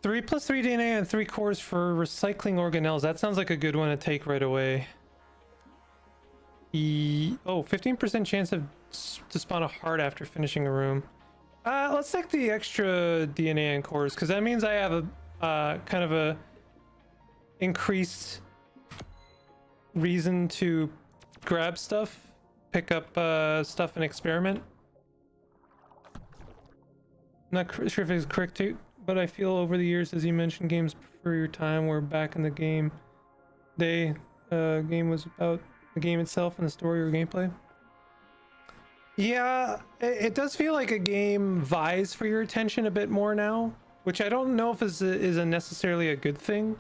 Three plus 3 DNA and 3 cores for recycling organelles. That sounds like a good one to take right away. 15% chance to spawn a heart after finishing a room. Let's take the extra DNA and cores, because that means I have a kind of a increased reason to grab stuff, pick up stuff and experiment. Not sure if it's correct too, but I feel over the years, as you mentioned, games prefer your time. We're back in the game. Game was about the game itself and the story or gameplay. Yeah, it does feel like a game vies for your attention a bit more now, which I don't know if is a necessarily a good thing.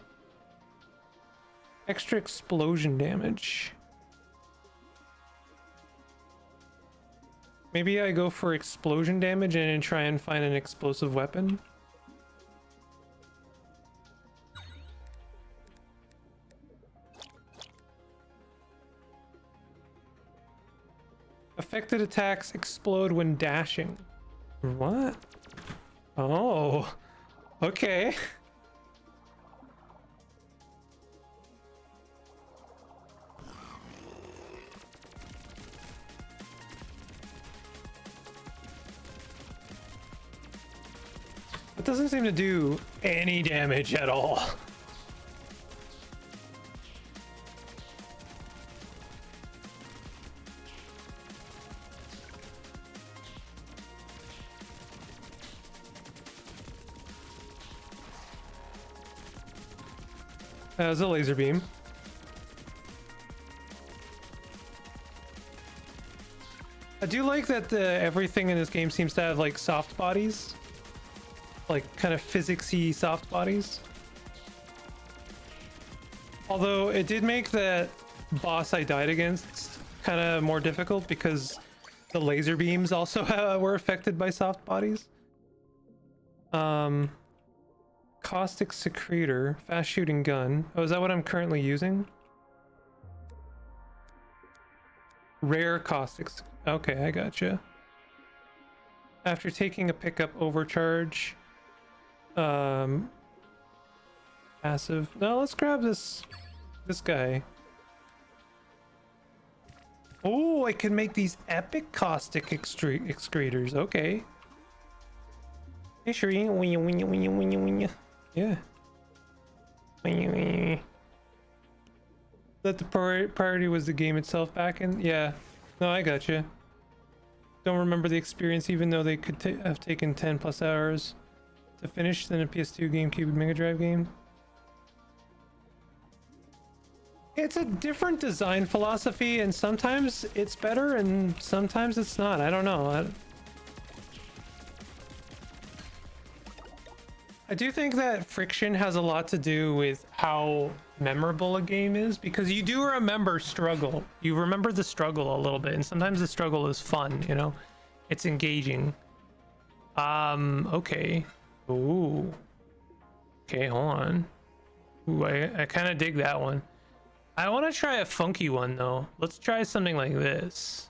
Extra explosion damage. Maybe I go for explosion damage and try and find an explosive weapon. Affected attacks explode when dashing. What? Oh, okay. It doesn't seem to do any damage at all. As a laser beam. I do like that everything in this game seems to have like soft bodies, like kind of physicsy soft bodies. Although it did make that boss I died against kind of more difficult because the laser beams also were affected by soft bodies. Caustic secretor, fast shooting gun. Oh, is that what I'm currently using? Rare caustics. Okay, I gotcha. After taking a pickup overcharge. Passive. No, let's grab this guy. Oh, I can make these epic caustic excretors. Okay. Hey, sure. Yeah. That the priority was the game itself back in. Yeah. No, I gotcha. Don't remember the experience, even though they could have taken 10 plus hours to finish than a PS2, GameCube, Mega Drive game. It's a different design philosophy, and sometimes it's better and sometimes it's not. I don't know. I do think that friction has a lot to do with how memorable a game is, because you do remember struggle. You remember the struggle a little bit, and sometimes the struggle is fun, you know? It's engaging. Okay. Ooh. Okay, hold on. Ooh, I kind of dig that one. I want to try a funky one, though. Let's try something like this.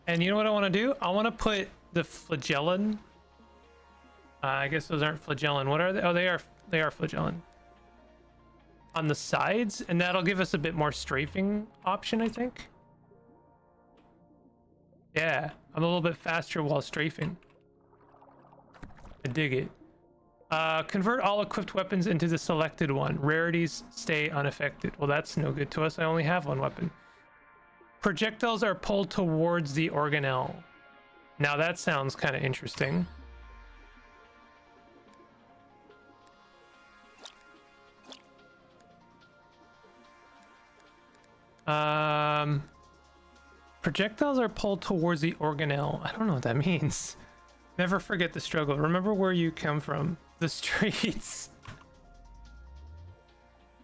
And you know what I want to do? I want to put the flagellin. I guess those aren't flagellin. What are they? Oh, they are flagellin. On the sides, and that'll give us a bit more strafing option, I think. Yeah, I'm a little bit faster while strafing. I dig it. Convert all equipped weapons into the selected one. Rarities stay unaffected. Well, that's no good to us. I only have one weapon. Projectiles are pulled towards the organelle. Now that sounds kind of interesting. Projectiles are pulled towards the organelle. I don't know what that means. Never forget the struggle. Remember where you come from. The streets.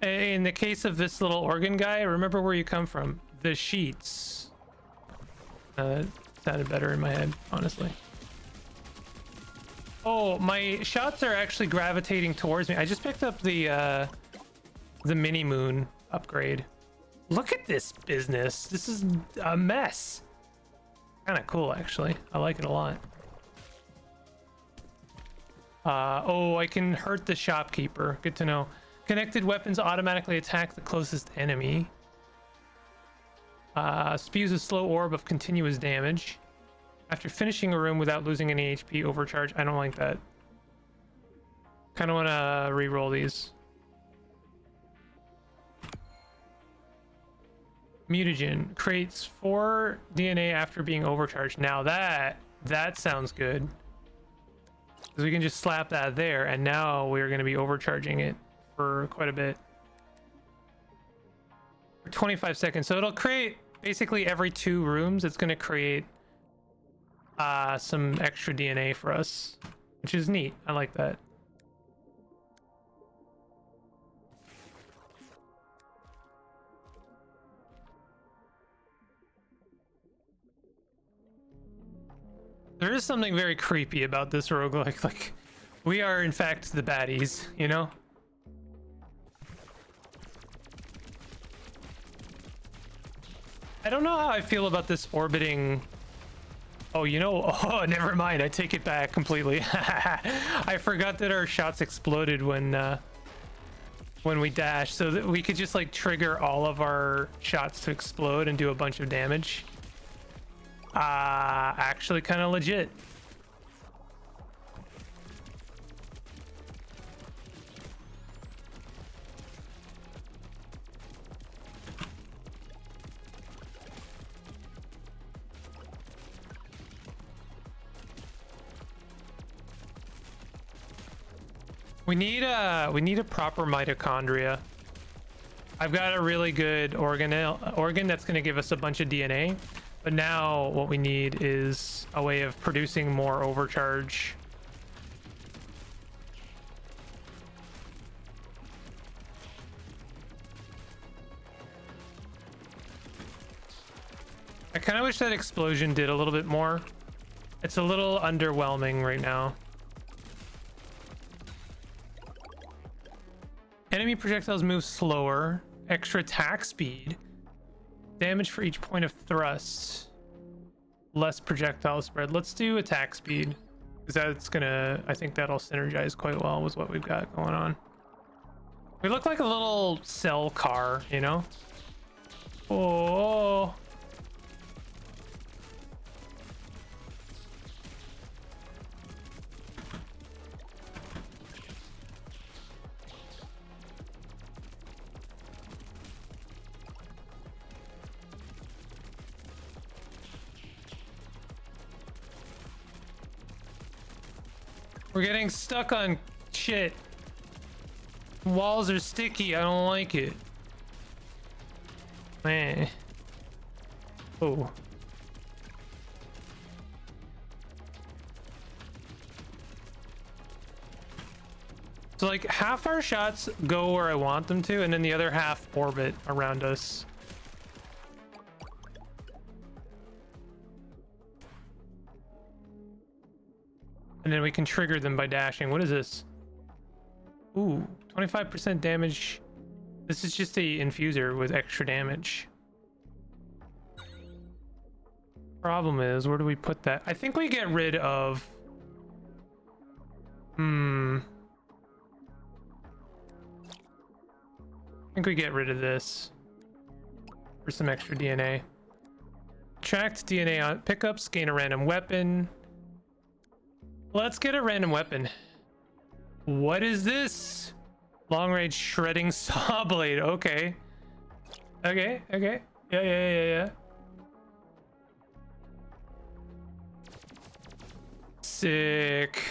In the case of this little organ guy, remember where you come from. The sheets. Sounded better in my head, honestly. Oh, my shots are actually gravitating towards me. I just picked up the mini moon upgrade. Look at this business. This is a mess. Kind of cool, actually. I like it a lot. Oh, I can hurt the shopkeeper. Good to know. Connected weapons automatically attack the closest enemy. Spews a slow orb of continuous damage. After finishing a room without losing any HP, overcharge. I don't like that. Kind of want to re-roll these. Mutagen creates 4 DNA after being overcharged. Now that sounds good. Because we can just slap that there, and now we're going to be overcharging it for quite a bit. For 25 seconds. So it'll create basically every 2 rooms. It's going to create some extra DNA for us, which is neat. I like that. There is something very creepy about this roguelike. Like, we are in fact the baddies, you know? I don't know how I feel about this orbiting. Oh, you know, oh, never mind. I take it back completely. I forgot that our shots exploded when we dashed, so that we could just like trigger all of our shots to explode and do a bunch of damage. Actually kind of legit. We need a proper mitochondria. I've got a really good organ that's going to give us a bunch of DNA. But now what we need is a way of producing more overcharge. I kind of wish that explosion did a little bit more. It's a little underwhelming right now. Enemy projectiles move slower. Extra attack speed. Damage for each point of thrust. less projectile spread. Let's do attack speed, because that's gonna, I think that'll synergize quite well with what we've got going on. We look like a little cell car, you know? Oh. We're getting stuck on shit. Walls are sticky. I don't like it. Man. Oh. So like half our shots go where I want them to, and then the other half orbit around us. And then we can trigger them by dashing. What is this? Ooh, 25% damage. This is just a infuser with extra damage. Problem is, where do we put that? I think we get rid of... I think we get rid of this for some extra DNA. Tracked DNA on pickups, gain a random weapon. Let's get a random weapon. What is this? Long range shredding saw blade. Okay. Okay. Yeah. Sick.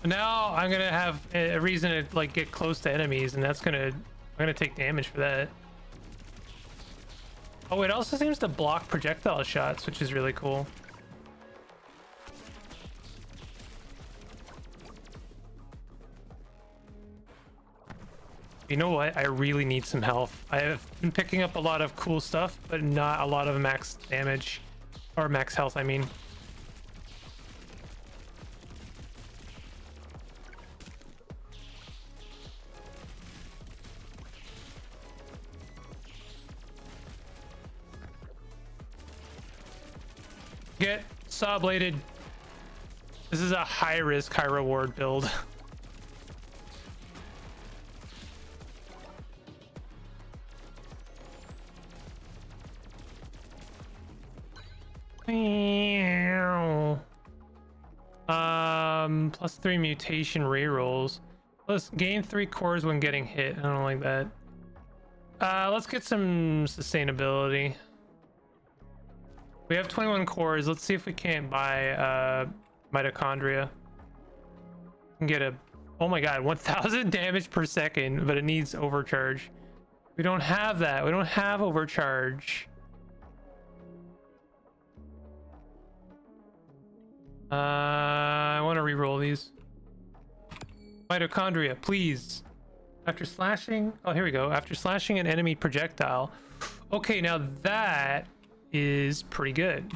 Now I'm gonna have a reason to like get close to enemies, and that's gonna, I'm gonna take damage for that. Oh, it also seems to block projectile shots, which is really cool. You know what? I really need some health. I have been picking up a lot of cool stuff, but not a lot of max damage. Or max health, I mean. Get saw bladed. This is a high risk, high reward build. +3 mutation rerolls. Let's gain 3 cores when getting hit. I don't like that. Let's get some sustainability. We have 21 cores. Let's see if we can't buy mitochondria. We can get a, oh my god, 1000 damage per second, but it needs overcharge. We don't have that. We don't have overcharge. I want to re-roll these. Mitochondria, please. After slashing, oh, here we go. After slashing an enemy projectile. Okay, now that is pretty good.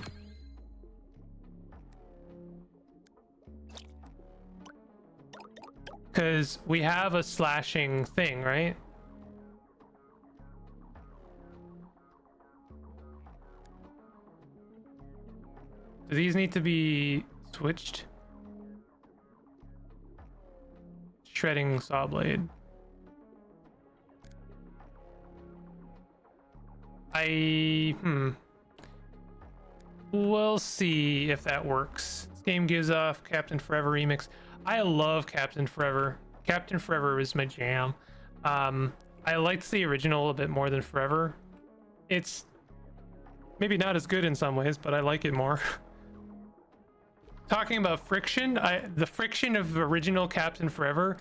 Because we have a slashing thing, right? Do these need to be switched? Shredding saw blade. We'll see if that works. This game gives off Captain Forever remix. I love Captain Forever. Captain Forever is my jam. I liked the original a bit more than Forever. It's maybe not as good in some ways, but I like it more. Talking about friction, the friction of the original Captain Forever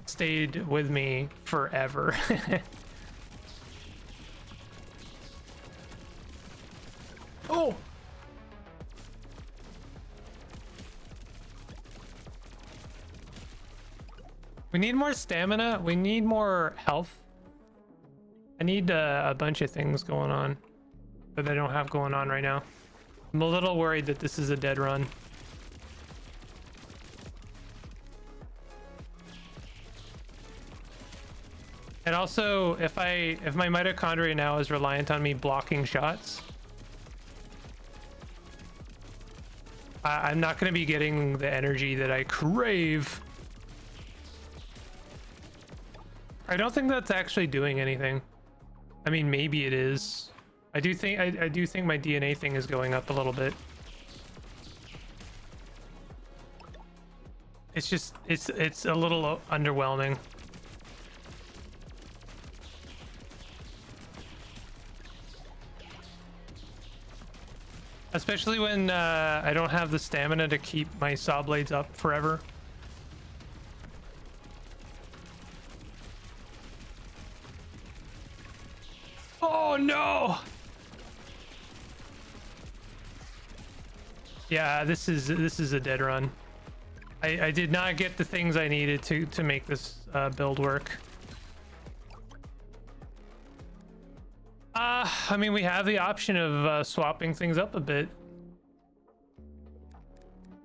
stayed with me forever. Oh! We need more stamina. We need more health. I need a bunch of things going on that I don't have going on right now. I'm a little worried that this is a dead run. And also, if my mitochondria now is reliant on me blocking shots, I'm not going to be getting the energy that I crave. I don't think that's actually doing anything. I mean, maybe it is. I do think my DNA thing is going up a little bit. It's just it's a little underwhelming. Especially when I don't have the stamina to keep my saw blades up forever. Oh no! Yeah, this is a dead run. I did not get the things I needed to make this build work. I mean, we have the option of swapping things up a bit.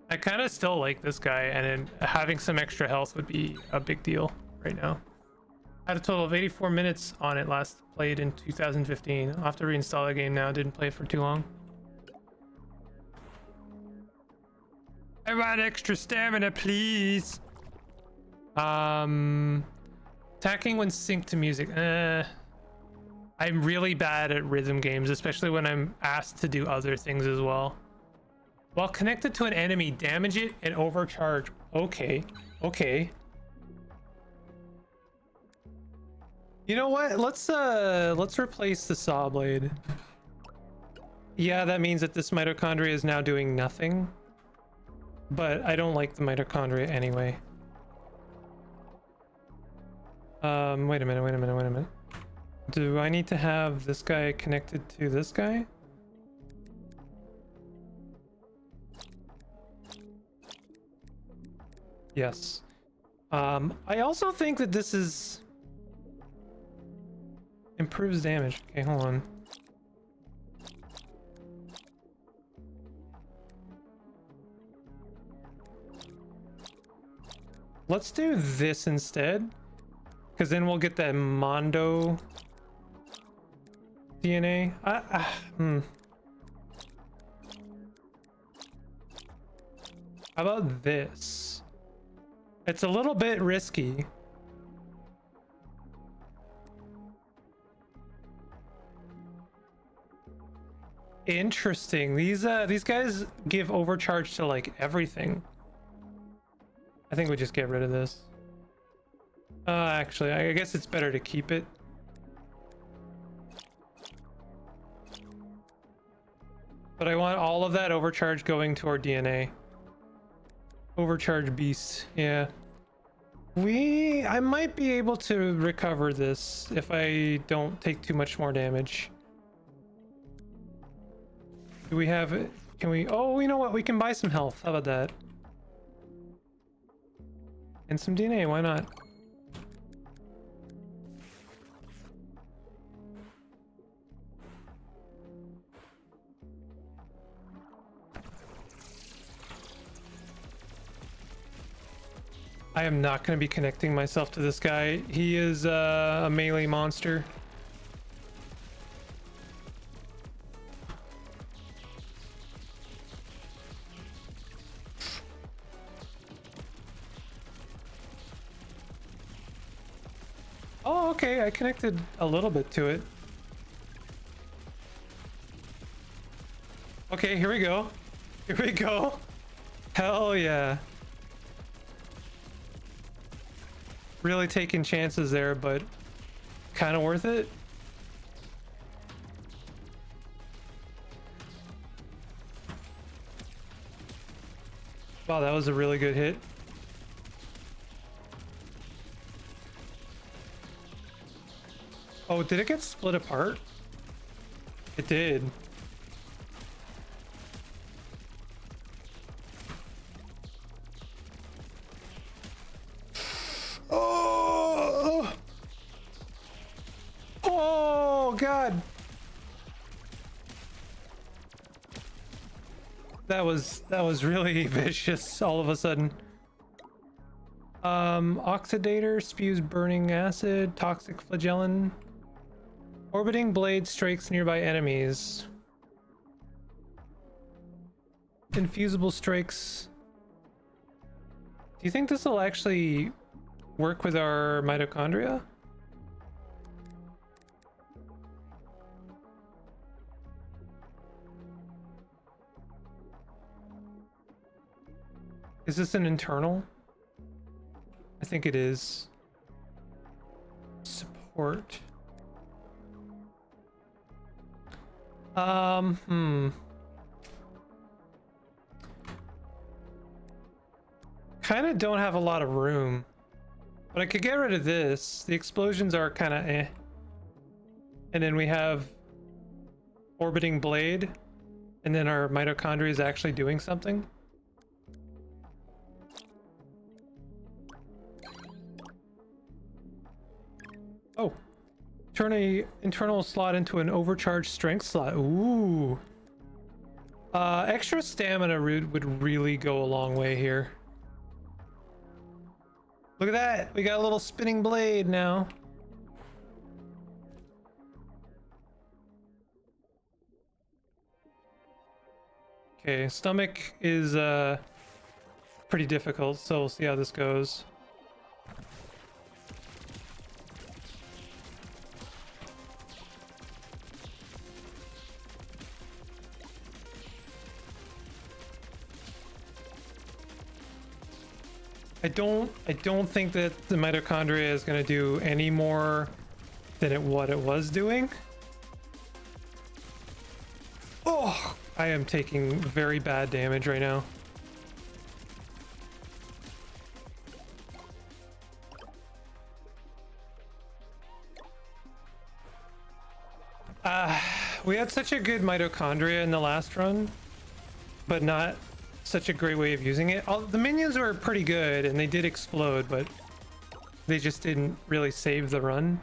I kind of still like this guy, and having some extra health would be a big deal right now. I had a total of 84 minutes on it last played in 2015. I'll have to reinstall the game now. Didn't play it for too long. I want extra stamina, please. Attacking when synced to music. I'm really bad at rhythm games, especially when I'm asked to do other things as well. While connected to an enemy, damage it and overcharge. Okay. You know what? Let's replace the saw blade. Yeah, that means that this mitochondria is now doing nothing. But I don't like the mitochondria anyway. Wait a minute. Do I need to have this guy connected to this guy? Yes. I also think that this is improves damage. Okay, hold on. Let's do this instead, because then we'll get that Mondo DNA. How about this? It's a little bit risky. Interesting. These guys give overcharge to like everything. I think we just get rid of this. Actually, I guess it's better to keep it. But I want all of that overcharge going to our DNA. Overcharge beast, yeah. I might be able to recover this if I don't take too much more damage. Do we have it? Can we? Oh, you know what? We can buy some health. How about that? And some DNA, why not? I am not going to be connecting myself to this guy. He is a melee monster. Oh, okay, I connected a little bit to it. Okay, here we go. Here we go. Hell yeah. Really taking chances there, but kind of worth it. Wow, that was a really good hit. Oh, did it get split apart? It did. Oh! Oh, God. That was really vicious all of a sudden. Oxidator spews burning acid, toxic flagellin. Orbiting blade strikes nearby enemies. Infusible strikes. Do you think this will actually work with our mitochondria? Is this an internal? I think it is. Support. Kind of don't have a lot of room, but I could get rid of this. The explosions are kind of eh. And then we have orbiting blade, and then our mitochondria is actually doing something. Oh, turn a internal slot into an overcharged strength slot. Ooh. Extra stamina would really go a long way here. Look at that! We got a little spinning blade now. Okay, stomach is pretty difficult, so we'll see how this goes. I don't think that the mitochondria is going to do any more than what it was doing. Oh, I am taking very bad damage right now. We had such a good mitochondria in the last run, but not such a great way of using it. The minions were pretty good and they did explode, but they just didn't really save the run.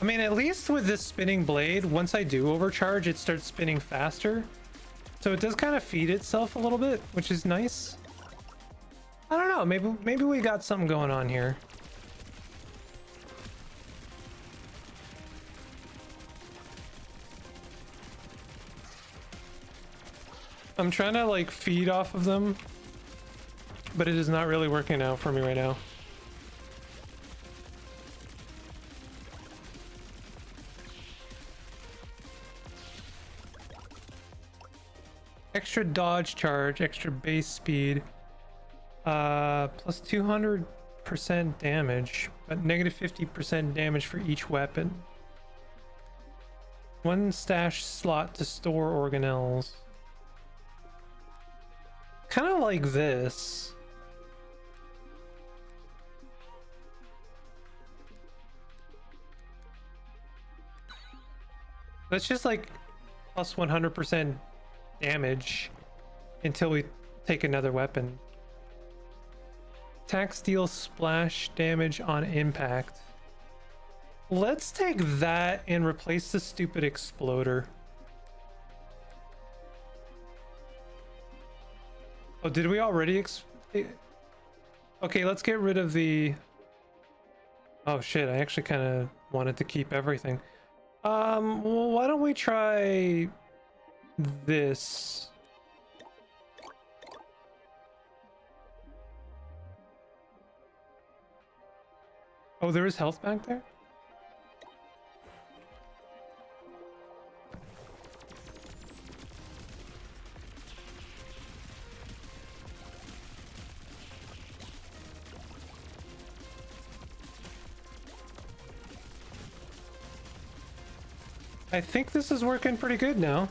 I mean, at least with this spinning blade, once I do overcharge, it starts spinning faster. So it does kind of feed itself a little bit, which is nice. I don't know, maybe we got something going on here. I'm trying to like feed off of them, but it is not really working out for me right now. Extra dodge charge, extra base speed, plus 200% damage, but negative 50% damage for each weapon. One stash slot to store organelles. Kind of like this. That's just like plus 100% damage until we take another weapon. Attack, steal, splash damage on impact. Let's take that and replace the stupid exploder. Oh, did we already okay, let's get rid of the... Oh shit, I actually kind of wanted to keep everything. Well, why don't we try this? Oh, there is health back there? I think this is working pretty good now.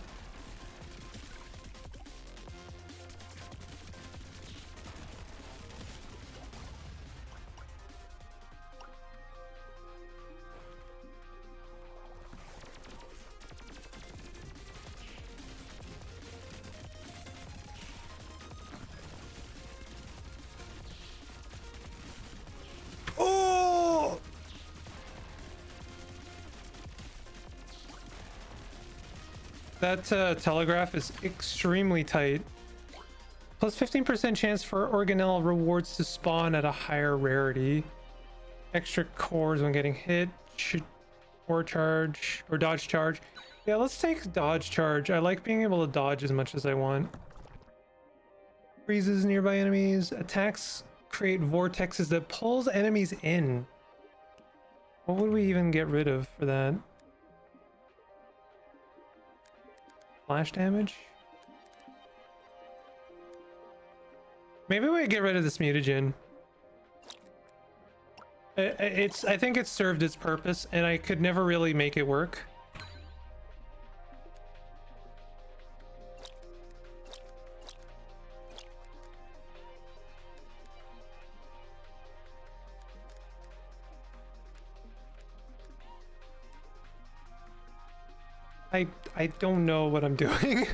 That telegraph is extremely tight. Plus 15% chance for organelle rewards to spawn at a higher rarity. Extra cores when getting hit. Or charge or dodge charge. Yeah, let's take dodge charge. I like being able to dodge as much as I want. Freezes nearby enemies. Attacks create vortexes that pulls enemies in. What would we even get rid of for that? Flash damage? Maybe we get rid of this mutagen. I think it served its purpose, and I could never really make it work. I don't know what I'm doing.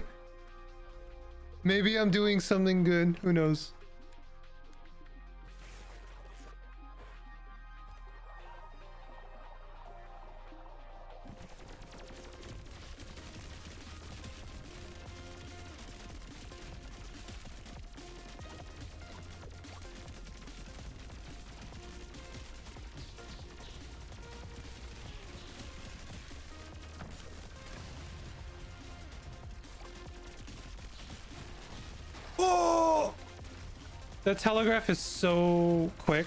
Maybe I'm doing something good. Who knows? Oh! The telegraph is so quick.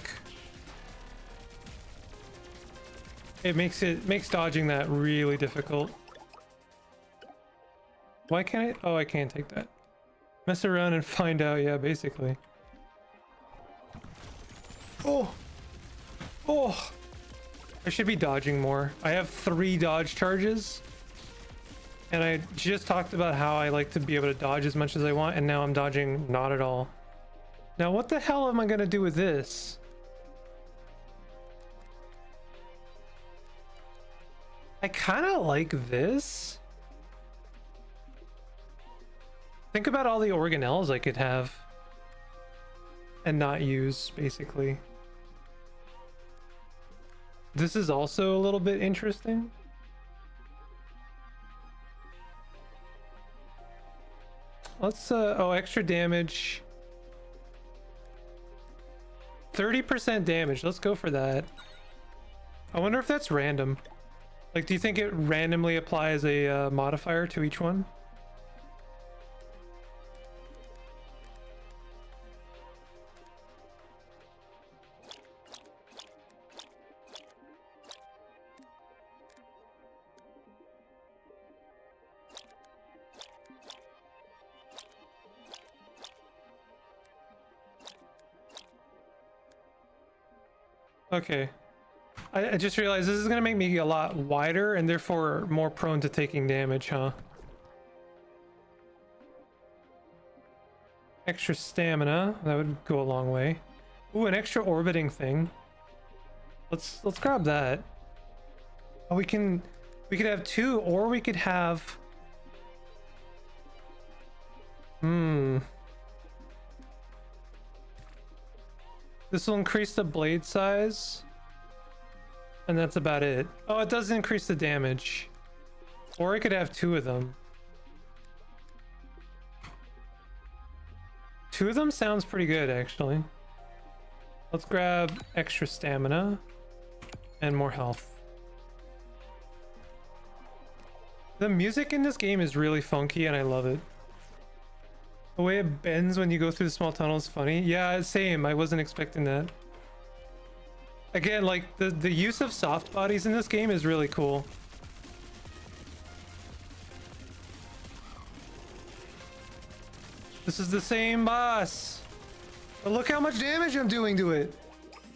It makes dodging that really difficult. Why can't I? Oh, I can't take that. Mess around and find out. Yeah, basically. Oh! Oh! I should be dodging more. I have 3 dodge charges. And I just talked about how I like to be able to dodge as much as I want, and now I'm dodging not at all. Now what the hell am I gonna do with this? I kind of like this. Think about all the organelles I could have and not use, basically. This is also a little bit interesting. Let's oh, extra damage. 30% damage. Let's go for that. I wonder if that's random. Like, do you think it randomly applies a modifier to each one? Okay. I just realized this is gonna make me a lot wider and therefore more prone to taking damage, huh? Extra stamina, that would go a long way. Ooh, an extra orbiting thing. Let's grab that. Oh, we could have 2, or we could have this will increase the blade size. And that's about it. Oh, it does increase the damage. Or I could have 2 of them. 2 of them sounds pretty good, actually. Let's grab extra stamina and more health. The music in this game is really funky and I love it. The way it bends when you go through the small tunnel is funny. Yeah, same. I wasn't expecting that. Again, like, the use of soft bodies in this game is really cool. This is the same boss. But look how much damage I'm doing to it.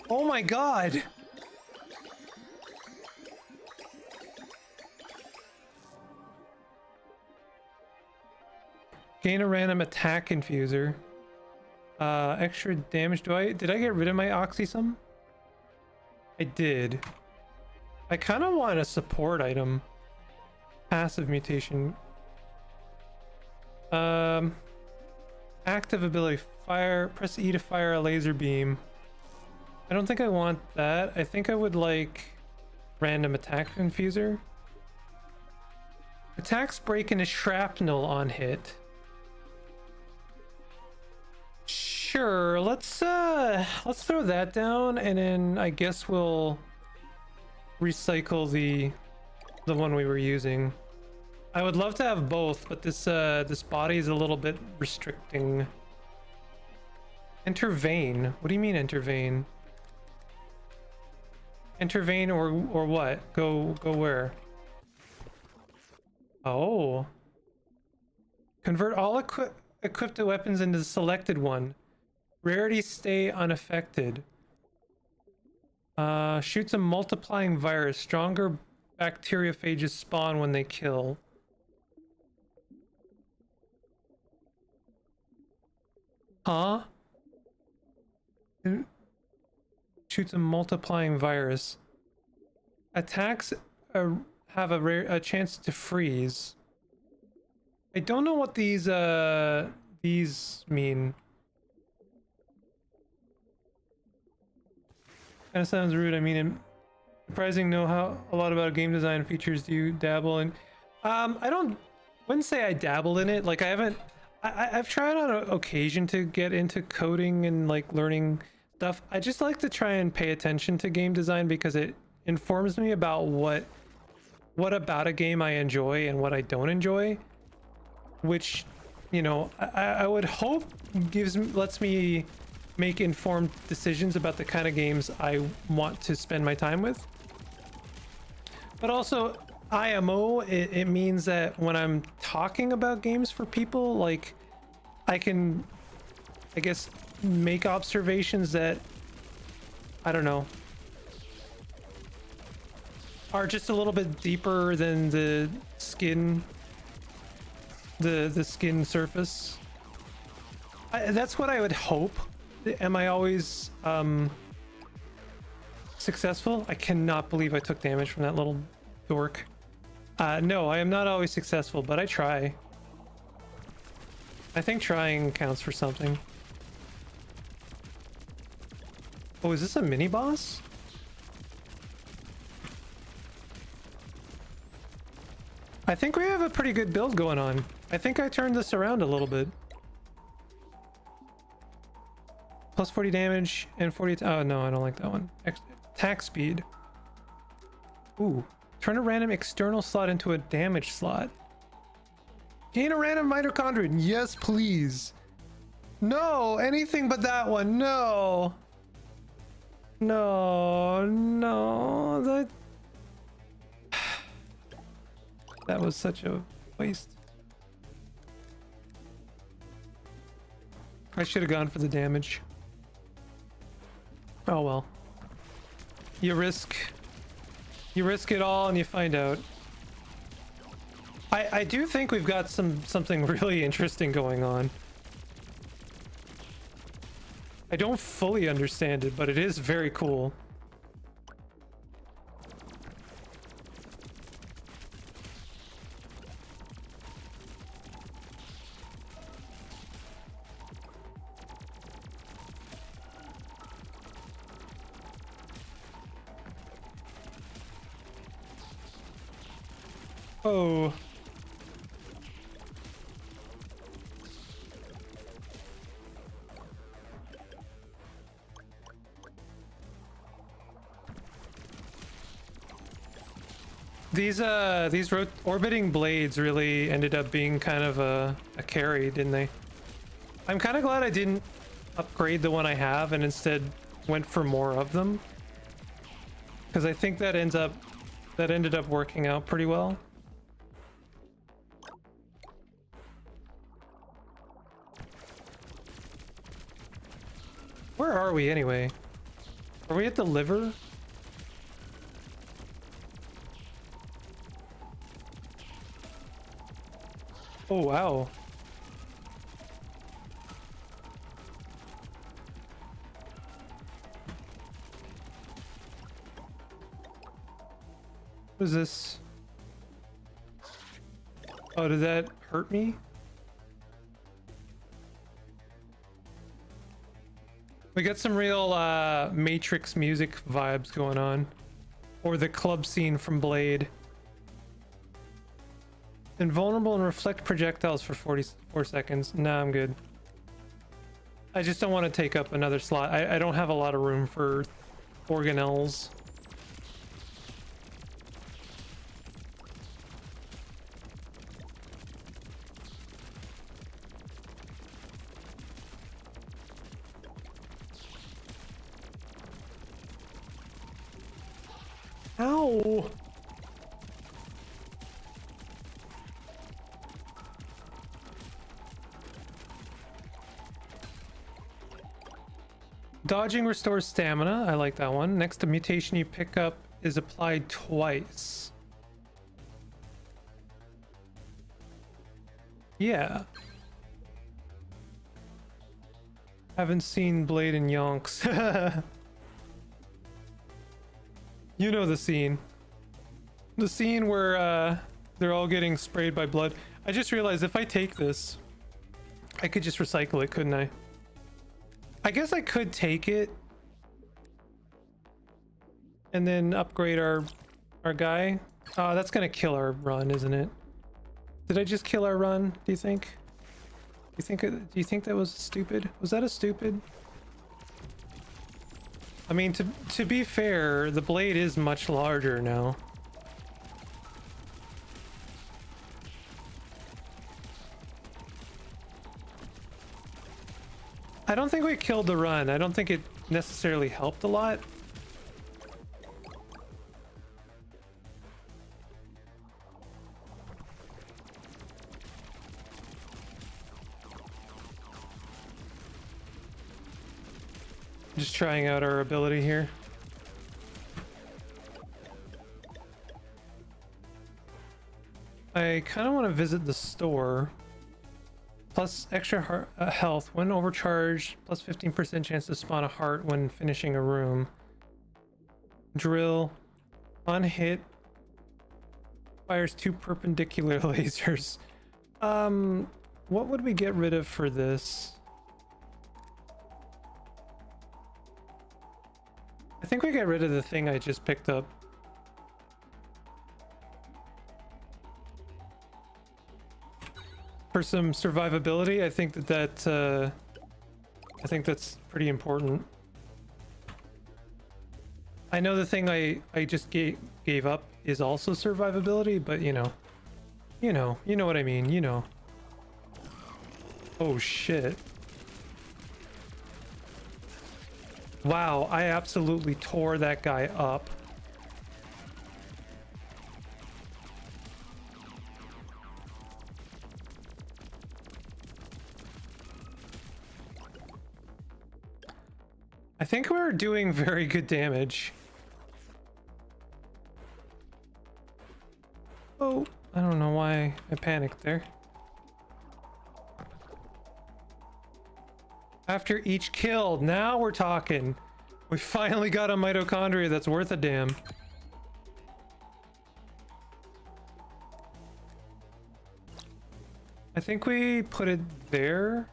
Oh my god. Gain a random attack infuser. Extra damage. Did I get rid of my oxysum? I did. I kind of want a support item. Passive mutation. Active ability. Fire. Press E to fire a laser beam. I don't think I want that. I think I would like random attack infuser. Attacks break into shrapnel on hit. Sure, let's throw that down, and then I guess we'll recycle the one we were using. I would love to have both, but this body is a little bit restricting. Enter vein. What do you mean enter vein? Enter vein or what? Go where? Oh. Convert all equipped weapons into the selected one. Rarity stay unaffected. Shoots a multiplying virus. Stronger bacteriophages spawn when they kill. Huh? Shoots a multiplying virus. Attacks have a chance to freeze. I don't know what these mean. Kind of sounds rude. I mean, I'm surprising know how a lot about game design features. Do you dabble in? Wouldn't say I dabble in it. Like I've tried on occasion to get into coding and like learning stuff. I just like to try and pay attention to game design because it informs me about what about a game I enjoy and what I don't enjoy, which, you know, I would hope lets me make informed decisions about the kind of games I want to spend my time with. But also IMO, it means that when I'm talking about games for people, like I can, I guess, make observations that, I don't know, are just a little bit deeper than the skin, the skin surface. That's what I would hope. Am I always successful? I cannot believe I took damage from that little dork. No, I am not always successful, but I try. I think trying counts for something. Oh, is this a mini boss? I think we have a pretty good build going on. I think I turned this around a little bit. Plus 40 damage and 40... Oh, no, I don't like that one. Attack speed. Ooh. Turn a random external slot into a damage slot. Gain a random mitochondrion. Yes, please. No, anything but that one. No. No. That was such a waste. I should have gone for the damage. Oh well. You risk it all and you find out. I do think we've got something really interesting going on. I don't fully understand it, but it is very cool. Oh. These orbiting blades really ended up being kind of a carry, didn't they? I'm kind of glad I didn't upgrade the one I have and instead went for more of them, because I think that ended up working out pretty well. Where are we anyway? Are we at the liver? Oh wow. What is this? Oh, did that hurt me? We got some real Matrix music vibes going on. Or the club scene from Blade. Invulnerable and reflect projectiles for 44 seconds. Nah, I'm good. I just don't want to take up another slot. I don't have a lot of room for organelles. Ow! Dodging restores stamina. I like that one. Next, a mutation you pick up is applied twice. Yeah. Haven't seen Blade and Yonks. You know the scene. The scene where they're all getting sprayed by blood. I just realized if I take this, I could just recycle it, couldn't I? I guess I could take it and then upgrade our guy. Oh, that's gonna kill our run, isn't it? Did I just kill our run? Do you think? Do you think that was stupid? Was that a stupid? I mean, to be fair, the blade is much larger now. I don't think we killed the run. I don't think it necessarily helped a lot. Just trying out our ability here. I kind of want to visit the store. Plus extra health when overcharged, plus 15% chance to spawn a heart when finishing a room. Drill. On hit. Fires 2 perpendicular lasers. What would we get rid of for this? I think we get rid of the thing I just picked up. For some survivability, I think I think that's pretty important. I know the thing I just gave up is also survivability, but you know what I mean, you know. Oh shit. Wow, I absolutely tore that guy up. I think we're doing very good damage. Oh, I don't know why I panicked there. After each kill, now we're talking. We finally got a mitochondria that's worth a damn. I think we put it there.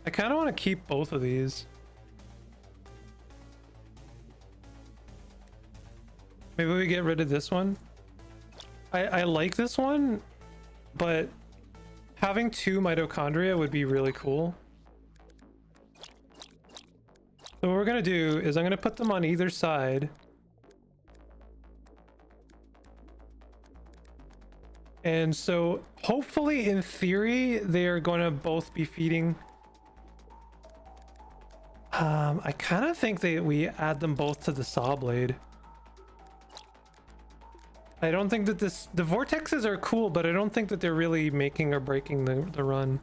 I kind of want to keep both of these. Maybe we get rid of this one. I like this one, but having 2 mitochondria would be really cool. So what we're gonna do is I'm gonna put them on either side. And so hopefully, in theory, they are going to both be feeding. I kind of think we add them both to the saw blade. I don't think that the vortexes are cool, but I don't think that they're really making or breaking the run.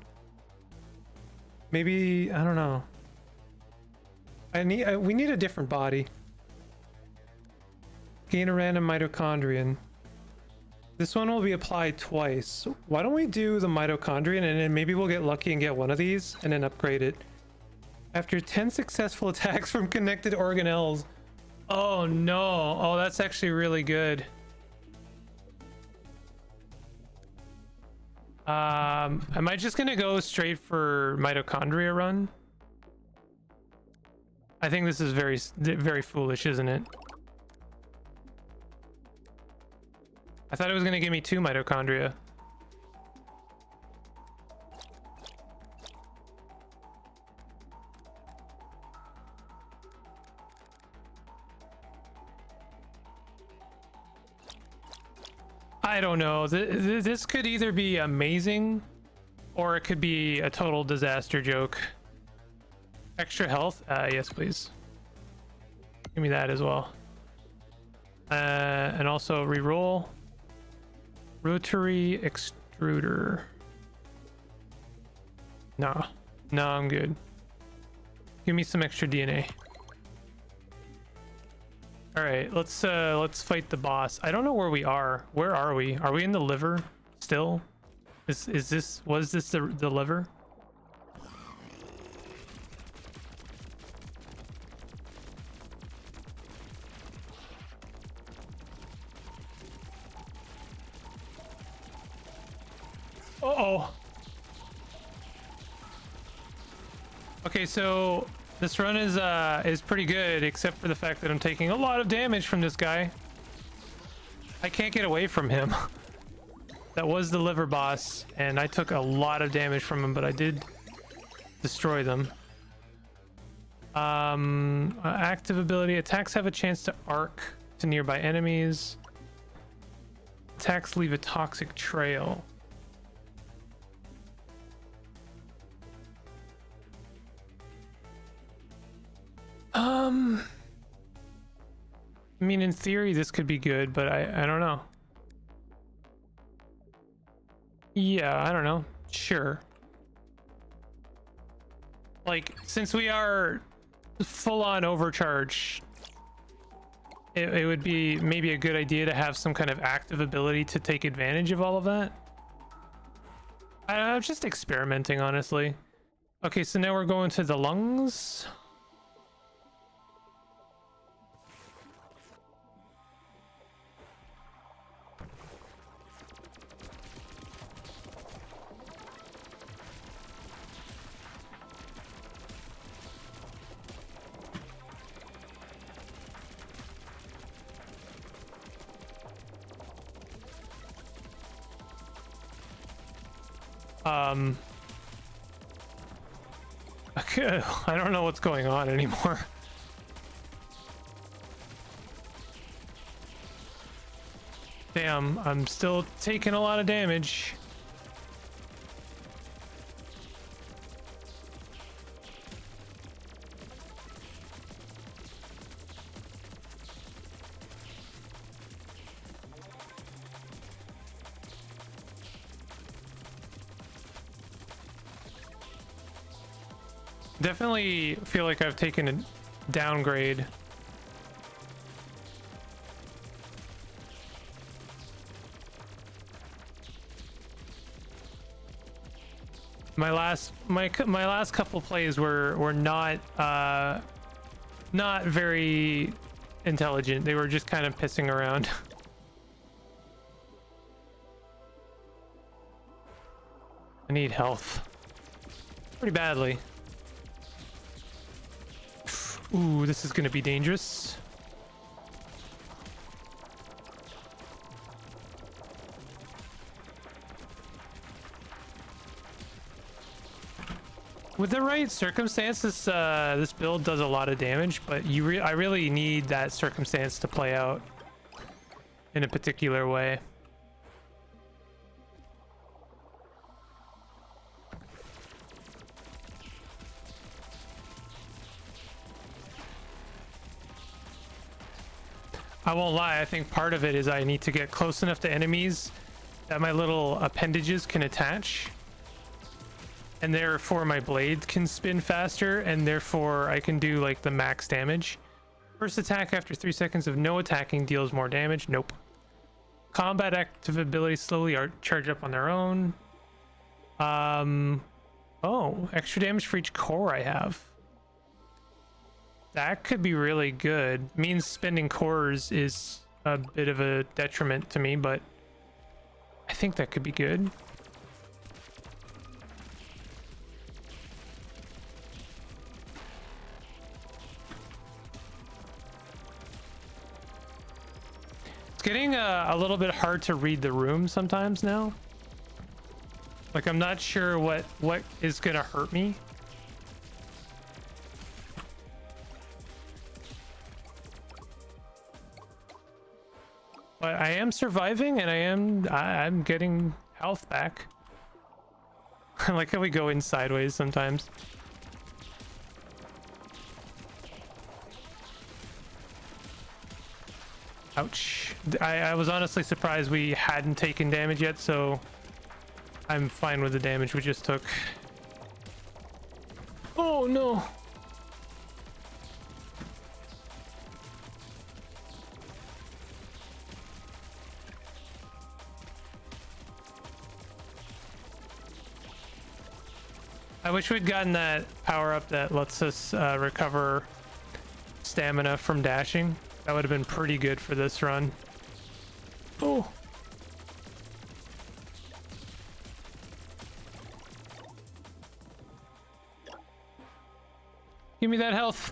Maybe, I don't know. We need a different body. Gain a random mitochondrion. This one will be applied twice. Why don't we do the mitochondrion and then maybe we'll get lucky and get one of these and then upgrade it. After 10 successful attacks from connected organelles. Oh no. Oh, that's actually really good. Am I just gonna go straight for mitochondria run? I think this is very foolish, isn't it? I thought it was gonna give me 2 mitochondria. I don't know. This could either be amazing or it could be a total disaster joke. Extra health? Yes, please. Give me that as well. And also reroll. Rotary extruder. No, I'm good. Give me some extra DNA. All right, let's fight the boss. I don't know where we are. Where are we? Are we in the liver still? Was this the liver? Uh-oh. Okay, so this run is pretty good, except for the fact that I'm taking a lot of damage from this guy. I can't get away from him. That was the liver boss, and I took a lot of damage from him, but I did destroy them. Active ability. Attacks have a chance to arc to nearby enemies. Attacks leave a toxic trail. I mean, in theory, this could be good, but I don't know. Yeah, I don't know. Sure. Like, since we are full on overcharge, it would be maybe a good idea to have some kind of active ability to take advantage of all of that. I'm just experimenting, honestly. Okay, so now we're going to the lungs. Okay, I don't know what's going on anymore. Damn, I'm still taking a lot of damage. Definitely feel like I've taken a downgrade. My last couple plays were not very intelligent. They were just kind of pissing around. I need health pretty badly. Ooh, this is gonna be dangerous. With the right circumstances, this build does a lot of damage, but I really need that circumstance to play out in a particular way. I won't lie, I think part of it is I need to get close enough to enemies that my little appendages can attach. And therefore my blade can spin faster, and therefore I can do like the max damage. First attack after 3 seconds of no attacking deals more damage. Nope. Combat active abilities slowly charge up on their own. Oh, extra damage for each core I have. That could be really good. Means spending cores is a bit of a detriment to me, but I think that could be good. getting a little bit hard to read the room sometimes now. Like, I'm not sure what is gonna hurt me. But I am surviving, and I'm getting health back. I like how we go in sideways sometimes. Ouch. I was honestly surprised we hadn't taken damage yet, so I'm fine with the damage we just took. Oh no. I wish we'd gotten that power up that lets us recover stamina from dashing. That would have been pretty good for this run. Oh. Give me that health.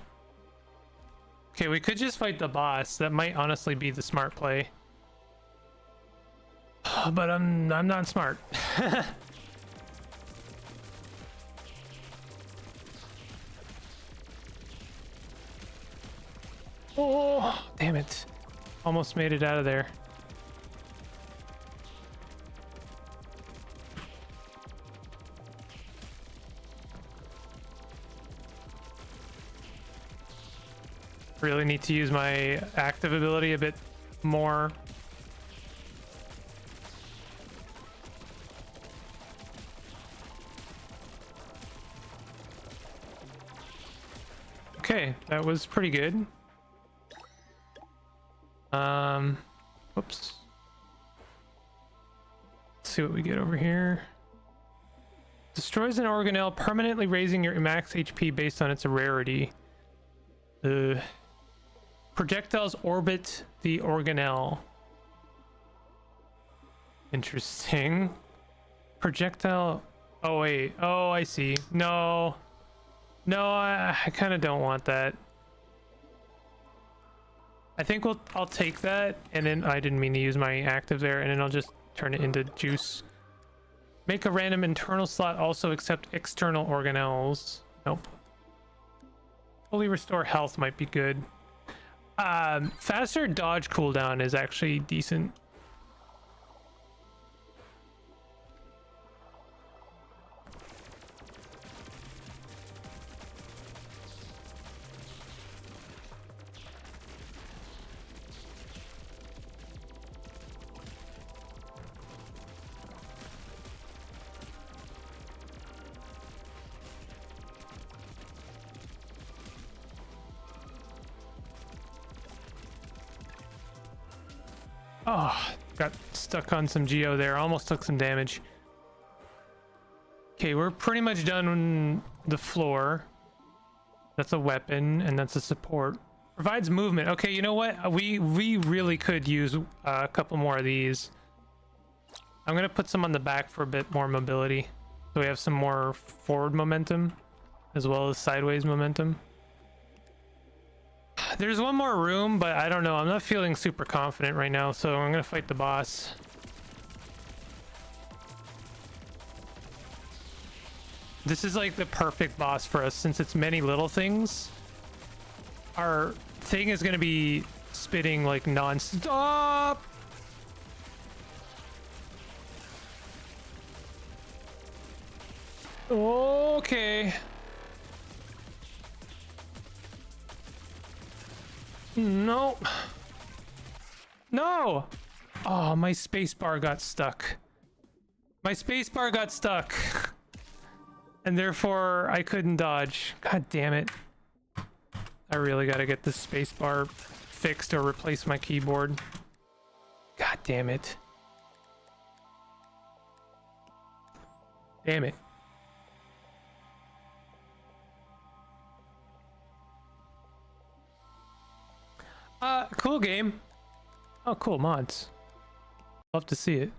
Okay, we could just fight the boss. That might honestly be the smart play. But I'm not smart. Oh, damn it. Almost made it out of there. Really need to use my active ability a bit more. Okay, that was pretty good. Whoops. Let's see what we get over here. Destroys an organelle, permanently raising your max HP based on its rarity. Projectiles orbit the organelle. Interesting. Projectile. Oh wait. Oh, I see. No. No, I kind of don't want that. I think I'll take that, and then I didn't mean to use my active there, and then I'll just turn it into juice. Make a random internal slot also accept external organelles. Nope. Fully restore health might be good. Faster dodge cooldown is actually decent. Oh, got stuck on some geo there. Almost took some damage. Okay, we're pretty much done on the floor. That's a weapon, and that's a support. Provides movement. Okay, you know what? We really could use a couple more of these. I'm gonna put some on the back for a bit more mobility, so we have some more forward momentum as well as sideways momentum. There's one more room, but I don't know. I'm not feeling super confident right now, so I'm gonna fight the boss. This is like the perfect boss for us since it's many little things. Our thing is gonna be spitting like non-stop. Okay. No. No. Oh, my spacebar got stuck. My spacebar got stuck. And therefore, I couldn't dodge. God damn it. I really gotta get this spacebar fixed or replace my keyboard. God damn it. Damn it. Cool game. Oh, cool mods. Love to see it.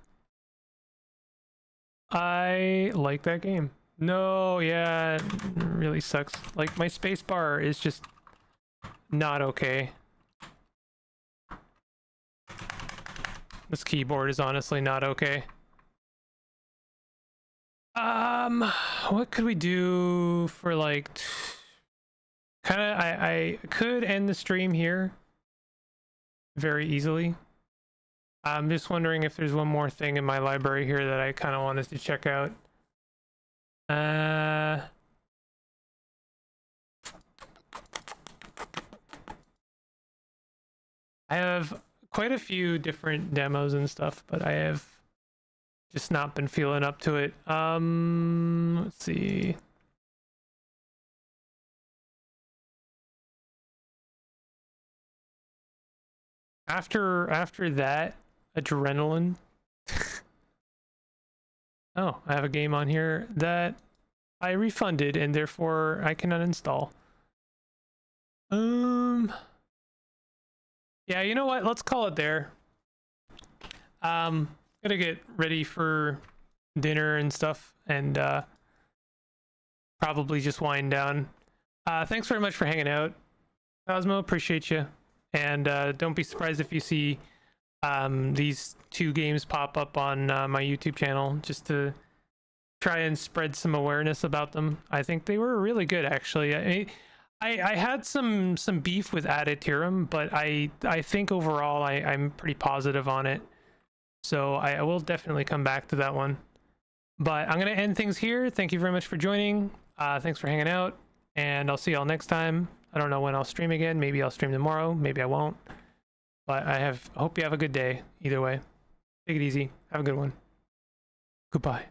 I like that game. No, yeah, it really sucks. Like, my spacebar is just not okay. This keyboard is honestly not okay. What could we do for like kind of I could end the stream here very easily. I'm just wondering if there's one more thing in my library here that I kind of wanted to check out. I have quite a few different demos and stuff, but I have just not been feeling up to it. Let's see. After that, Adrenaline. Oh, I have a game on here that I refunded and therefore I can uninstall. Yeah, you know what? Let's call it there. Gonna get ready for dinner and stuff, and probably just wind down. Thanks very much for hanging out, Cosmo. Appreciate you, and don't be surprised if you see these two games pop up on my YouTube channel, just to try and spread some awareness about them. I think they were really good, actually. I had some beef with Aditirum, but I think overall I'm pretty positive on it. So I will definitely come back to that one. But I'm going to end things here. Thank you very much for joining. Thanks for hanging out. And I'll see y'all next time. I don't know when I'll stream again. Maybe I'll stream tomorrow. Maybe I won't. But I hope you have a good day. Either way. Take it easy. Have a good one. Goodbye.